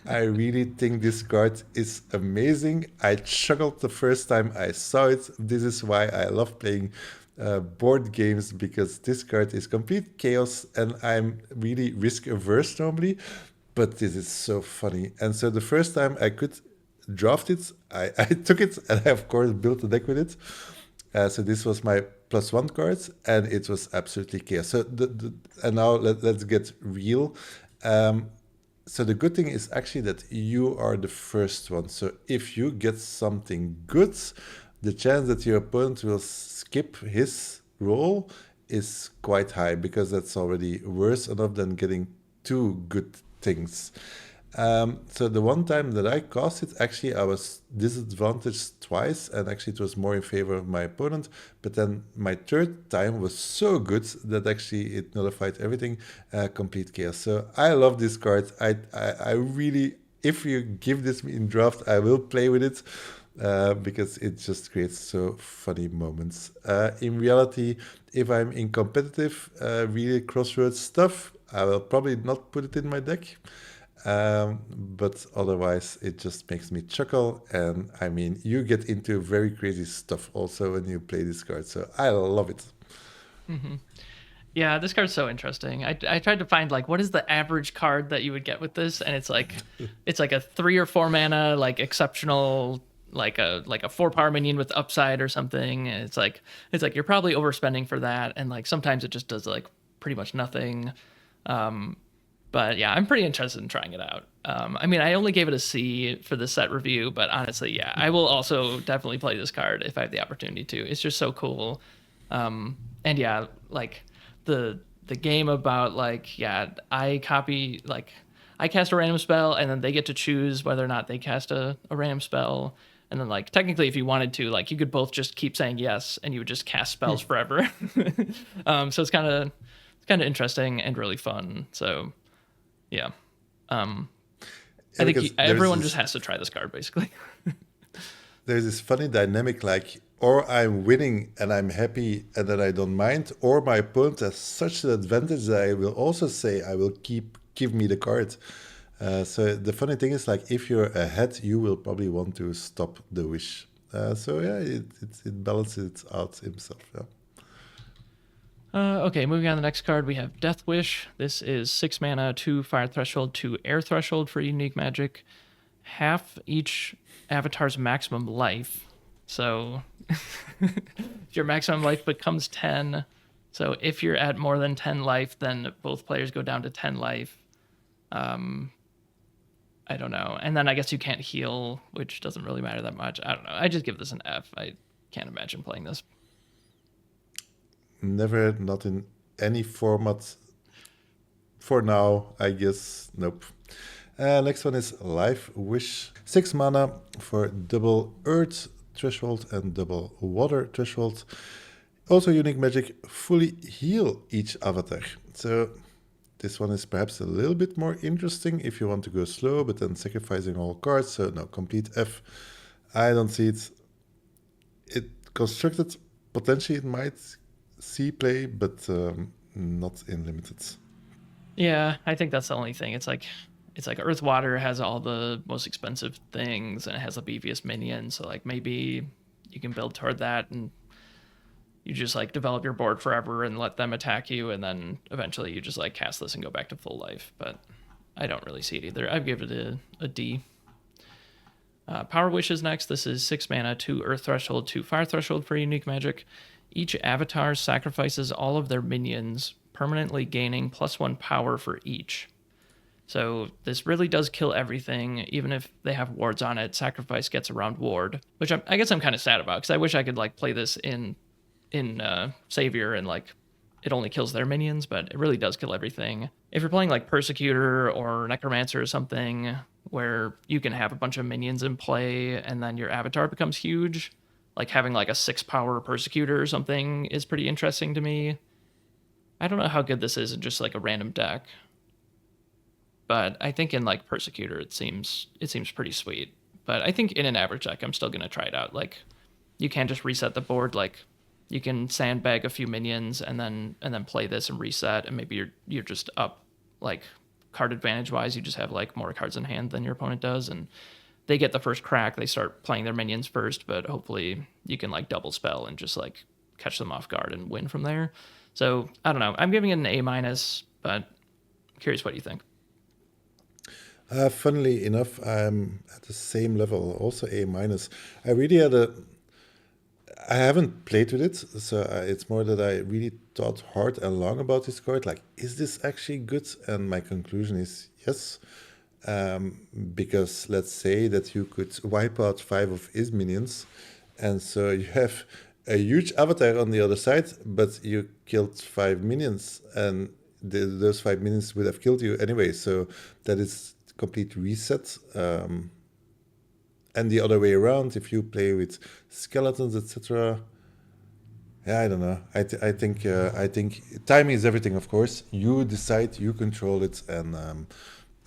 I really think this card is amazing. I chuckled the first time I saw it. This is why I love playing board games, because this card is complete chaos and I'm really risk averse normally, but this is so funny. And so the first time I could draft it, I took it and I of course built a deck with it. So this was my +1 card and it was absolutely chaos. So and now let's get real. So the good thing is actually that you are the first one. So if you get something good, the chance that your opponent will skip his roll is quite high, because that's already worse enough than getting 2 good things. So the one time that I cast it, actually I was disadvantaged twice, and actually it was more in favor of my opponent. But then my third time was so good that actually it nullified everything, complete chaos. So I love this card. I really, if you give this in draft, I will play with it. Because it just creates so funny moments. In reality, if I'm in competitive, really crossroads stuff, I will probably not put it in my deck. But otherwise, it just makes me chuckle. And I mean, you get into very crazy stuff also when you play this card. So I love it. Hmm. Yeah, this card's so interesting. I tried to find like what is the average card that you would get with this, and it's like a 3 or 4 mana like exceptional like a 4 power minion with upside or something. And it's like you're probably overspending for that, and like sometimes it just does like pretty much nothing. Um, but yeah, I'm pretty interested in trying it out. I mean, I only gave it a C for the set review, but honestly, yeah, I will also definitely play this card if I have the opportunity to. It's just so cool. And yeah, like the game about like yeah, I cast a random spell and then they get to choose whether or not they cast a random spell. And then like technically if you wanted to, like you could both just keep saying yes and you would just cast spells forever. So it's kind of interesting and really fun. So yeah. Um Yeah, I think because everyone just has to try this card basically. there's this funny dynamic like, or I'm winning and I'm happy and then I don't mind, or my opponent has such an advantage that I will also say I will give me the card. So the funny thing is like if you're ahead, you will probably want to stop the wish. So yeah, it balances it out himself. Yeah. Okay, moving on to the next card, we have Death Wish. This is 6 mana, 2 fire threshold, 2 air threshold for unique magic. Half each avatar's maximum life. So your maximum life becomes 10. So if you're at more than 10 life, then both players go down to 10 life. I don't know. And then I guess you can't heal, which doesn't really matter that much. I don't know. I just give this an F. I can't imagine playing this. Never, not in any format. For now, I guess, nope. Next one is Life Wish. 6 mana for double Earth threshold and double Water threshold. Also unique magic, fully heal each avatar. So this one is perhaps a little bit more interesting if you want to go slow, but then sacrificing all cards. So no, complete F. I don't see it. It constructed, potentially it might see play, but not in limited. Yeah, I think that's the only thing. It's like Earth Water has all the most expensive things and it has the beefiest minions, so like maybe you can build toward that and you just like develop your board forever and let them attack you and then eventually you just like cast this and go back to full life. But I don't really see it either. I'd give it a D. Power Wish is next. This is 6 mana, 2 Earth Threshold, 2 Fire Threshold for unique magic. Each avatar sacrifices all of their minions, permanently gaining +1 power for each. So this really does kill everything, even if they have wards on it. Sacrifice gets around ward, which I guess I'm kind of sad about because I wish I could like play this in Savior and like it only kills their minions, but it really does kill everything. If you're playing like Persecutor or Necromancer or something where you can have a bunch of minions in play and then your avatar becomes huge, like having like a 6 power Persecutor or something is pretty interesting to me. I don't know how good this is in just like a random deck, but I think in like Persecutor it seems pretty sweet. But I think in an average deck I'm still gonna try it out. Like you can just reset the board, like you can sandbag a few minions and then play this and reset, and maybe you're just up like card advantage wise. You just have like more cards in hand than your opponent does, and they get the first crack. They start playing their minions first, but hopefully you can like double spell and just like catch them off guard and win from there. So I don't know. I'm giving it an A minus, but I'm curious what you think. Funnily enough, I'm at the same level, also A minus. I really had a. I haven't played with it, so it's more that I really thought hard and long about this card. Like, is this actually good? And my conclusion is yes. Because let's say that you could wipe out 5 of his minions, and so you have a huge avatar on the other side, but you killed 5 minions, and those 5 minions would have killed you anyway. So that is complete reset. And the other way around, if you play with skeletons, etc. Yeah, I don't know. I think timing is everything. Of course, you decide, you control it,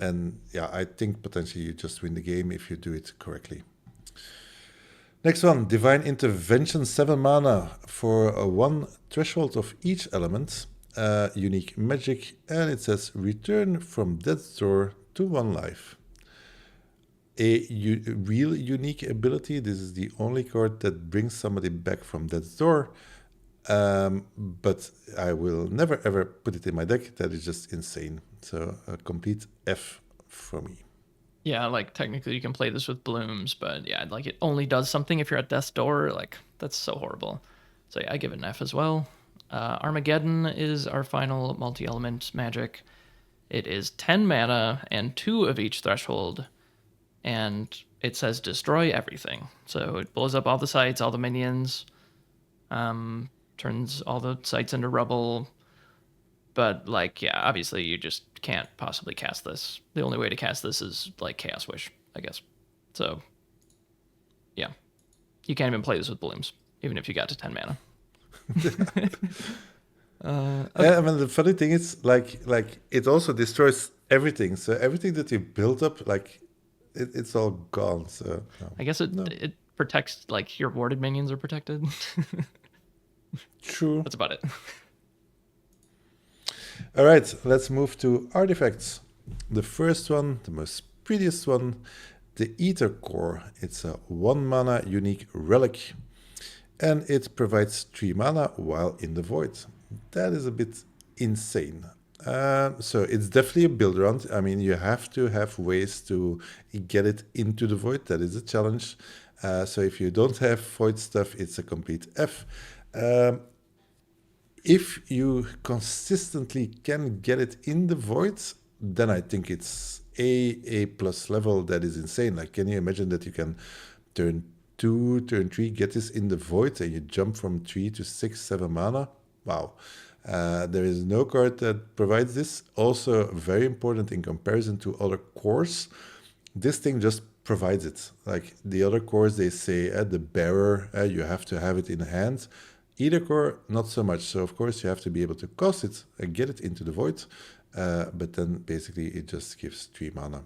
and yeah, I think potentially you just win the game if you do it correctly. Next one, Divine Intervention, 7 mana for a 1 threshold of each element, unique magic, and it says return from death's door to 1 life. Real unique ability. This is the only card that brings somebody back from death's door. But I will never ever put it in my deck. That is just insane. So a complete F for me. Yeah, like technically you can play this with blooms, but yeah, like it only does something if you're at death's door. Like that's so horrible. So yeah, I give it an F as well. Armageddon is our final multi-element magic. It is 10 mana and 2 of each threshold, and it says destroy everything. So it blows up all the sites, all the minions, turns all the sites into rubble. But like, yeah, obviously you just can't possibly cast this. The only way to cast this is like Chaos Wish, I guess. So yeah, you can't even play this with blooms, even if you got to 10 mana. Okay. Yeah, I mean the funny thing is like it also destroys everything. So everything that you built up, like it's all gone. So no. I guess it protects, like your warded minions are protected. True. That's about it. All right, let's move to artifacts. The first one, the most prettiest one, the Ether Core. It's a 1 mana unique relic, and it provides 3 mana while in the void. That is a bit insane. So it's definitely a build round. I mean, you have to have ways to get it into the void. That is a challenge. So if you don't have void stuff, it's a complete F. If you consistently can get it in the void, then I think it's A plus level. That is insane. Like, can you imagine that you can turn 2, turn 3, get this in the void, and you jump from 3 to 6, 7 mana? Wow. There is no card that provides this. Also, very important in comparison to other cores. This thing just provides it. Like the other cores, they say the bearer, you have to have it in hand. Either core, not so much. So of course you have to be able to cast it and get it into the void. But then basically it just gives 3 mana.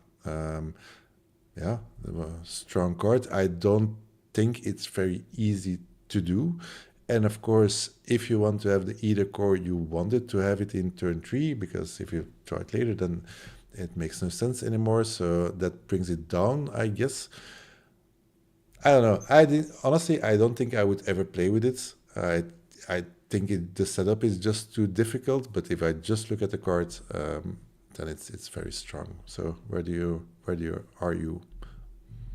Yeah, a strong card. I don't think it's very easy to do. And of course, if you want to have the Ether Core, you wanted to have it in turn 3, because if you try it later, then it makes no sense anymore. So that brings it down, I guess. I don't know. Honestly, I don't think I would ever play with it. I think the setup is just too difficult. But if I just look at the cards, then it's very strong. So where are you?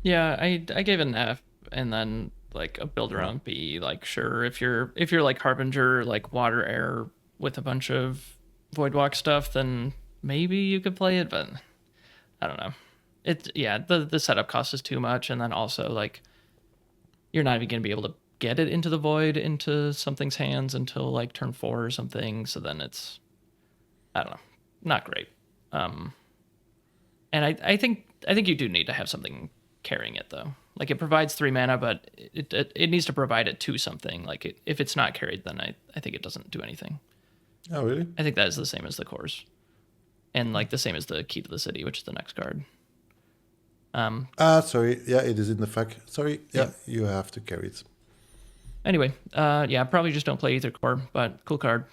Yeah, I gave it an F, and then like a build around B. Like, sure, if you're like Harbinger, like water air with a bunch of Voidwalk stuff, then maybe you could play it. But I don't know. The setup cost is too much, and then also like you're not even gonna be able to get it into the void into something's hands until like turn 4 or something. So then it's, I don't know, not great. And I think you do need to have something carrying it though. Like it provides 3 mana, but it needs to provide it to something. Like if it's not carried, then I think it doesn't do anything. Oh really? I think that is the same as the cores, and like the same as the Key to the City, which is the next card. Sorry. Yeah, it is in the FAQ. Sorry. Yeah, you have to carry it. Anyway, yeah, probably just don't play Ether Core, but cool card.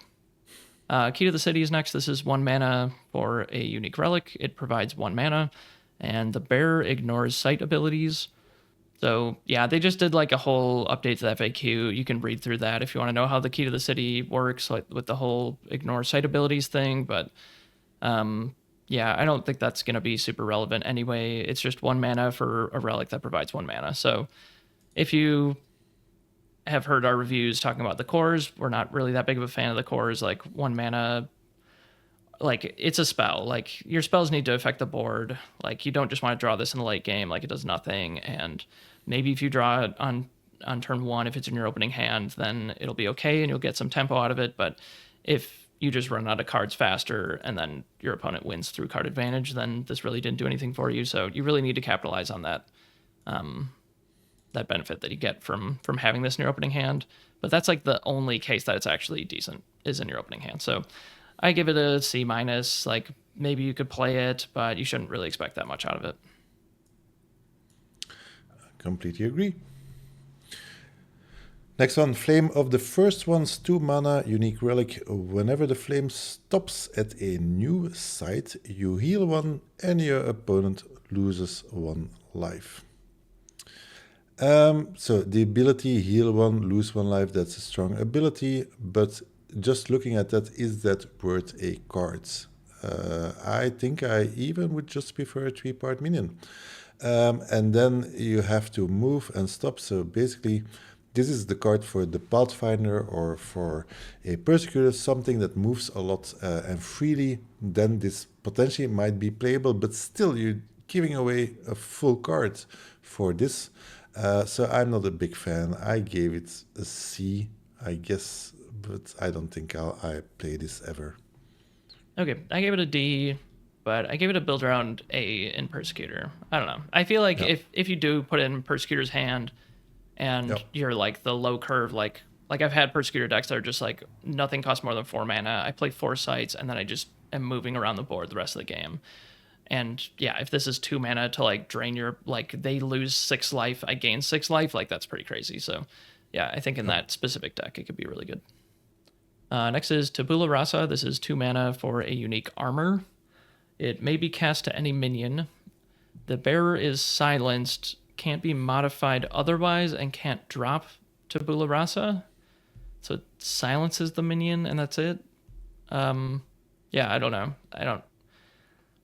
Key to the City is next. This is 1 mana for a unique relic. It provides 1 mana, and the bearer ignores sight abilities. So yeah, they just did like a whole update to the FAQ. You can read through that if you want to know how the Key to the City works, like with the whole ignore sight abilities thing. But yeah, I don't think that's going to be super relevant anyway. It's just 1 mana for a relic that provides 1 mana. So if you have heard our reviews talking about the cores, we're not really that big of a fan of the cores. Like 1 mana, like it's a spell. Like your spells need to affect the board. Like you don't just want to draw this in the late game. Like it does nothing. And maybe if you draw it on turn 1, if it's in your opening hand, then it'll be okay and you'll get some tempo out of it. But if you just run out of cards faster and then your opponent wins through card advantage, then this really didn't do anything for you. So you really need to capitalize on that that benefit that you get from having this in your opening hand. But that's like the only case that it's actually decent is in your opening hand. So I give it a C minus. Like maybe you could play it, but you shouldn't really expect that much out of it. Completely agree. Next one, Flame of the First One's 2 mana unique relic. Whenever the flame stops at a new site, you heal 1 and your opponent loses 1 life. So the ability heal 1, lose 1 life, that's a strong ability, but just looking at that, is that worth a card? I think I even would just prefer a 3-part minion. And then you have to move and stop, so basically this is the card for the Pathfinder or for a Persecutor, something that moves a lot and freely. Then this potentially might be playable, but still you're giving away a full card for this. So I'm not a big fan. I gave it a C, I guess, but I don't think I play this ever. Okay, I gave it a D, but I gave it a build around A in Persecutor. I don't know. I feel like if you do put it in Persecutor's hand, and you're like the low curve, like I've had Persecutor decks that are just like nothing costs more than 4 mana. I play 4 sites and then I just am moving around the board the rest of the game. And yeah, if this is 2 mana to like drain your, like they lose 6 life, I gain 6 life, like that's pretty crazy. So yeah, I think in that specific deck it could be really good. Next is Tabula Rasa. This is 2 mana for a unique armor. It may be cast to any minion. The bearer is silenced, can't be modified otherwise, and can't drop Tabula Rasa. So it silences the minion, and that's it. Yeah, I don't know.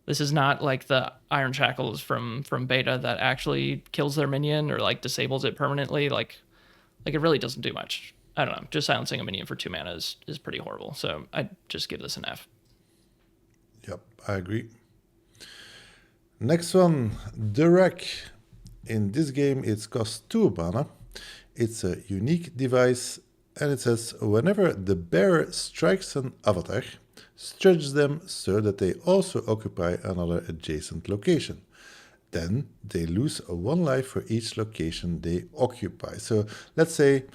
This is not like the Iron Shackles from beta that actually kills their minion or like disables it permanently. Like it really doesn't do much. I don't know. Just silencing a minion for 2 mana is pretty horrible. So I'd just give this an F. Yep, I agree. Next one, the Wreck. In this game, it costs 2 mana. It's a unique device, and it says, whenever the bearer strikes an avatar, stretch them so that they also occupy another adjacent location. Then they lose 1 life for each location they occupy. So let's say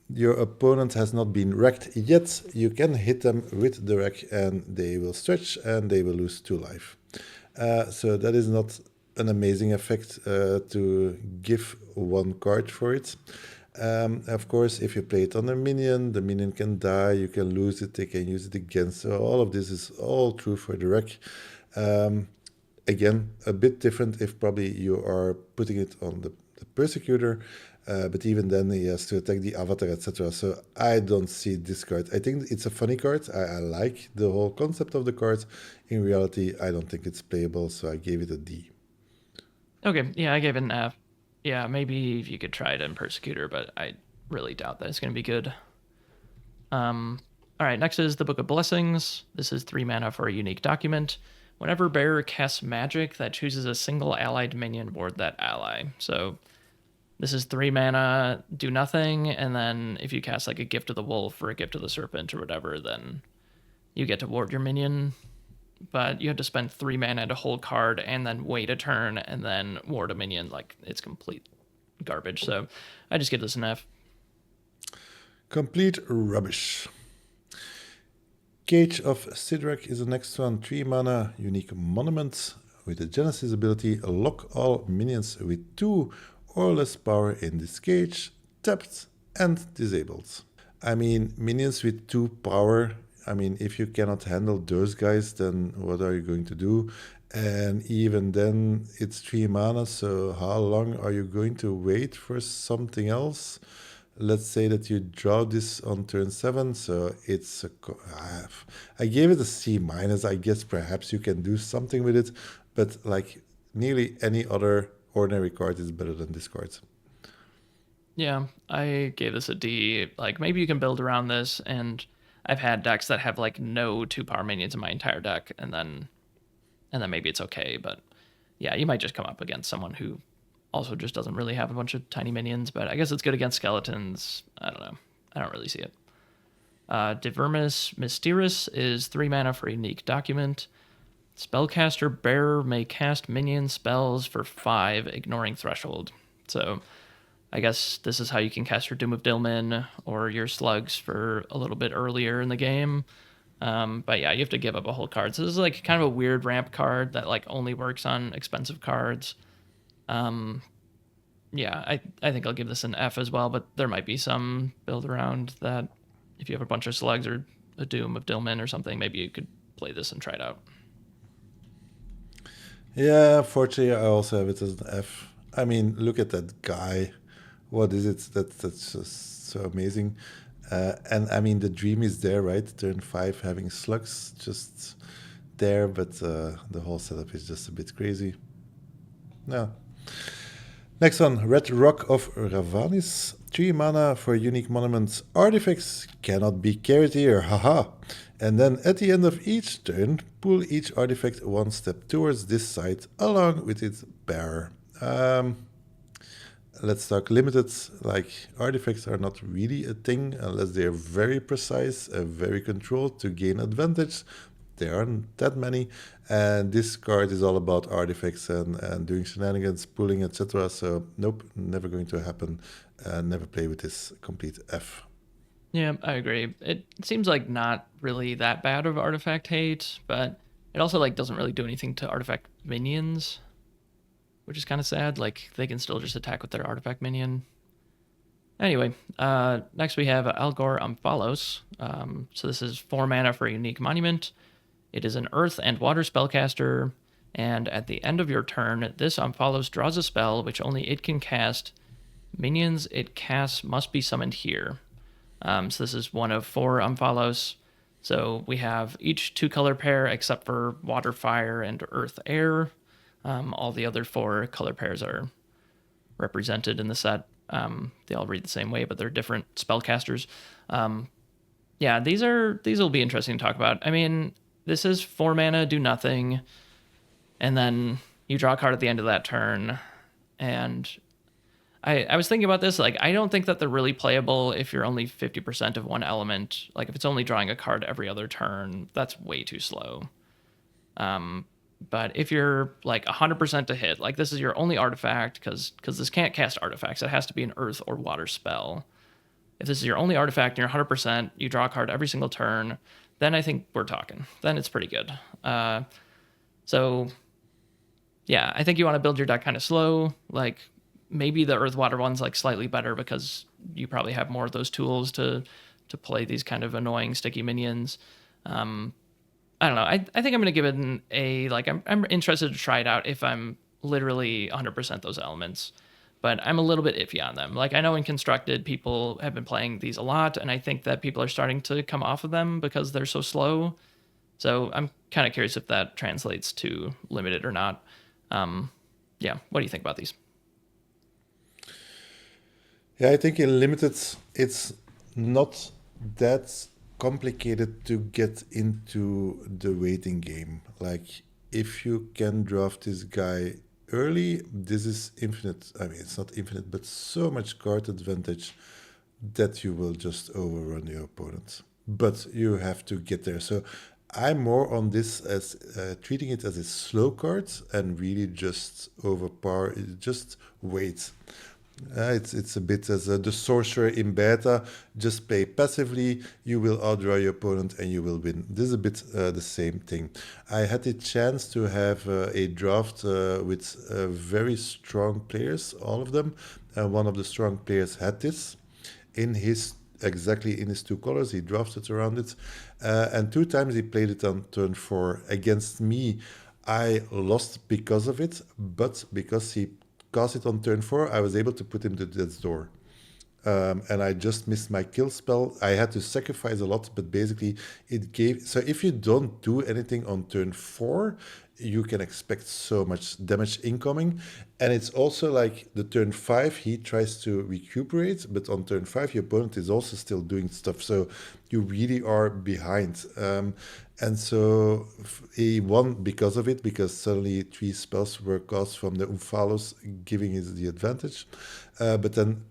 your opponent has not been wrecked yet. You can hit them with the wreck and they will stretch and they will lose 2 life. So that is not an amazing effect to give 1 card for it. Of course, if you play it on a minion, the minion can die, you can lose it, they can use it again. So all of this is all true for the wreck. Again, a bit different if probably you are putting it on the Persecutor, but even then he has to attack the avatar, etc. So I don't see this card. I think it's a funny card. I like the whole concept of the card. In reality, I don't think it's playable, so I gave it a D. Okay, yeah, I gave it an F. Yeah, maybe if you could try it in Persecutor, but I really doubt that it's going to be good. All right, next is the Book of Blessings. This is 3 mana for a unique document. Whenever bearer casts magic, that chooses a single allied minion, ward that ally. So this is 3 mana, do nothing, and then if you cast like a Gift of the Wolf or a Gift of the Serpent or whatever, then you get to ward your minion. But you have to spend 3 mana to hold card and then wait a turn and then ward a minion. Like, it's complete garbage. So I just give this an F. Complete rubbish. Cage of Sidrak is the next one. 3 mana, unique monument. With the Genesis ability, lock all minions with 2 or less power in this cage, tapped and disabled. I mean, minions with 2 power, I mean, if you cannot handle those guys, then what are you going to do? And even then, it's 3 mana, so how long are you going to wait for something else? Let's say that you draw this on turn 7, so it's I gave it a C minus. I guess perhaps you can do something with it, but like nearly any other ordinary card is better than this card. Yeah, I gave this a D. Like, maybe you can build around this, and I've had decks that have like no 2-power minions in my entire deck, and then maybe it's okay. But yeah, you might just come up against someone who also just doesn't really have a bunch of tiny minions. But I guess it's good against skeletons. I don't know. I don't really see it. Divermis Mysteris is 3 mana for a unique document. Spellcaster Bearer may cast minion spells for 5, ignoring threshold. So I guess this is how you can cast your Doom of Dilmun or your Slugs for a little bit earlier in the game. But yeah, you have to give up a whole card. So this is like kind of a weird ramp card that like only works on expensive cards. Yeah, I think I'll give this an F as well, but there might be some build around that. If you have a bunch of Slugs or a Doom of Dilmun or something, maybe you could play this and try it out. Yeah, fortunately, I also have it as an F. I mean, look at that guy. What is it? That's just so amazing. And I mean, the dream is there, right? Turn 5 having slugs just there, but the whole setup is just a bit crazy. No. Next one, Red Rock of Ravanis. 3 mana for unique monument. Artifacts cannot be carried here, haha. And then at the end of each turn, pull each artifact 1 step towards this side along with its bearer. Let's talk limited. Like, artifacts are not really a thing unless they're very precise and very controlled to gain advantage. There aren't that many, and this card is all about artifacts and doing shenanigans, pulling, etc. So nope, never going to happen. Never play with this. Complete F. Yeah, I agree. It seems like not really that bad of artifact hate, but it also like doesn't really do anything to artifact minions, which is kind of sad. Like they can still just attack with their artifact minion. Anyway, next we have Algor Amphalos. So this is 4 mana for a unique monument. It is an earth and water spellcaster, and at the end of your turn, this Amphalos draws a spell which only it can cast. Minions it casts must be summoned here. So this is one of 4 Amphalos. So we have each 2-color pair except for water, fire, and earth, air. All the other 4 color pairs are represented in the set. They all read the same way, but they're different spellcasters. Yeah, these will be interesting to talk about. I mean, this is 4 mana, do nothing, and then you draw a card at the end of that turn. And I was thinking about this, like, I don't think that they're really playable if you're only 50% of one element. Like, if it's only drawing a card every other turn, that's way too slow. But if you're, like, 100% to hit, like, this is your only artifact, because this can't cast artifacts. It has to be an earth or water spell. If this is your only artifact and you're 100%, you draw a card every single turn, then I think we're talking. Then it's pretty good. So, yeah, I think you want to build your deck kind of slow. Like, maybe the earth water one's like slightly better because you probably have more of those tools to play these kind of annoying sticky minions. I don't know. I think I'm gonna give it an A. Like I'm interested to try it out if I'm literally 100% those elements, but I'm a little bit iffy on them. Like I know in Constructed people have been playing these a lot, and I think that people are starting to come off of them because they're so slow. So I'm kind of curious if that translates to Limited or not. Yeah, what do you think about these? Yeah, I think in limited, it's not that complicated to get into the waiting game. Like, if you can draft this guy early, this is infinite. I mean, it's not infinite, but so much card advantage that you will just overrun your opponent. But you have to get there. So I'm more on this as treating it as a slow card and really just overpower, just wait. It's a bit as the sorcerer in beta. Just play passively, you will outdraw your opponent and you will win. This is a bit the same thing. I had the chance to have a draft with very strong players, all of them. One of the strong players had this in his exactly in his 2 colors. He drafted around it, and 2 times he played it on turn 4 against me. I lost because of it, but because he cast it on turn 4, I was able to put him to death's door. And I just missed my kill spell. I had to sacrifice a lot, but basically it gave... So if you don't do anything on turn 4, you can expect so much damage incoming. And it's also like the turn 5, he tries to recuperate, but on turn 5, your opponent is also still doing stuff. So you really are behind. And so he won because of it, because suddenly 3 spells were cast from the Umphalos, giving us the advantage. But then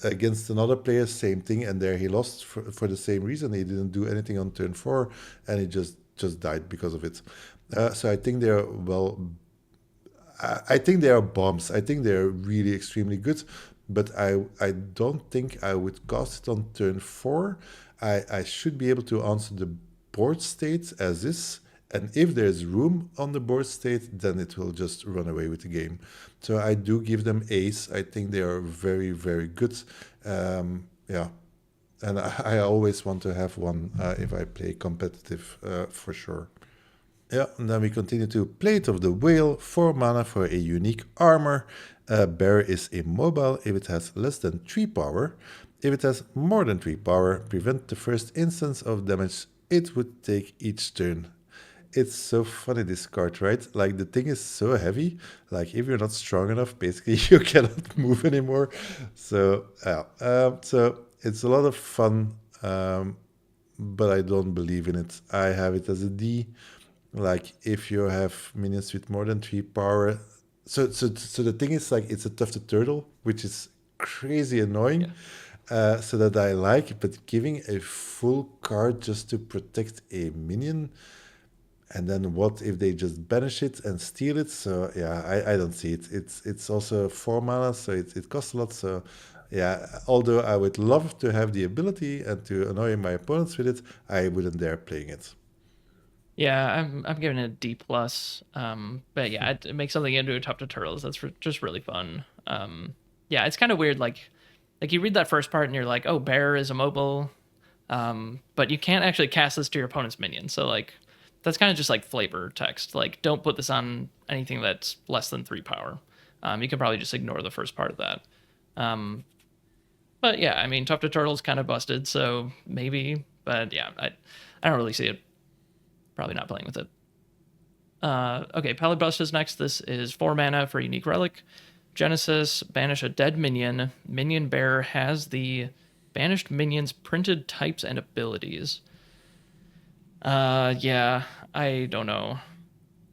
against another player, same thing, and there he lost for the same reason. He didn't do anything on turn 4, and he just died because of it. So I think they're I think they are bombs. I think they're really extremely good, but I don't think I would cast it on turn 4. I should be able to answer the board state as is, and if there's room on the board state, then it will just run away with the game. So I do give them A's. I think they are very, very good. Yeah, and I always want to have one if I play competitive, for sure. Yeah, and then we continue to Plate of the Whale, 4 mana for a unique armor. Bear is immobile if it has less than 3 power. If it has more than 3 power, prevent the first instance of damage it would take each turn. It's so funny, this card, right? Like, the thing is so heavy. Like, if you're not strong enough, basically you cannot move anymore. So, so it's a lot of fun, but I don't believe in it. I have it as a D. Like, if you have minions with more than 3 power. So the thing is, like, it's a tufted turtle, which is crazy annoying. So that I like, but giving a full card just to protect a minion, and then what if they just banish it and steal it? So yeah, I don't see it. It's also 4 mana, so it costs a lot. So yeah, although I would love to have the ability and to annoy my opponents with it, I wouldn't dare playing it. Yeah, I'm giving it a D plus. But yeah, it makes something into a top to turtles. That's just really fun. Yeah, it's kind of weird. Like you read that first part and you're like, oh, bear is immobile, but you can't actually cast this to your opponent's minion. So like, that's kind of just like flavor text. Like, don't put this on anything that's less than 3 power. You can probably just ignore the first part of that. But yeah, I mean, top to turtles kind of busted, so maybe. But yeah, I don't really see it. Probably not playing with it. Okay, Pallid Bust is next. This is 4 mana for a unique relic. Genesis, banish a dead minion. Minion bearer has the banished minion's printed types and abilities. Yeah, I don't know.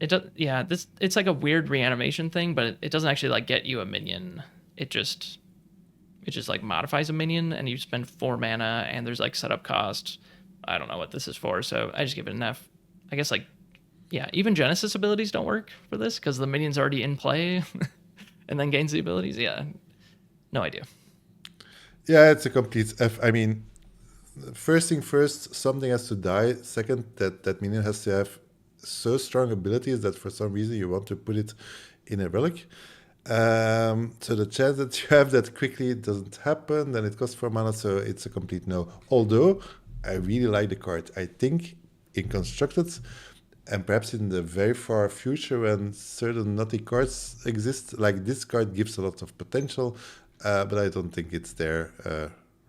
It does. Yeah, it's like a weird reanimation thing, but it doesn't actually like get you a minion. It just like modifies a minion, and you spend 4 mana, and there's like setup cost. I don't know what this is for, so I just give it an F. I guess, like, yeah, even Genesis abilities don't work for this because the minion's already in play and then gains the abilities. Yeah, no idea. Yeah, it's a complete F. I mean, first thing first, something has to die. Second, that minion has to have so strong abilities that for some reason you want to put it in a relic. So the chance that you have that quickly doesn't happen, then it costs 4 mana, so it's a complete no. Although, I really like the card. I think in Constructed, and perhaps in the very far future when certain nutty cards exist, like this card gives a lot of potential, but I don't think it's there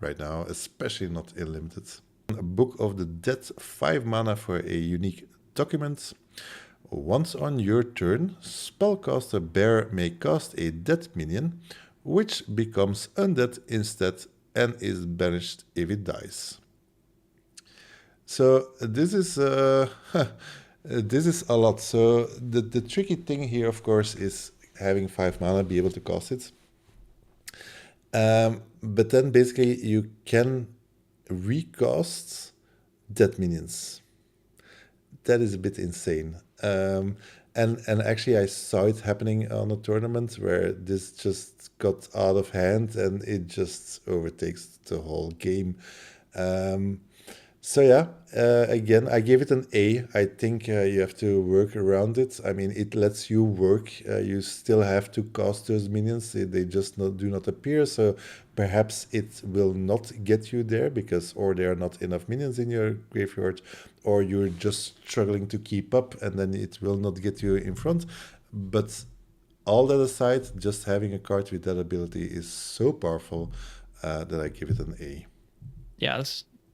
right now, especially not in Limited. A Book of the Dead, 5 mana for a unique document. Once on your turn, spellcaster bear may cast a dead minion, which becomes undead instead and is banished if it dies. So this is this is a lot. So the tricky thing here, of course, is having 5 mana, be able to cast it. But then basically you can recast dead minions. That is a bit insane. And actually I saw it happening on a tournament where this just got out of hand and it just overtakes the whole game. So yeah, again, I gave it an A. I think you have to work around it. I mean, it lets you work. You still have to cast those minions. They just do not appear. So perhaps it will not get you there because or there are not enough minions in your graveyard, or you're just struggling to keep up, and then it will not get you in front. But all that aside, just having a card with that ability is so powerful that I give it an A. Yeah,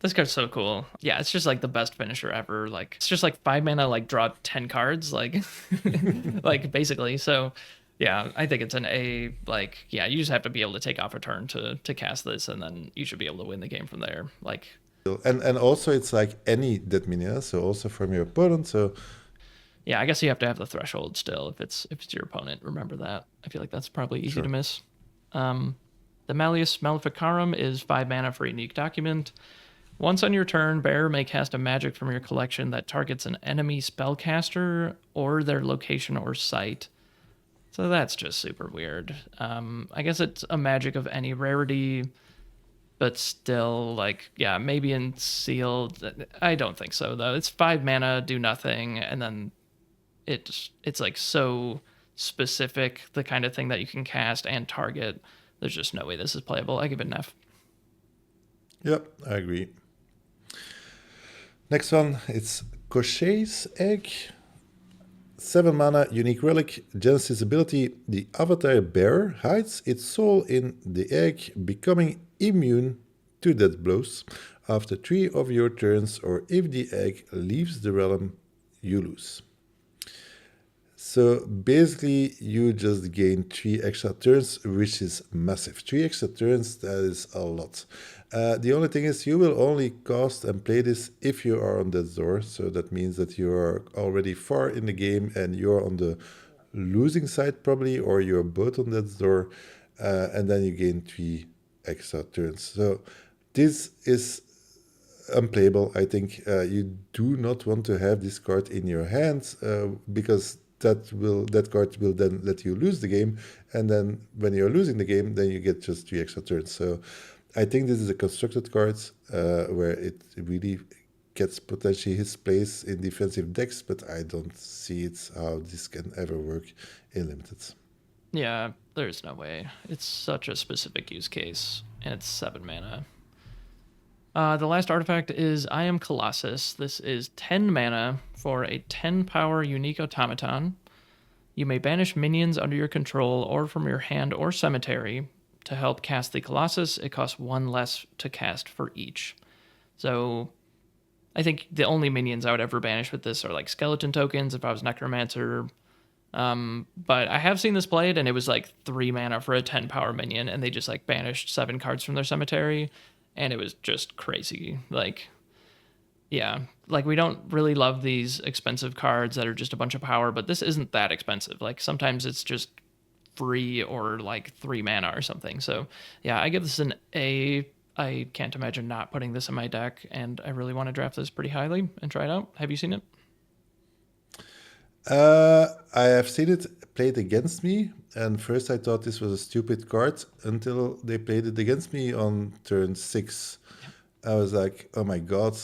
this card's so cool. Yeah, it's just like the best finisher ever. Like, it's just like 5 mana, like draw 10 cards, like like basically. So yeah, I think it's an A. Like, yeah, you just have to be able to take off a turn to cast this, and then you should be able to win the game from there. Like, and also it's like any dead minion, so also from your opponent. So yeah, I guess you have to have the threshold still if it's your opponent. Remember that. I feel like that's probably easy to miss. The Malleus Maleficarum is 5 mana for a unique document. Once on your turn, bearer may cast a magic from your collection that targets an enemy spellcaster or their location or site. So that's just super weird. I guess it's a magic of any rarity, but still, like, yeah, maybe in sealed. I don't think so, though. It's 5 mana, do nothing, and then it's like so specific, the kind of thing that you can cast and target. There's just no way this is playable. I give it an F. Yep, I agree. Next one, it's Koshei's Egg. 7 mana, unique relic, Genesis ability. The avatar bearer hides its soul in the egg, becoming immune to death blows. After 3 of your turns, or if the egg leaves the realm, you lose. So basically, you just gain 3 extra turns, which is massive. 3 extra turns, that is a lot. The only thing is, you will only cast and play this if you are on death's door. So that means that you are already far in the game and you're on the losing side probably, or you're both on death's door, and then you gain 3 extra turns. So this is unplayable. I think you do not want to have this card in your hands because that card will then let you lose the game, and then when you're losing the game, then you get just 3 extra turns. So I think this is a constructed card where it really gets potentially his place in defensive decks, but I don't see it how this can ever work in limited. Yeah, there's no way. It's such a specific use case, and it's 7 mana. The last artifact is I Am Colossus. This is 10 mana for a 10 power unique automaton. You may banish minions under your control or from your hand or cemetery. To help cast the Colossus, it costs 1 less to cast for each. So I think the only minions I would ever banish with this are like skeleton tokens if I was Necromancer. But I have seen this played, and it was like 3 mana for a 10 power minion, and they just like banished 7 cards from their cemetery, and it was just crazy. Like, yeah, like we don't really love these expensive cards that are just a bunch of power, but this isn't that expensive. Like sometimes it's just free or like 3 mana or something. So yeah, I give this an A. I can't imagine not putting this in my deck, and I really want to draft this pretty highly and try it out. Have you seen it? I have seen it played against me, and first I thought this was a stupid card until they played it against me on turn 6. I was like, oh my god.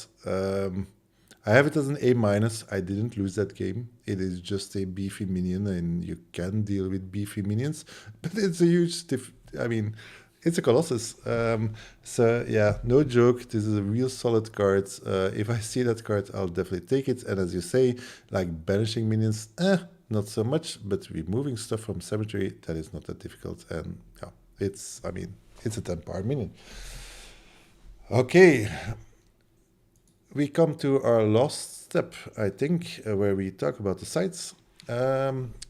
I have it as an A minus. I didn't lose that game. It is just a beefy minion, and you can deal with beefy minions, but it's a huge it's a Colossus. So yeah, no joke. This is a real solid card. If I see that card, I'll definitely take it. And as you say, like banishing minions, not so much. But removing stuff from cemetery, that is not that difficult. And yeah, it's a 10 power minion. Okay, we come to our last step, I think, where we talk about the sites.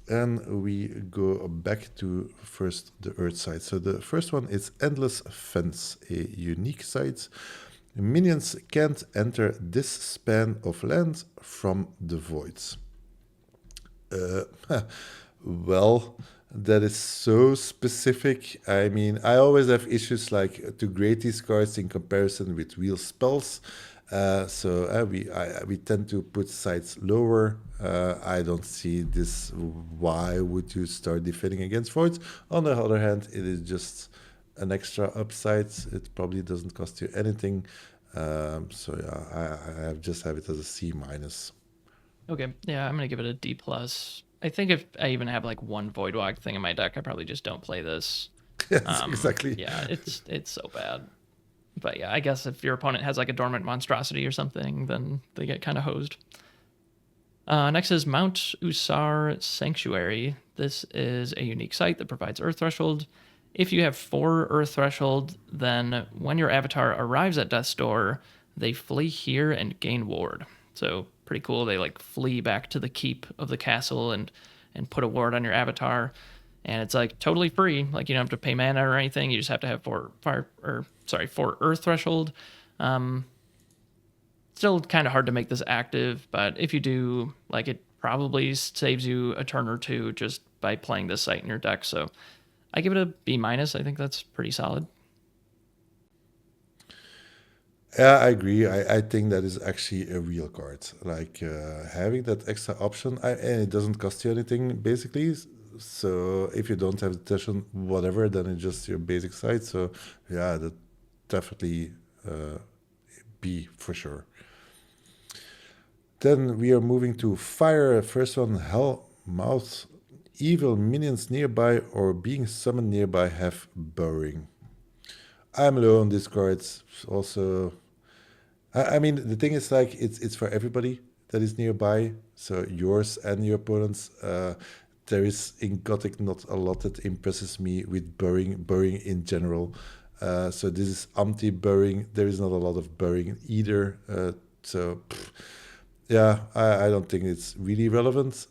And we go back to first the Earth side. So the first one is Endless Fence, a unique site. Minions can't enter this span of land from the voids. Well, that is so specific. I mean, I always have issues like to grade these cards in comparison with real spells. So we tend to put sites lower. I don't see this. Why would you start defending against voids? On the other hand, it is just an extra upside. It probably doesn't cost you anything. So yeah, I just have it as a C minus. Okay, yeah, I'm gonna give it a D plus. I think if I even have like one Voidwalk thing in my deck, I probably just don't play this. Yes, exactly. Yeah, it's so bad. But yeah, I guess if your opponent has like a dormant monstrosity or something, then they get kind of hosed. Next is Mount Usar Sanctuary. This is a unique site that provides Earth Threshold. If you have 4 Earth Threshold, then when your avatar arrives at Death's Door, they flee here and gain ward. So pretty cool. They like flee back to the keep of the castle and put a ward on your avatar. And it's like totally free. Like you don't have to pay mana or anything. You just have to have 4 Earth Threshold. Still kind of hard to make this active, but if you do, like it probably saves you a turn or two just by playing this site in your deck. So I give it a B minus. I think that's pretty solid. Yeah, I agree. I think that is actually a real card. Like having that extra option, and it doesn't cost you anything basically. So if you don't have the tension, whatever, then it's just your basic side. So yeah, that definitely B for sure. Then we are moving to fire. First one, hell mouth. Evil minions nearby or being summoned nearby have burrowing. I'm low on these cards. Also, I mean, the thing is like it's for everybody that is nearby. So yours and your opponents. There is in Gothic not a lot that impresses me with burrowing in general. So this is anti-burrowing. There is not a lot of burrowing either. So yeah, I don't think it's really relevant.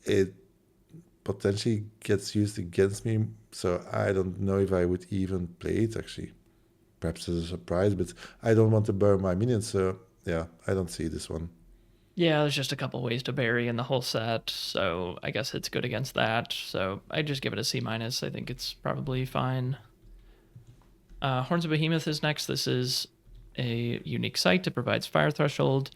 It potentially gets used against me, so I don't know if I would even play it actually. Perhaps as a surprise, but I don't want to burn my minions, so yeah, I don't see this one. Yeah, there's just a couple ways to bury in the whole set, so I guess it's good against that. So I just give it a C minus. I think it's probably fine. Horns of Behemoth is next. This is a unique site. It provides fire threshold,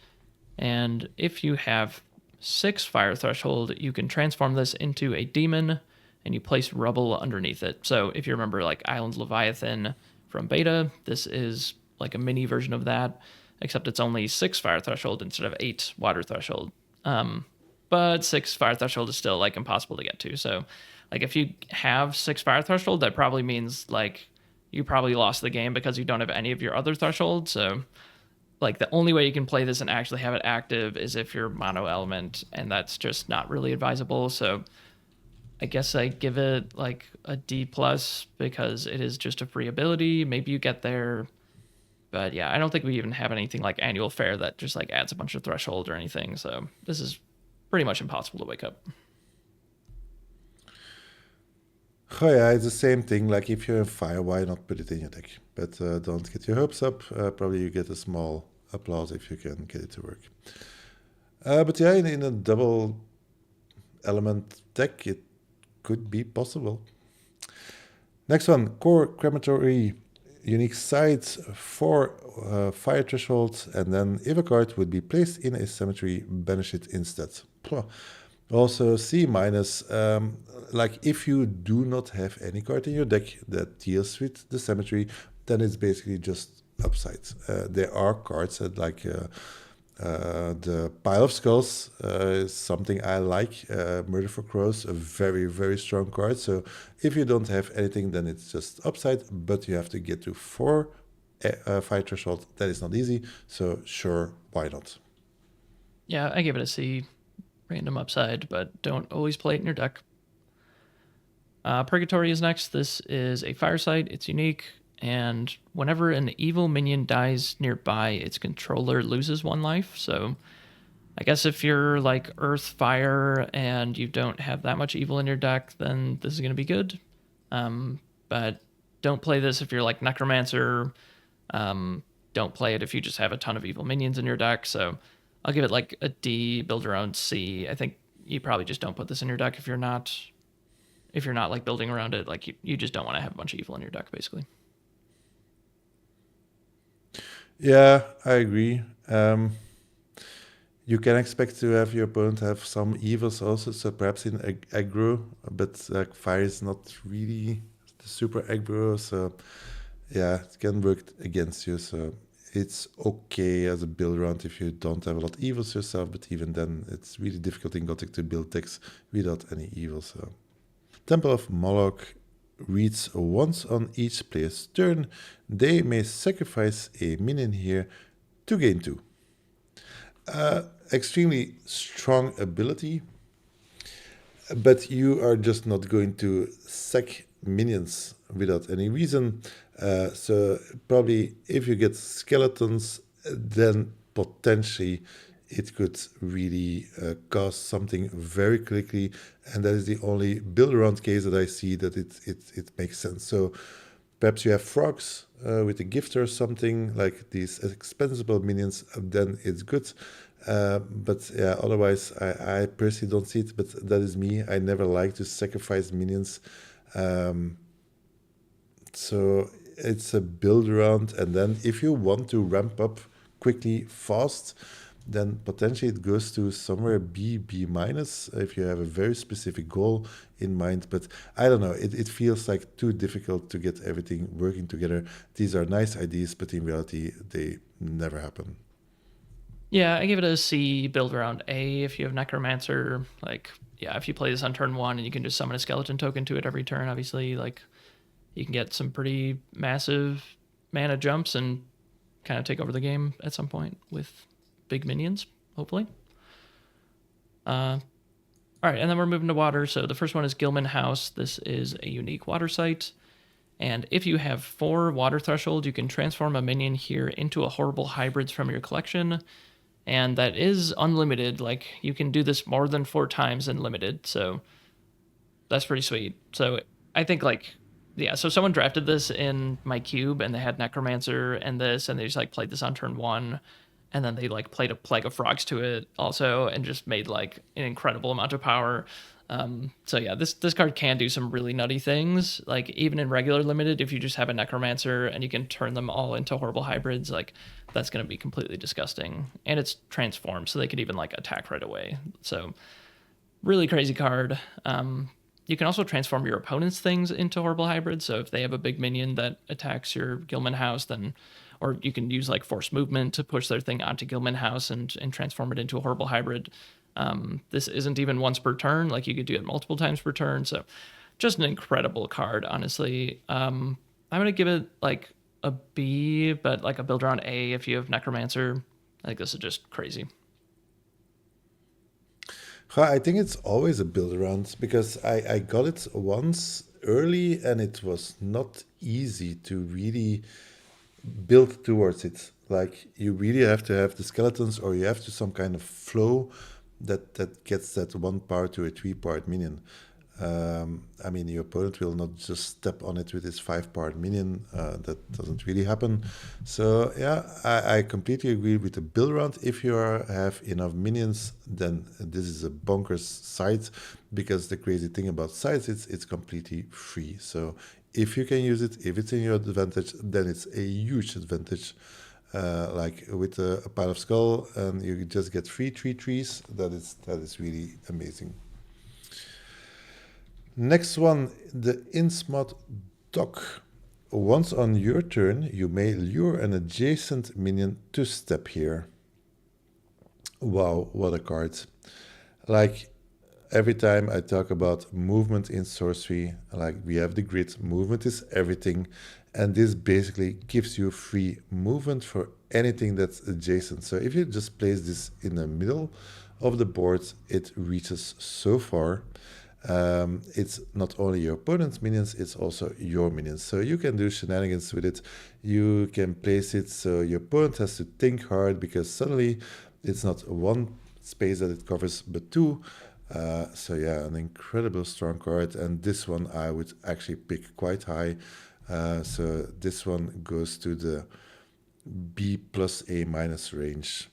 and if you have 6 fire threshold, you can transform this into a demon, and you place rubble underneath it. So if you remember, like Island Leviathan from beta, this is like a mini version of that, except it's only 6 fire threshold instead of 8 water threshold. But 6 fire threshold is still like impossible to get to. So, like if you have 6 fire threshold, that probably means like you probably lost the game because you don't have any of your other thresholds. So, like the only way you can play this and actually have it active is if you're mono element, and that's just not really advisable. So, I guess I give it like a D plus because it is just a free ability. Maybe you get there, but yeah, I don't think we even have anything like annual fair that just like adds a bunch of threshold or anything. So this is pretty much impossible to wake up. Oh yeah, it's the same thing. Like if you're on fire, why not put it in your deck? But don't get your hopes up. Probably you get a small applause if you can get it to work. But yeah, in a double element deck, it could be possible. Next one, core crematory, unique sites, 4 fire thresholds, and then if a card would be placed in a cemetery, banish it instead. Also C minus, like if you do not have any card in your deck that deals with the cemetery, then it's basically just upside. There are cards that like the Pile of Skulls is something I like. Murder for Crows, a very, very strong card. So if you don't have anything, then it's just upside, but you have to get to 4 fire threshold. That is not easy. So sure, why not? Yeah, I give it a C. Random upside, but don't always play it in your deck. Purgatory is next. This is a fire site. It's unique, and whenever an evil minion dies nearby, its controller loses 1 life. So I guess if you're like Earth Fire and you don't have that much evil in your deck, then this is going to be good. But don't play this if you're like Necromancer. Don't play it if you just have a ton of evil minions in your deck. So I'll give it like a D, build your own C. I think you probably just don't put this in your deck if you're not like building around it. Like you just don't want to have a bunch of evil in your deck, basically. Yeah, I agree. You can expect to have your opponent have some evils also, so perhaps in aggro, but like fire is not really the super aggro, so yeah, it can work against you. So it's okay as a build round if you don't have a lot of evils yourself, but even then, it's really difficult in Gothic to build decks without any evils. So Temple of Moloch reads once on each player's turn. They may sacrifice a minion here to gain 2. Extremely strong ability, but you are just not going to sack minions without any reason. So probably if you get skeletons, then potentially it could really cost something very quickly, and that is the only build around case that I see that it makes sense. So perhaps you have frogs with a gift or something like these expendable minions, then it's good. But yeah, otherwise I personally don't see it, but that is me. I never like to sacrifice minions. So it's a build around, and then if you want to ramp up quickly, fast, then potentially it goes to somewhere B, B minus if you have a very specific goal in mind. But I don't know, it feels like too difficult to get everything working together. These are nice ideas, but in reality, they never happen. Yeah, I give it a C, build around A if you have Necromancer. Like, yeah, if you play this on turn one and you can just summon a skeleton token to it every turn, obviously, like, you can get some pretty massive mana jumps and kind of take over the game at some point with big minions, hopefully. All right, and then we're moving to water. So the first one is Gilman House. This is a unique water site. And if you have 4 water threshold, you can transform a minion here into a horrible hybrids from your collection. And that is unlimited. Like, you can do this more than 4 times in limited. So that's pretty sweet. So I think, like, yeah, so someone drafted this in my cube and they had Necromancer and this, and they just like played this on turn one. And then they like played a Plague of Frogs to it also and just made like an incredible amount of power. So yeah, this card can do some really nutty things. Like even in regular limited, if you just have a Necromancer and you can turn them all into horrible hybrids, like that's going to be completely disgusting. And it's transformed, so they could even like attack right away. So really crazy card. You can also transform your opponent's things into horrible hybrids. So if they have a big minion that attacks your Gilman House, then, or you can use like force movement to push their thing onto Gilman House and transform it into a horrible hybrid. This isn't even once per turn. Like you could do it multiple times per turn. So just an incredible card, honestly. I'm going to give it like a B, but like a build around A if you have Necromancer. I think this is just crazy. I think it's always a build around because I got it once early and it was not easy to really build towards it. Like you really have to have the skeletons or you have to some kind of flow that gets that one part to a 3-part minion. I mean, your opponent will not just step on it with his 5-part minion. That doesn't really happen. So yeah, I completely agree with the build round. If you have enough minions, then this is a bonkers site because the crazy thing about sites, it's completely free. So if you can use it, if it's in your advantage, then it's a huge advantage. Like with a pile of skull, and you just get free 3 trees. That is really amazing. Next one, the Insmod Dock. Once on your turn, you may lure an adjacent minion to step here. Wow, what a card. Like, every time I talk about movement in Sorcery, like we have the grid, movement is everything, and this basically gives you free movement for anything that's adjacent. So if you just place this in the middle of the board, it reaches so far. It's not only your opponent's minions, it's also your minions. So you can do shenanigans with it. You can place it so your opponent has to think hard because suddenly it's not one space that it covers, but 2. So yeah, an incredible strong card. And this one I would actually pick quite high. So this one goes to the B plus A minus range.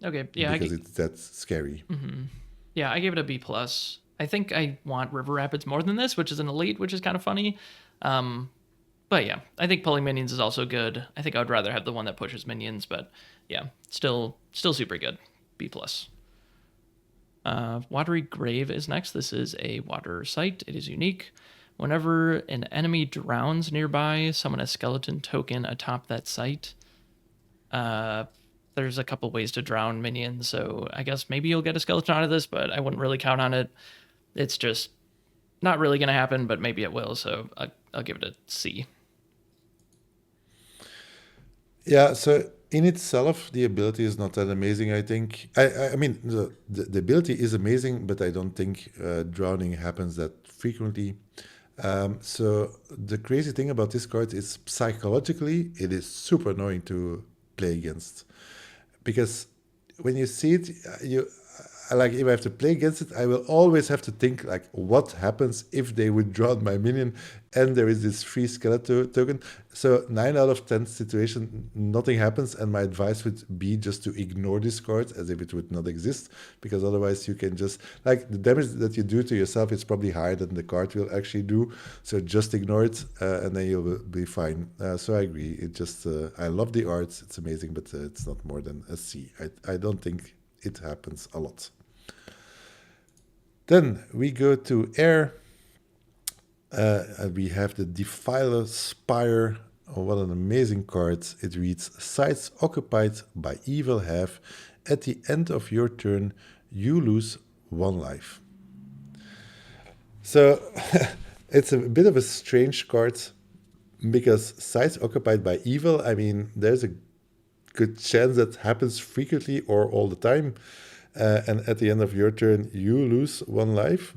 Okay, yeah, because it's that scary. Yeah, I gave it a B plus. I think I want River Rapids more than this, which is an elite, which is kind of funny. But yeah, I think pulling minions is also good. I think I would rather have the one that pushes minions, but yeah, still super good. B plus. Watery Grave is next. This is a water site. It is unique. Whenever an enemy drowns nearby, summon a skeleton token atop that site. There's a couple ways to drown minions, so I guess maybe you'll get a skeleton out of this, but I wouldn't really count on it. It's just not really going to happen, but maybe it will, so I'll give it a C. Yeah, so in itself, the ability is not that amazing, I think. I mean, the ability is amazing, but I don't think drowning happens that frequently. So the crazy thing about this card is psychologically, it is super annoying to play against. Because when you see it, like if I have to play against it, I will always have to think like, what happens if they withdraw my minion, and there is this free skeleton token. So 9 out of 10 situation, nothing happens, and my advice would be just to ignore this card as if it would not exist, because otherwise you can just like the damage that you do to yourself is probably higher than the card will actually do. So just ignore it, and then you'll be fine. So I agree. It just I love the art; it's amazing, but it's not more than a C. I don't think it happens a lot. Then we go to air. We have the Defiler Spire. Oh, what an amazing card. It reads, sites occupied by evil have, at the end of your turn, you lose 1 life. So it's a bit of a strange card because sites occupied by evil, I mean, there's a good chance that happens frequently or all the time. And at the end of your turn, you lose 1 life.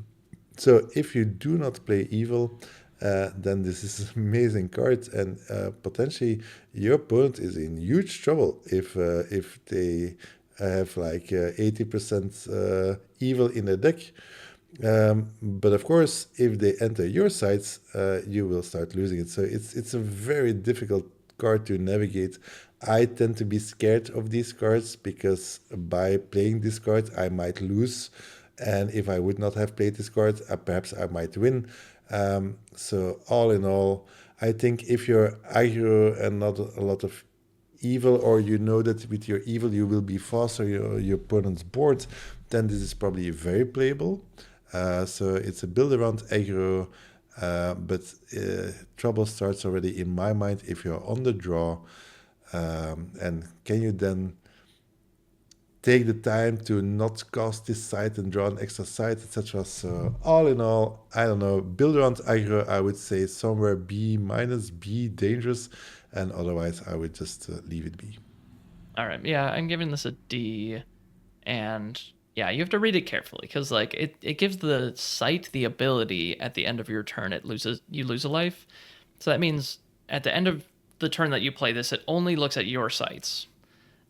So if you do not play evil, then this is an amazing card, and potentially your opponent is in huge trouble if they have like 80% evil in their deck. But of course, if they enter your sites, you will start losing it. So it's a very difficult card to navigate. I tend to be scared of these cards because by playing this card, I might lose. And if I would not have played this card, perhaps I might win. So all in all, I think if you're aggro and not a lot of evil, or you know that with your evil you will be faster your opponent's board, then this is probably very playable. So it's a build around aggro, but trouble starts already in my mind if you're on the draw. And can you then take the time to not cast this site and draw an extra site, etc. So all in all, I don't know, build around aggro, I would say somewhere B minus, B dangerous, and otherwise I would just leave it be. All right, yeah, I'm giving this a D, and yeah, you have to read it carefully because like it gives the site the ability at the end of your turn you lose a life. So that means at the end of the turn that you play this, it only looks at your sites.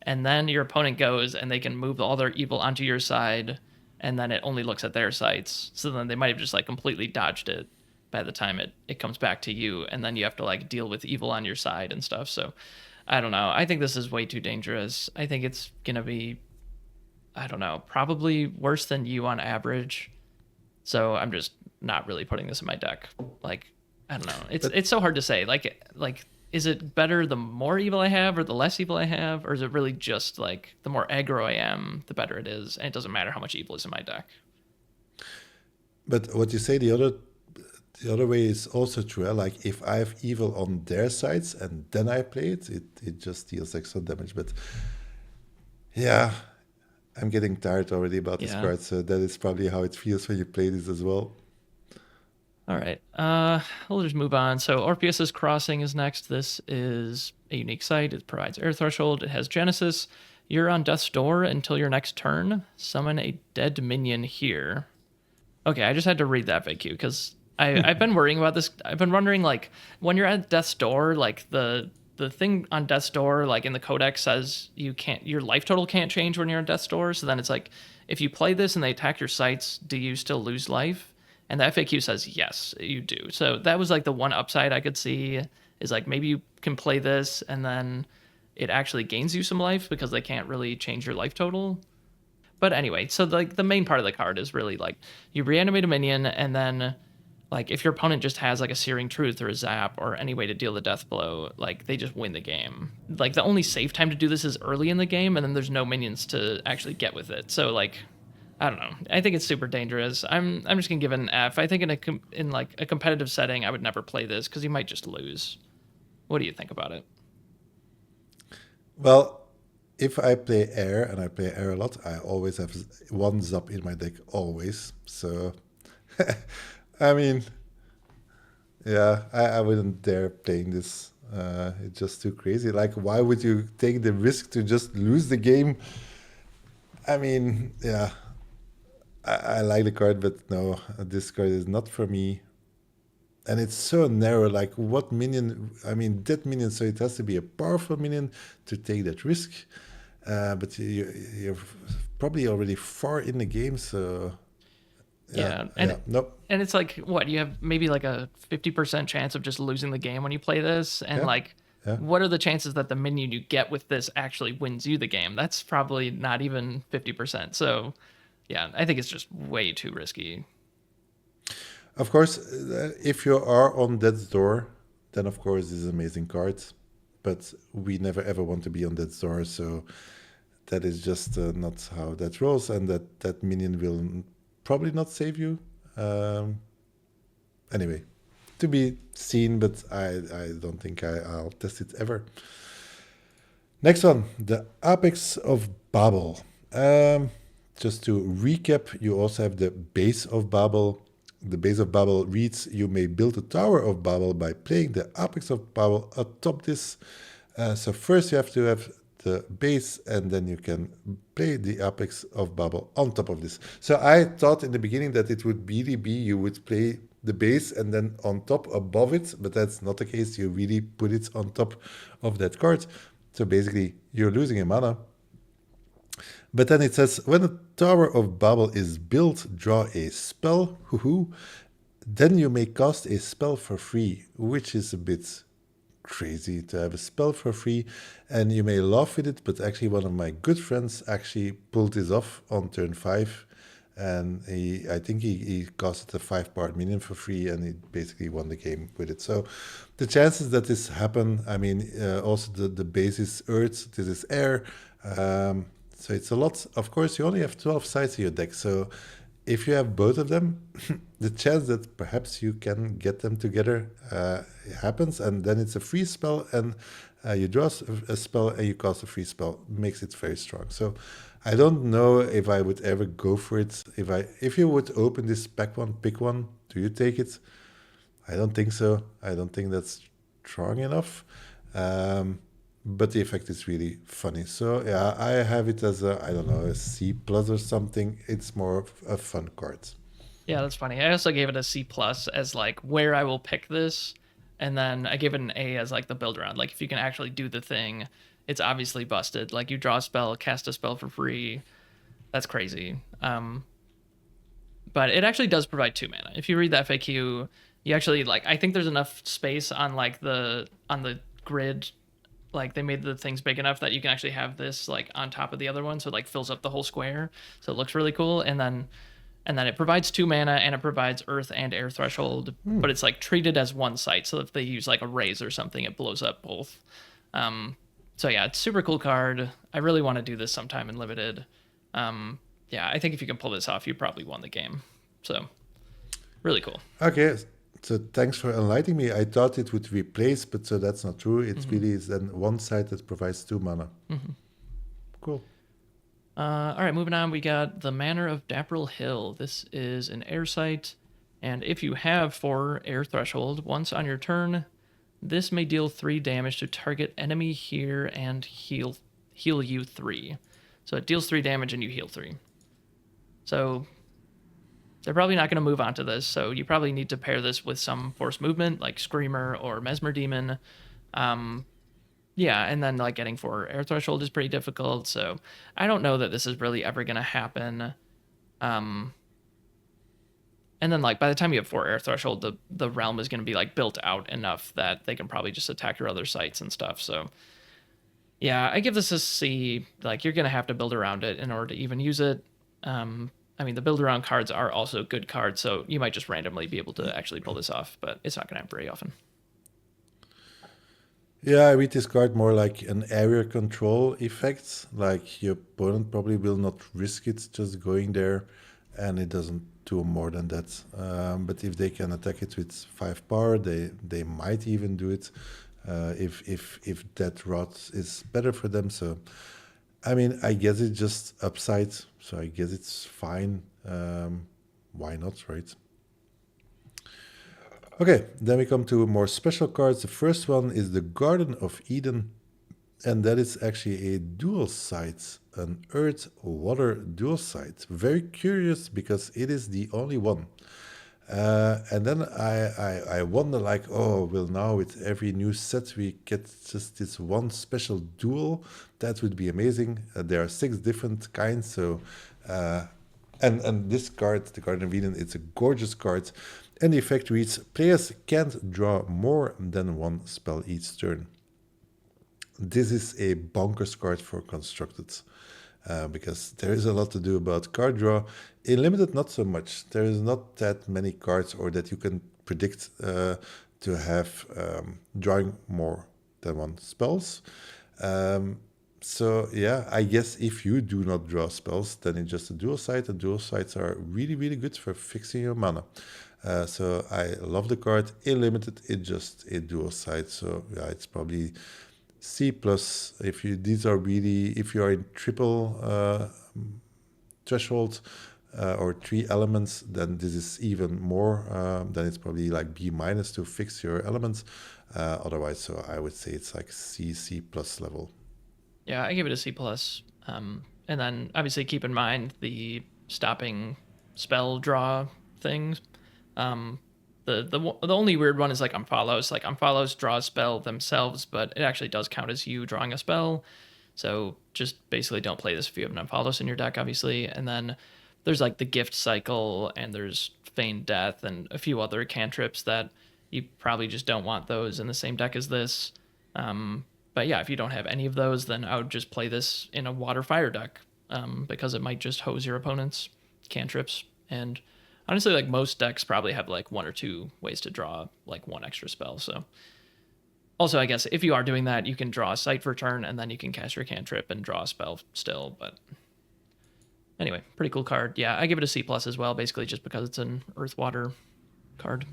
And then your opponent goes and they can move all their evil onto your side, and then it only looks at their sites. So then they might have just like completely dodged it by the time it comes back to you, and then you have to like deal with evil on your side and stuff. So I don't know. I think this is way too dangerous. I think it's gonna be, I don't know, probably worse than you on average. So I'm just not really putting this in my deck. Like, I don't know. It's so hard to say. Like is it better the more evil I have or the less evil I have, or is it really just like the more aggro I am, the better it is, and it doesn't matter how much evil is in my deck? But what you say, the other way is also true. Like if I have evil on their sides and then I play it just deals extra damage. But yeah, I'm getting tired already about this card, so that is probably how it feels when you play this as well. All right. We'll just move on. So Orpheus's Crossing is next. This is a unique site. It provides air threshold. It has Genesis. You're on death's door until your next turn. Summon a dead minion here. Okay, I just had to read that FAQ because I've been worrying about this. I've been wondering, like, when you're at death's door, like the thing on death's door, like in the codex says your life total can't change when you're on death's door. So then it's like, if you play this and they attack your sites, do you still lose life? And the FAQ says, yes, you do. So that was like the one upside I could see is like maybe you can play this and then it actually gains you some life because they can't really change your life total. But anyway, so like the main part of the card is really like you reanimate a minion, and then like if your opponent just has like a Searing Truth or a Zap or any way to deal the death blow, like they just win the game. Like the only safe time to do this is early in the game, and then there's no minions to actually get with it. So like, I don't know. I think it's super dangerous. I'm just gonna give it an F. I think in like a competitive setting, I would never play this because you might just lose. What do you think about it? Well, if I play air, and I play air a lot, I always have 1 Zap in my deck, always. So, I mean, yeah, I wouldn't dare playing this. It's just too crazy. Like, why would you take the risk to just lose the game? I mean, yeah, I like the card, but no, this card is not for me. And it's so narrow. Like, what minion? I mean, dead minion, so it has to be a powerful minion to take that risk. But your probably already far in the game. So Yeah, yeah, no, and it's like what you have maybe like a 50% chance of just losing the game when you play this, and yeah, like yeah. what are the chances that the minion you get with this actually wins you the game? That's probably not even 50%. So yeah, I think it's just way too risky. Of course, if you are on death's door, then of course this is an amazing card. But we never ever want to be on death's door, so that is just not how that rolls, and that minion will probably not save you. Um, anyway, to be seen, but I don't think I'll test it ever. Next one, the Apex of Babel. Just to recap, you also have the Base of Babel. The Base of Babel reads, you may build a Tower of Babel by playing the Apex of Babel atop this. So first you have to have the base, and then you can play the Apex of Babel on top of this. So I thought in the beginning that it would really be you would play the base and then on top above it, but that's not the case. You really put it on top of that card. So basically, you're losing a mana. But then it says, when a Tower of Babel is built, draw a spell. Hoo-hoo. Then you may cast a spell for free, which is a bit crazy to have a spell for free. And you may laugh with it, but actually one of my good friends actually pulled this off on turn 5. And I think he costed a 5-part minion for free, and he basically won the game with it. So the chances that this happen, I mean, also the base is earth, this is air. So it's a lot. Of course, you only have 12 sides in your deck. So if you have both of them, the chance that perhaps you can get them together happens. And then it's a free spell, and you draw a spell and you cast a free spell. Makes it very strong. So I don't know if I would ever go for it. If you would open this pack one, pick one, do you take it? I don't think so. I don't think that's strong enough. But the effect is really funny. So yeah, I have it as I don't know, a C plus or something. It's more of a fun card. Yeah, that's funny. I also gave it a C plus as like where I will pick this, and then I gave it an A as like the build around. Like if you can actually do the thing, it's obviously busted. Like you draw a spell, cast a spell for free. That's crazy. But it actually does provide 2 mana. If you read the FAQ, you actually like I think there's enough space on like on the grid, like they made the things big enough that you can actually have this like on top of the other one, so it like fills up the whole square. So it looks really cool. And then it provides 2 mana, and it provides earth and air threshold, but it's like treated as one site. So if they use like a raise or something, it blows up both. So yeah, it's super cool card. I really want to do this sometime in limited. Yeah, I think if you can pull this off, you probably won the game. So really cool. Okay, so thanks for enlightening me. I thought it would replace, but so that's not true. It really is then one side that provides 2 mana. Cool. All right, moving on. We got the Manor of Dapprel Hill. This is an air site, and if you have 4 air threshold, once on your turn, this may deal 3 damage to target enemy here and heal you 3. So it deals 3 damage and you heal 3. So they're probably not going to move on to this. So you probably need to pair this with some force movement, like Screamer or Mesmer Demon. Yeah, and then like getting 4 air threshold is pretty difficult. So I don't know that this is really ever going to happen. And then like by the time you have 4 air threshold, the realm is going to be like built out enough that they can probably just attack your other sites and stuff. So yeah, I give this a C. Like you're going to have to build around it in order to even use it. I mean, the build around cards are also good cards, so you might just randomly be able to actually pull this off, but it's not going to happen very often. Yeah, I read this card more like an area control effect. Like your opponent probably will not risk it just going there, and it doesn't do more than that. But if they can attack it with 5 power, they might even do it if that route is better for them. So, I mean, I guess it's just upside, so I guess it's fine. Why not, right? Okay, then we come to more special cards. The first one is the Garden of Eden, and that is actually a dual site, an earth-water dual site. Very curious because it is the only one. And then I wonder, like, oh, well, now with every new set we get just this one special duel. That would be amazing. There are 6 different kinds, so and this card, the Garden of Eden, it's a gorgeous card. And the effect reads: players can't draw more than one spell each turn. This is a bonkers card for constructed. Because there is a lot to do about card draw. In limited, not so much. There is not that many cards, or that you can predict to have drawing more than one spells. So yeah, I guess if you do not draw spells, then it's just a dual side, and dual sides are really, really good for fixing your mana. So I love the card. In limited, it's just a dual side. So yeah, it's probably C plus. If you these are really, if you are in triple threshold or 3 elements, then this is even more. Then it's probably like B minus to fix your elements. Otherwise, so I would say it's like C plus level. Yeah, I give it a C plus. And then obviously keep in mind the stopping spell draw things. The only weird one is like unfollows. Like unfollows draw a spell themselves, but it actually does count as you drawing a spell. So just basically don't play this if you have an unfollows in your deck, obviously. And then there's like the gift cycle, and there's feigned death, and a few other cantrips that you probably just don't want those in the same deck as this. But yeah, if you don't have any of those, then I would just play this in a water fire deck, because it might just hose your opponent's cantrips. And honestly, like most decks probably have like 1 or 2 ways to draw like 1 extra spell. So also, I guess if you are doing that, you can draw a sight for turn, and then you can cast your cantrip and draw a spell still. But anyway, pretty cool card. Yeah, I give it a C plus as well, basically just because it's an earth water card.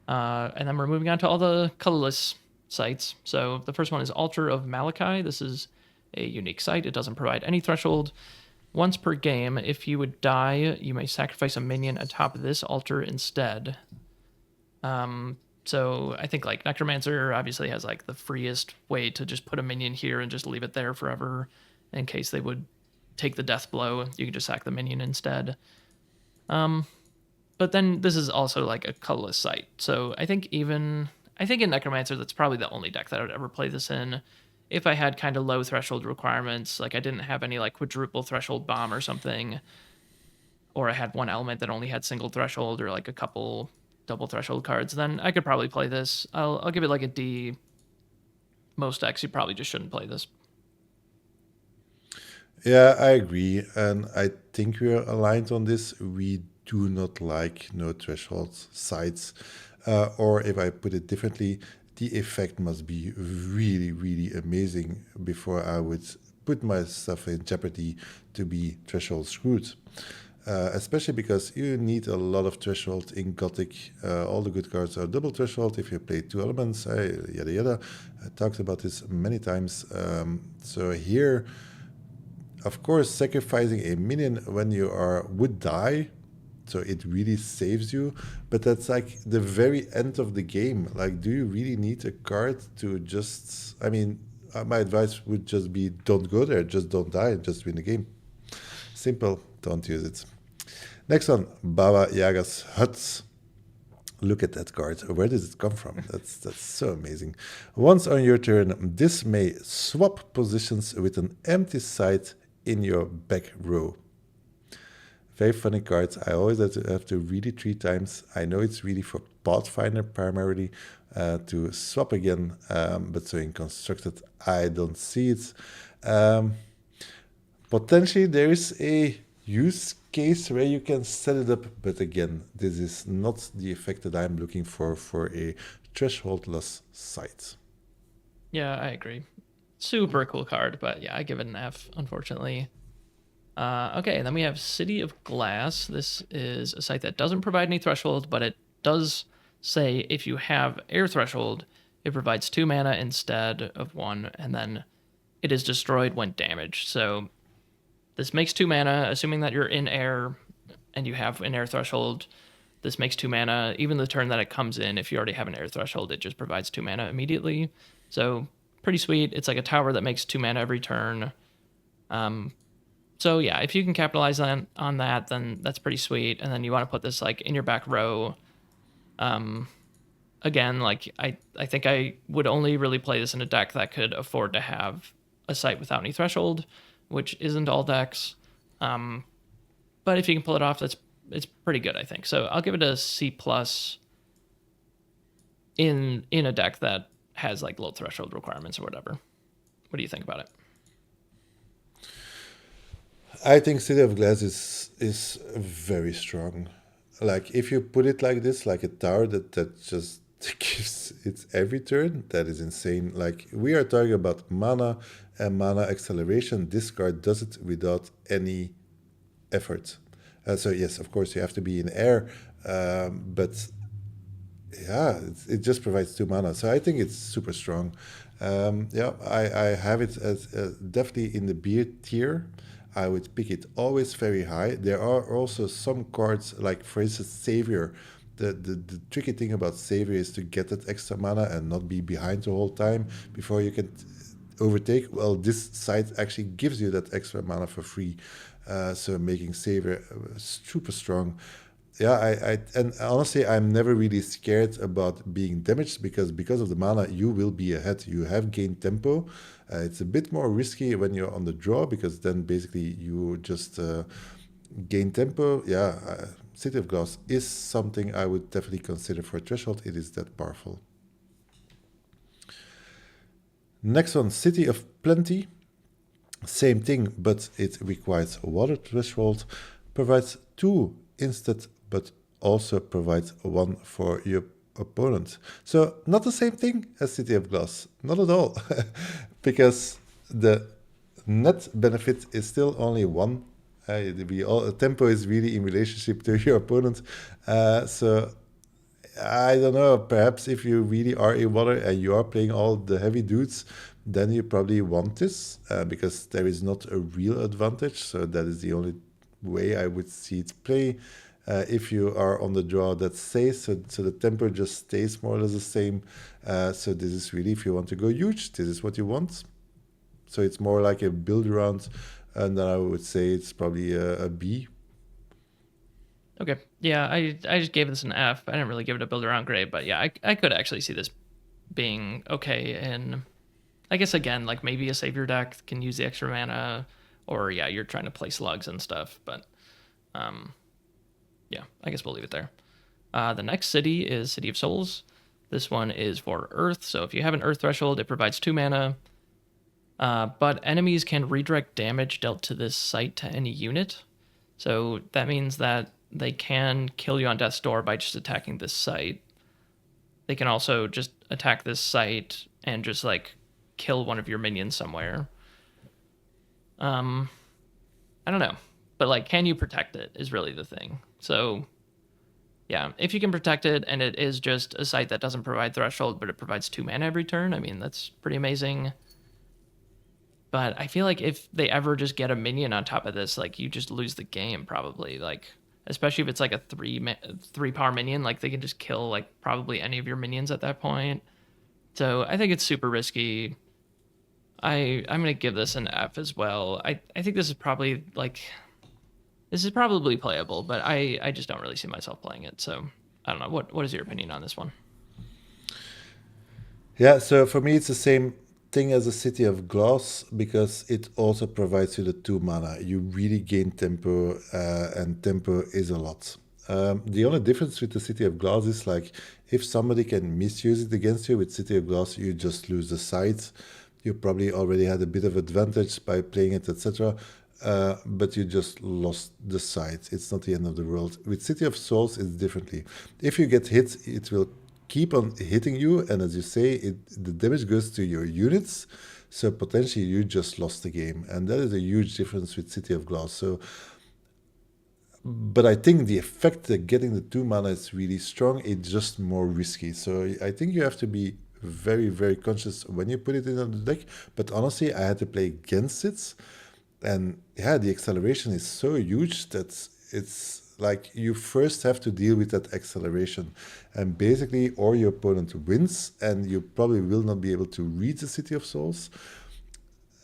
And then we're moving on to all the colorless sites. So the first one is Altar of Malachi. This is a unique site. It doesn't provide any threshold. Once per game, if you would die, you may sacrifice a minion atop this altar instead. So I think like Necromancer obviously has like the freest way to just put a minion here and just leave it there forever in case they would take the death blow. You can just sack the minion instead. But then this is also like a colorless site. So I think in Necromancer, that's probably the only deck that I would ever play this in. If I had kind of low threshold requirements, like I didn't have any like quadruple threshold bomb or something, or I had one element that only had single threshold, or like a couple double threshold cards, then I could probably play this. I'll give it like a D. Most decks, you probably just shouldn't play this. Yeah, I agree, and I think we're aligned on this. We do not like no threshold sites, or if I put it differently, the effect must be really, really amazing before I would put myself in jeopardy to be threshold screwed. Especially because you need a lot of threshold in Gothic. All the good cards are double threshold if you play 2 elements, yada yada. I talked about this many times. So here, of course, sacrificing a minion when you would die, so it really saves you. But that's like the very end of the game. Like, do you really need a card to just? I mean, my advice would just be don't go there, just don't die, and just win the game. Simple. Don't use it. Next one, Baba Yaga's Huts. Look at that card. Where does it come from? That's so amazing. Once on your turn, this may swap positions with an empty side in your back row. Very funny cards. I always have to read it 3 times. I know it's really for Pathfinder primarily to swap again, but so in Constructed, I don't see it. Potentially, there is a use case where you can set it up, but again, this is not the effect that I'm looking for a thresholdless site. Yeah, I agree. Super cool card, but yeah, I give it an F, unfortunately. Okay, and then we have City of Glass. This is a site that doesn't provide any threshold, but it does say if you have air threshold, it provides 2 mana instead of 1, and then it is destroyed when damaged. So this makes 2 mana, assuming that you're in air and you have an air threshold. This makes 2 mana. Even the turn that it comes in, if you already have an air threshold, it just provides 2 mana immediately. So pretty sweet. It's like a tower that makes 2 mana every turn. So yeah, if you can capitalize on that, then that's pretty sweet. And then you want to put this like in your back row. Again, like I think I would only really play this in a deck that could afford to have a site without any threshold, which isn't all decks. But if you can pull it off, it's pretty good, I think. So I'll give it a C plus in a deck that has like low threshold requirements or whatever. What do you think about it? I think City of Glass is very strong. Like if you put it like this, like a tower that just gives it every turn, that is insane. Like we are talking about mana and mana acceleration. This card does it without any effort. So yes, of course you have to be in air, but yeah, it just provides 2 mana. So I think it's super strong. Yeah, I have it as definitely in the beer tier. I would pick it always very high. There are also some cards, like for instance, Savior. The tricky thing about Savior is to get that extra mana and not be behind the whole time before you can overtake. Well, this site actually gives you that extra mana for free. So making Savior super strong. Yeah, and honestly, I'm never really scared about being damaged because of the mana, you will be ahead. You have gained tempo. It's a bit more risky when you're on the draw because then basically you just gain tempo. Yeah, City of Glass is something I would definitely consider for threshold. It is that powerful. Next one, City of Plenty. Same thing, but it requires a water threshold, provides 2 instant, but also provides 1 for your opponent. So not the same thing as City of Glass, not at all, because the net benefit is still only 1. Tempo is really in relationship to your opponent. So I don't know. Perhaps if you really are a water and you are playing all the heavy dudes, then you probably want this because there is not a real advantage. So that is the only way I would see it play. If you are on the draw, that stays. So the tempo just stays more or less the same. So this is really, if you want to go huge, this is what you want. So it's more like a build around. And then I would say it's probably a B. Okay. Yeah, I just gave this an F. I didn't really give it a build around grade, but yeah, I could actually see this being okay. And I guess again, like maybe a savior deck can use the extra mana, or yeah, you're trying to play slugs and stuff. But yeah, I guess we'll leave it there. The next city is City of Souls. This one is for Earth. So if you have an Earth threshold, it provides 2 mana. But enemies can redirect damage dealt to this site to any unit. So that means that they can kill you on death's door by just attacking this site. They can also just attack this site and just like kill one of your minions somewhere. I don't know, but like, can you protect it is really the thing. So yeah, if you can protect it and it is just a site that doesn't provide threshold, but it provides 2 mana every turn, I mean, that's pretty amazing. But I feel like if they ever just get a minion on top of this, like you just lose the game probably. Like especially if it's like a 3 power minion, like they can just kill like probably any of your minions at that point. So I think it's super risky. I'm gonna give this an F as well. I think this is probably like this is probably playable, but I just don't really see myself playing it. So I don't know. What is your opinion on this one? Yeah, so for me, it's the same thing as a City of Glass because it also provides you the 2 mana. You really gain tempo, and tempo is a lot. The only difference with the City of Glass is like if somebody can misuse it against you with City of Glass, you just lose the site. You probably already had a bit of advantage by playing it, etc. But you just lost the site. It's not the end of the world. With City of Souls, it's differently. If you get hit, it will keep on hitting you, and as you say, the damage goes to your units, so potentially you just lost the game, and that is a huge difference with City of Glass. So, but I think the effect that getting the 2 mana is really strong. It's just more risky. So I think you have to be very, very conscious when you put it in on the deck. But honestly, I had to play against it, and yeah, the acceleration is so huge that it's like you first have to deal with that acceleration, and basically or your opponent wins and you probably will not be able to read the City of Souls,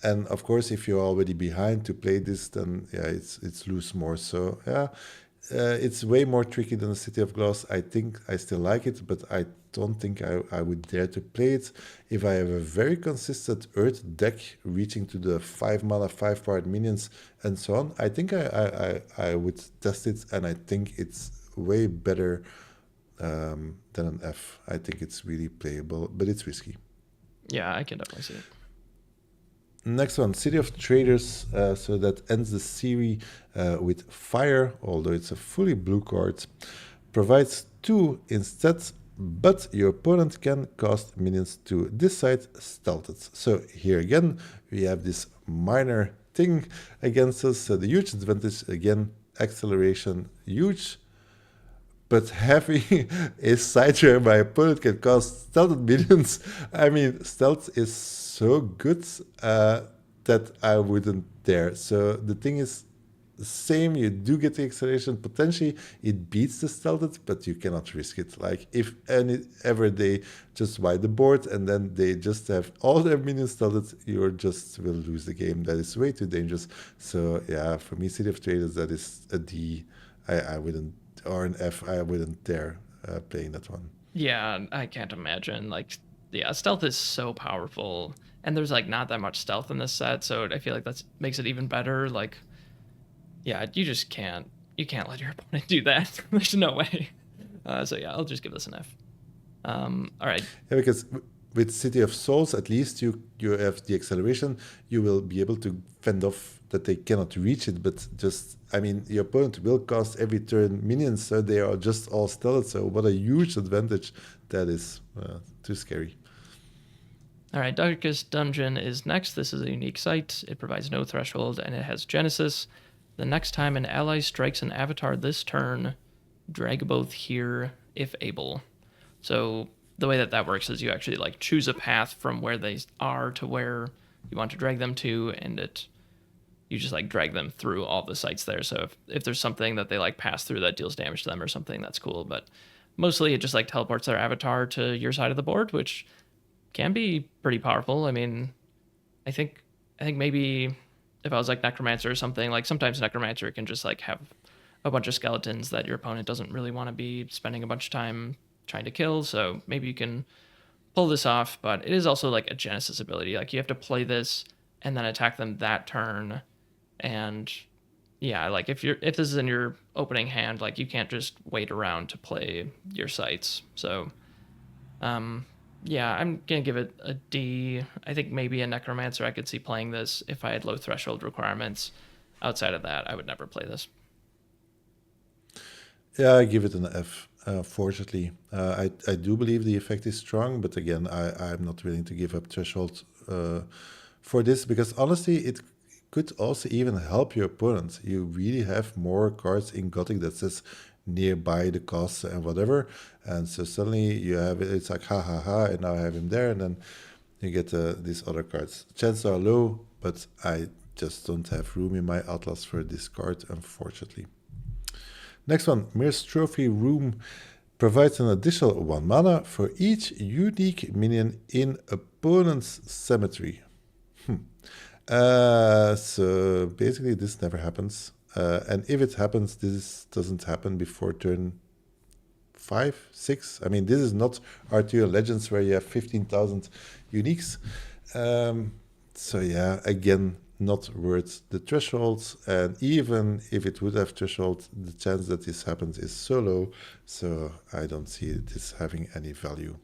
And of course, if you're already behind to play this, then yeah, it's lose more. So yeah, it's way more tricky than the City of Glass. I think I still like it, but I don't think I would dare to play it. If I have a very consistent Earth deck reaching to the 5 mana, 5 powered minions, and so on, I think I would test it, and I think it's way better than an F. I think it's really playable, but it's risky. Yeah, I can definitely see it. Next one, City of Traders. So that ends the series with Fire, although it's a fully blue card. Provides 2 instead, but your opponent can cast minions to this side stealthed. So here again, we have this minor thing against us. So the huge advantage, again, acceleration, huge. But having a side where my opponent can cast stealth minions, I mean, stealth is so good that I wouldn't dare. So the thing is, the same, you do get the acceleration. Potentially, it beats the stealth, but you cannot risk it. Like, if ever they just wipe the board and then they just have all their minions stealth, you just will lose the game. That is way too dangerous. So yeah, for me, City of Traders, that is a D. I wouldn't, or an F, I wouldn't dare playing that one. Yeah, I can't imagine. Like, yeah, stealth is so powerful, and there's like not that much stealth in this set, so I feel like that makes it even better. Like, yeah, you just can't. You can't let your opponent do that. There's no way. So yeah, I'll just give this an F. All right. Yeah, because with City of Souls, at least you have the acceleration. You will be able to fend off that they cannot reach it. But just, I mean, your opponent will cast every turn minions, so they are just all stealth. So what a huge advantage that is. Too scary. All right, Darkest Dungeon is next. This is a unique site. It provides no threshold, and it has Genesis. The next time an ally strikes an avatar this turn, drag both here if able. So the way that works is you actually like choose a path from where they are to where you want to drag them to, and you just like drag them through all the sites there. So if there's something that they like pass through that deals damage to them or something, that's cool. But mostly it just like teleports their avatar to your side of the board, which can be pretty powerful. I mean, I think maybe if I was like Necromancer or something, like sometimes Necromancer can just like have a bunch of skeletons that your opponent doesn't really want to be spending a bunch of time trying to kill. So maybe you can pull this off, but it is also like a Genesis ability. Like you have to play this and then attack them that turn. And yeah, like if this is in your opening hand, like you can't just wait around to play your sites. So yeah, I'm gonna give it a D. I think maybe a Necromancer I could see playing this if I had low threshold requirements. Outside of that, I would never play this. Yeah, I give it an F. Fortunately, I do believe the effect is strong, but again, I'm not willing to give up threshold for this, because honestly, it could also even help your opponent. You really have more cards in Gothic that says nearby the cost and whatever, and so suddenly you have it. It's like ha ha ha, and now I have him there, and then you get these other cards. Chances are low, but I just don't have room in my atlas for this card, unfortunately. Next one, Mirror's Trophy Room provides an additional 1 mana for each unique minion in opponent's cemetery. So basically this never happens. And if it happens, this doesn't happen before turn 5, 6. I mean, this is not Arthurian Legends where you have 15,000 uniques. So yeah, again, not worth the threshold, and even if it would have threshold, the chance that this happens is so low, so I don't see this having any value.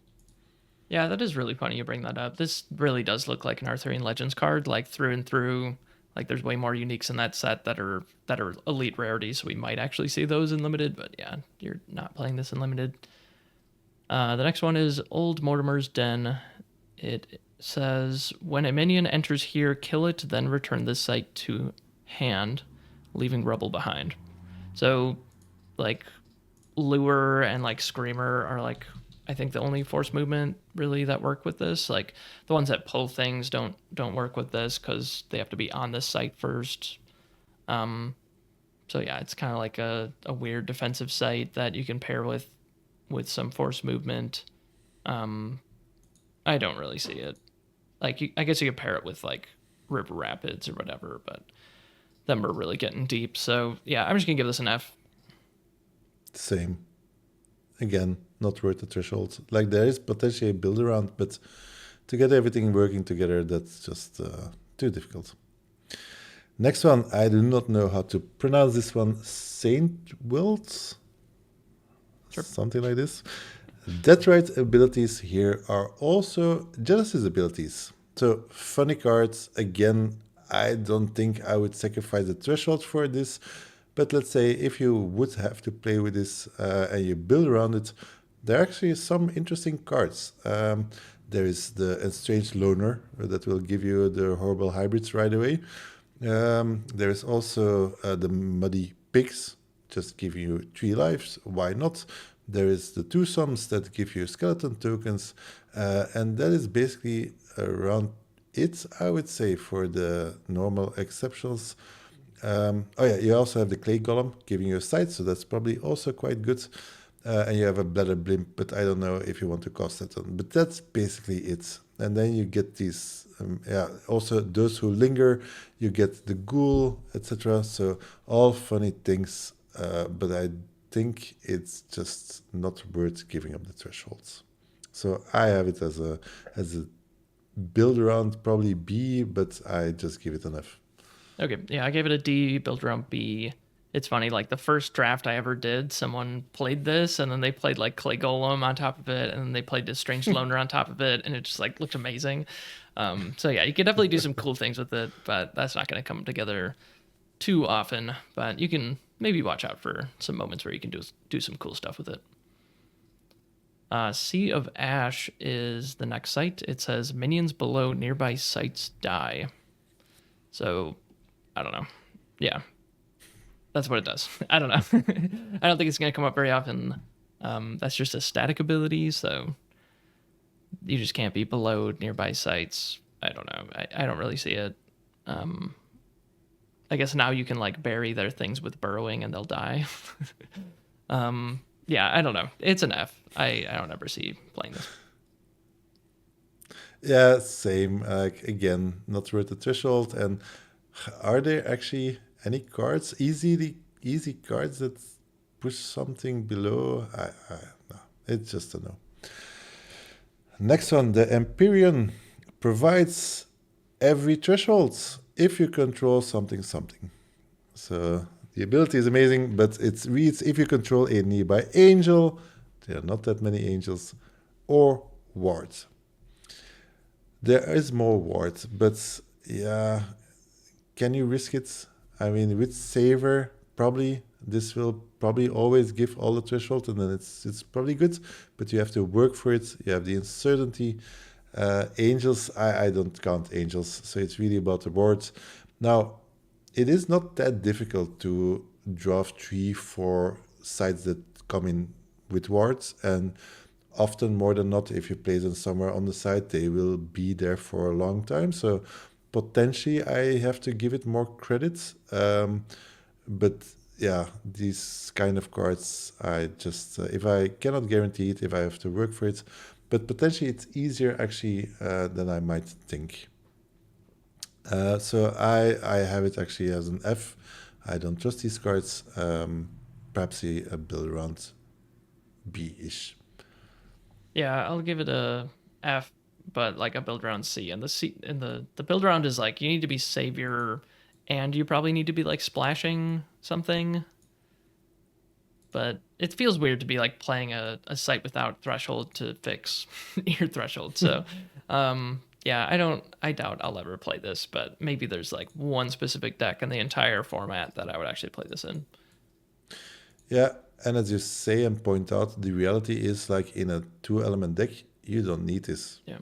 Yeah, that is really funny you bring that up. This really does look like an Arthurian Legends card, like through and through. Like there's way more uniques in that set that are elite rarities, so we might actually see those in limited, but yeah, you're not playing this in limited. The next one is Old Mortimer's Den. It says, when a minion enters here, kill it, then return this site to hand, leaving rubble behind. So, like, Lure and, like, Screamer are, like, I think the only force movement, really, that work with this. Like, the ones that pull things don't work with this, because they have to be on this site first. So, yeah, it's kind of like a weird defensive site that you can pair with some force movement. I don't really see it. Like, I guess you could pair it with, like, River Rapids or whatever, but them are really getting deep. So yeah, I'm just gonna give this an F. Same. Again, not worth the threshold. Like there is potentially a build around, but to get everything working together, that's just too difficult. Next one, I do not know how to pronounce this one. Saint Wilt? Sure. Something like this. Deathright abilities here are also Genesis abilities. So funny cards, again, I don't think I would sacrifice the threshold for this, but let's say if you would have to play with this and you build around it, there are actually some interesting cards. There is the Estranged Loner that will give you the horrible hybrids right away. There is also the Muddy Pigs, just give you 3 lives. Why not? There is the Twosomes that give you skeleton tokens, and that is basically around it, I would say, for the normal exceptionals. Oh yeah, you also have the Clay Golem giving you a sight, so that's probably also quite good. And you have a Bladder Blimp, but I don't know if you want to cost that on. But that's basically it. And then you get these, also those who linger, you get the Ghoul, etc. So all funny things, but I think it's just not worth giving up the thresholds. So I have it as a build around, probably B, but I just give it an F. Okay, yeah, I gave it a D, build around B. It's funny, like the first draft I ever did, someone played this, and then they played like Clay Golem on top of it, and then they played this Strange Loner on top of it, and it just like looked amazing. So yeah, you could definitely do some cool things with it, but that's not going to come together too often. But you can maybe watch out for some moments where you can do some cool stuff with it. Sea of Ash is the next site. It says minions below nearby sites die. So I don't know. Yeah, that's what it does. I don't know. I don't think it's going to come up very often. That's just a static ability, so you just can't be below nearby sites. I don't know. I don't really see it. I guess now you can like bury their things with burrowing and they'll die. Yeah, I don't know. It's an F. I don't ever see playing this. Yeah, same. Again, not worth the threshold. And are there actually any cards, easy cards that push something below? No, it's just a no. Next one, the Empyrean provides every threshold if you control something. So the ability is amazing, but it reads if you control a nearby angel, there are not that many angels, or wards. There is more wards, but yeah, can you risk it? I mean, with Saver, probably this will probably always give all the threshold, and then it's probably good, but you have to work for it. You have the uncertainty. Angels, I don't count angels, so it's really about the wards. Now, it is not that difficult to draft 3-4 sites that come in with wards, and often more than not, if you place them somewhere on the site, they will be there for a long time. So potentially I have to give it more credit. But yeah, these kind of cards, I just, if I cannot guarantee it, if I have to work for it, but potentially it's easier actually than I might think. So I have it actually as an F. I don't trust these cards. Perhaps a build around B-ish. Yeah, I'll give it a F, but like a build around C. And the build around is like you need to be savior, and you probably need to be like splashing something. But it feels weird to be like playing a site without threshold to fix your threshold. So yeah, I doubt I'll ever play this, but maybe there's like one specific deck in the entire format that I would actually play this in. Yeah, and as you say and point out, the reality is like in a 2-element deck, you don't need this. Yeah.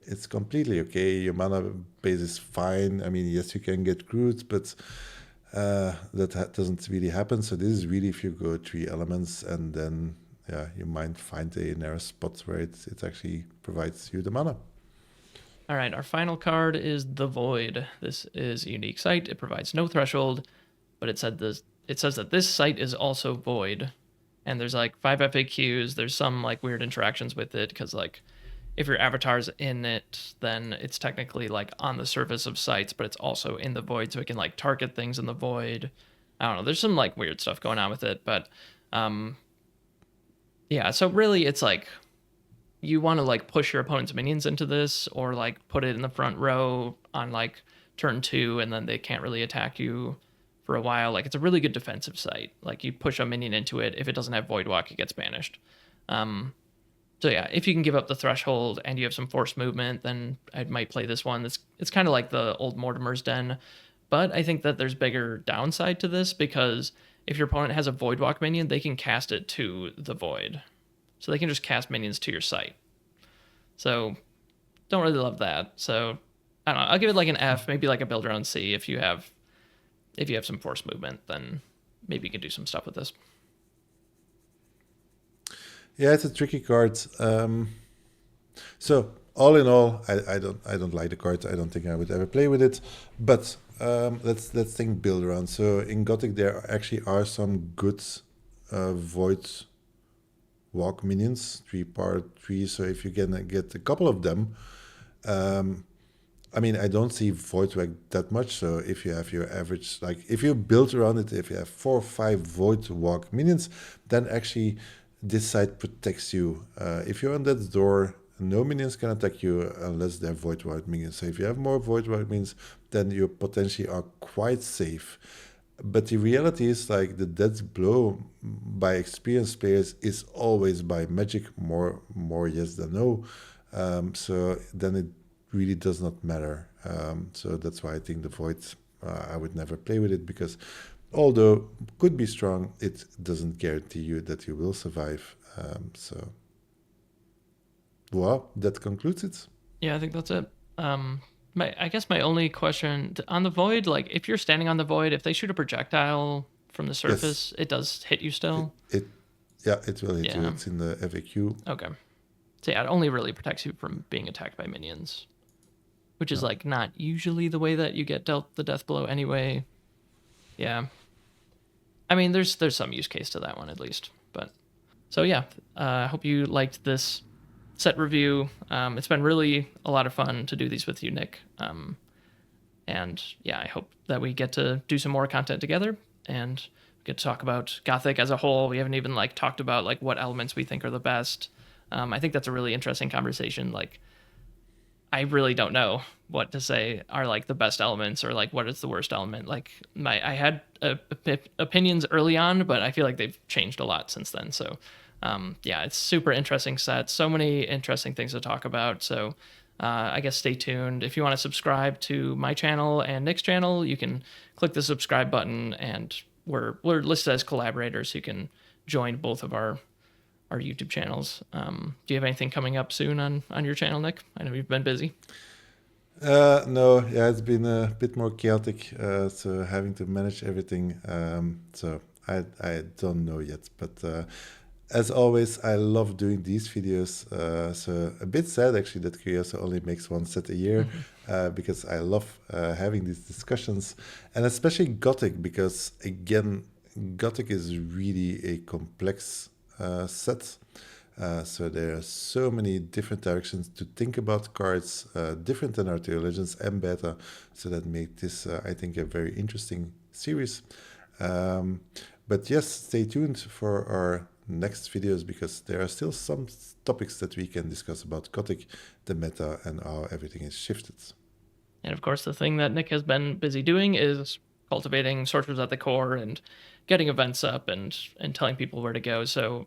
It's completely okay. Your mana base is fine. I mean, yes, you can get Groot, but that doesn't really happen. So this is really if you go 3 elements, and then yeah, you might find a narrow spot where it actually provides you the mana. All right, our final card is the Void. This is a unique site. It provides no threshold, but it says that this site is also void. And there's like 5 FAQs. There's some like weird interactions with it because like if your avatar's in it, then it's technically like on the surface of sites, but it's also in the void, so it can like target things in the void. I don't know. There's some like weird stuff going on with it, but yeah. So really, it's like you want to like push your opponent's minions into this, or like put it in the front row on like turn 2, and then they can't really attack you for a while. Like it's a really good defensive site. Like you push a minion into it, if it doesn't have void walk, it gets banished. So yeah, if you can give up the threshold and you have some forced movement, then I might play this one. It's kind of like the old Mortimer's Den, but I think that there's bigger downside to this, because if your opponent has a void walk minion, they can cast it to the void. So they can just cast minions to your site. So don't really love that. So I don't know. I'll give it like an F, maybe like a build around C. If you have some force movement, then maybe you can do some stuff with this. Yeah, it's a tricky card. So all in all, I don't like the card. I don't think I would ever play with it. But let's think build around. So in Gothic there actually are some good void walk minions, 3/3. So if you can get a couple of them, I mean, I don't see void walk that much. So if you have your average, like if you build around it, if you have 4 or 5 void walk minions, then actually this side protects you. If you're on that door, no minions can attack you unless they're void walk minions. So if you have more void walk minions, then you potentially are quite safe. But the reality is, like, the death blow by experienced players is always by magic, more yes than no. So then it really does not matter. So that's why I think the void, I would never play with it, because although could be strong, it doesn't guarantee you that you will survive. So, well, that concludes it. Yeah, I think that's it. I guess my only question on the void, like if you're standing on the void, if they shoot a projectile from the surface, it does hit you still. It will hit you. It's in the FAQ. Okay. So yeah, it only really protects you from being attacked by minions, which is like not usually the way that you get dealt the death blow anyway. Yeah. I mean, there's some use case to that one at least. But so yeah, I hope you liked this set review. It's been really a lot of fun to do these with you, Nick. And yeah, I hope that we get to do some more content together and get to talk about Gothic as a whole. We haven't even like talked about like what elements we think are the best. I think that's a really interesting conversation. Like, I really don't know what to say are like the best elements, or like what is the worst element. Like I had opinions early on, but I feel like they've changed a lot since then. So yeah, it's super interesting set. So many interesting things to talk about. So I guess stay tuned. If you want to subscribe to my channel and Nick's channel, you can click the subscribe button, and we're listed as collaborators. So you can join both of our YouTube channels. Do you have anything coming up soon on your channel, Nick? I know you've been busy. No, yeah, it's been a bit more chaotic, so having to manage everything. So I don't know yet, but as always, I love doing these videos. So a bit sad actually that Curioso only makes one set a year, because I love having these discussions, and especially Gothic, because again, Gothic is really a complex set. So there are so many different directions to think about cards, different than Arthurian Legends and Beta. So that made this, I think, a very interesting series. But yes, stay tuned for our next videos, because there are still some topics that we can discuss about Gothic, the meta, and how everything is shifted. And of course, the thing that Nick has been busy doing is cultivating Sorcerers at the Core and getting events up and telling people where to go. So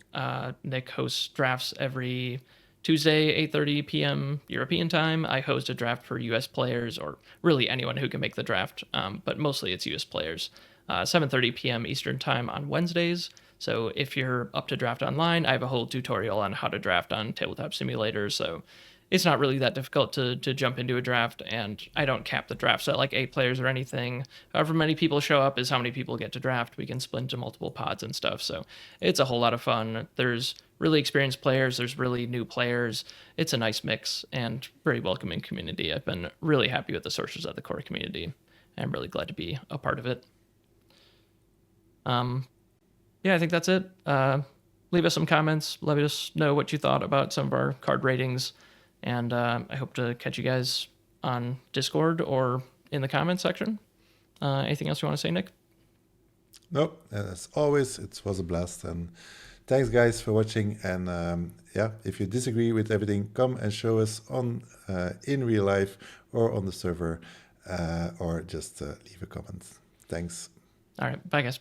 Nick hosts drafts every Tuesday, 8:30 p.m. European time. I host a draft for U.S. players, or really anyone who can make the draft, but mostly it's U.S. players. 7:30 p.m. Eastern time on Wednesdays. So if you're up to draft online, I have a whole tutorial on how to draft on Tabletop Simulator. So it's not really that difficult to jump into a draft, and I don't cap the drafts at like 8 players or anything. However many people show up is how many people get to draft. We can split into multiple pods and stuff, so it's a whole lot of fun. There's really experienced players, there's really new players. It's a nice mix and very welcoming community. I've been really happy with the Sorcerers at the Core community, and I'm really glad to be a part of it. Yeah, I think that's it. Leave us some comments. Let us know what you thought about some of our card ratings. And I hope to catch you guys on Discord or in the comments section. Anything else you want to say, Nick? No, as always, it was a blast. And thanks, guys, for watching. And yeah, if you disagree with everything, come and show us on in real life or on the server, or just leave a comment. Thanks. All right. Bye, guys.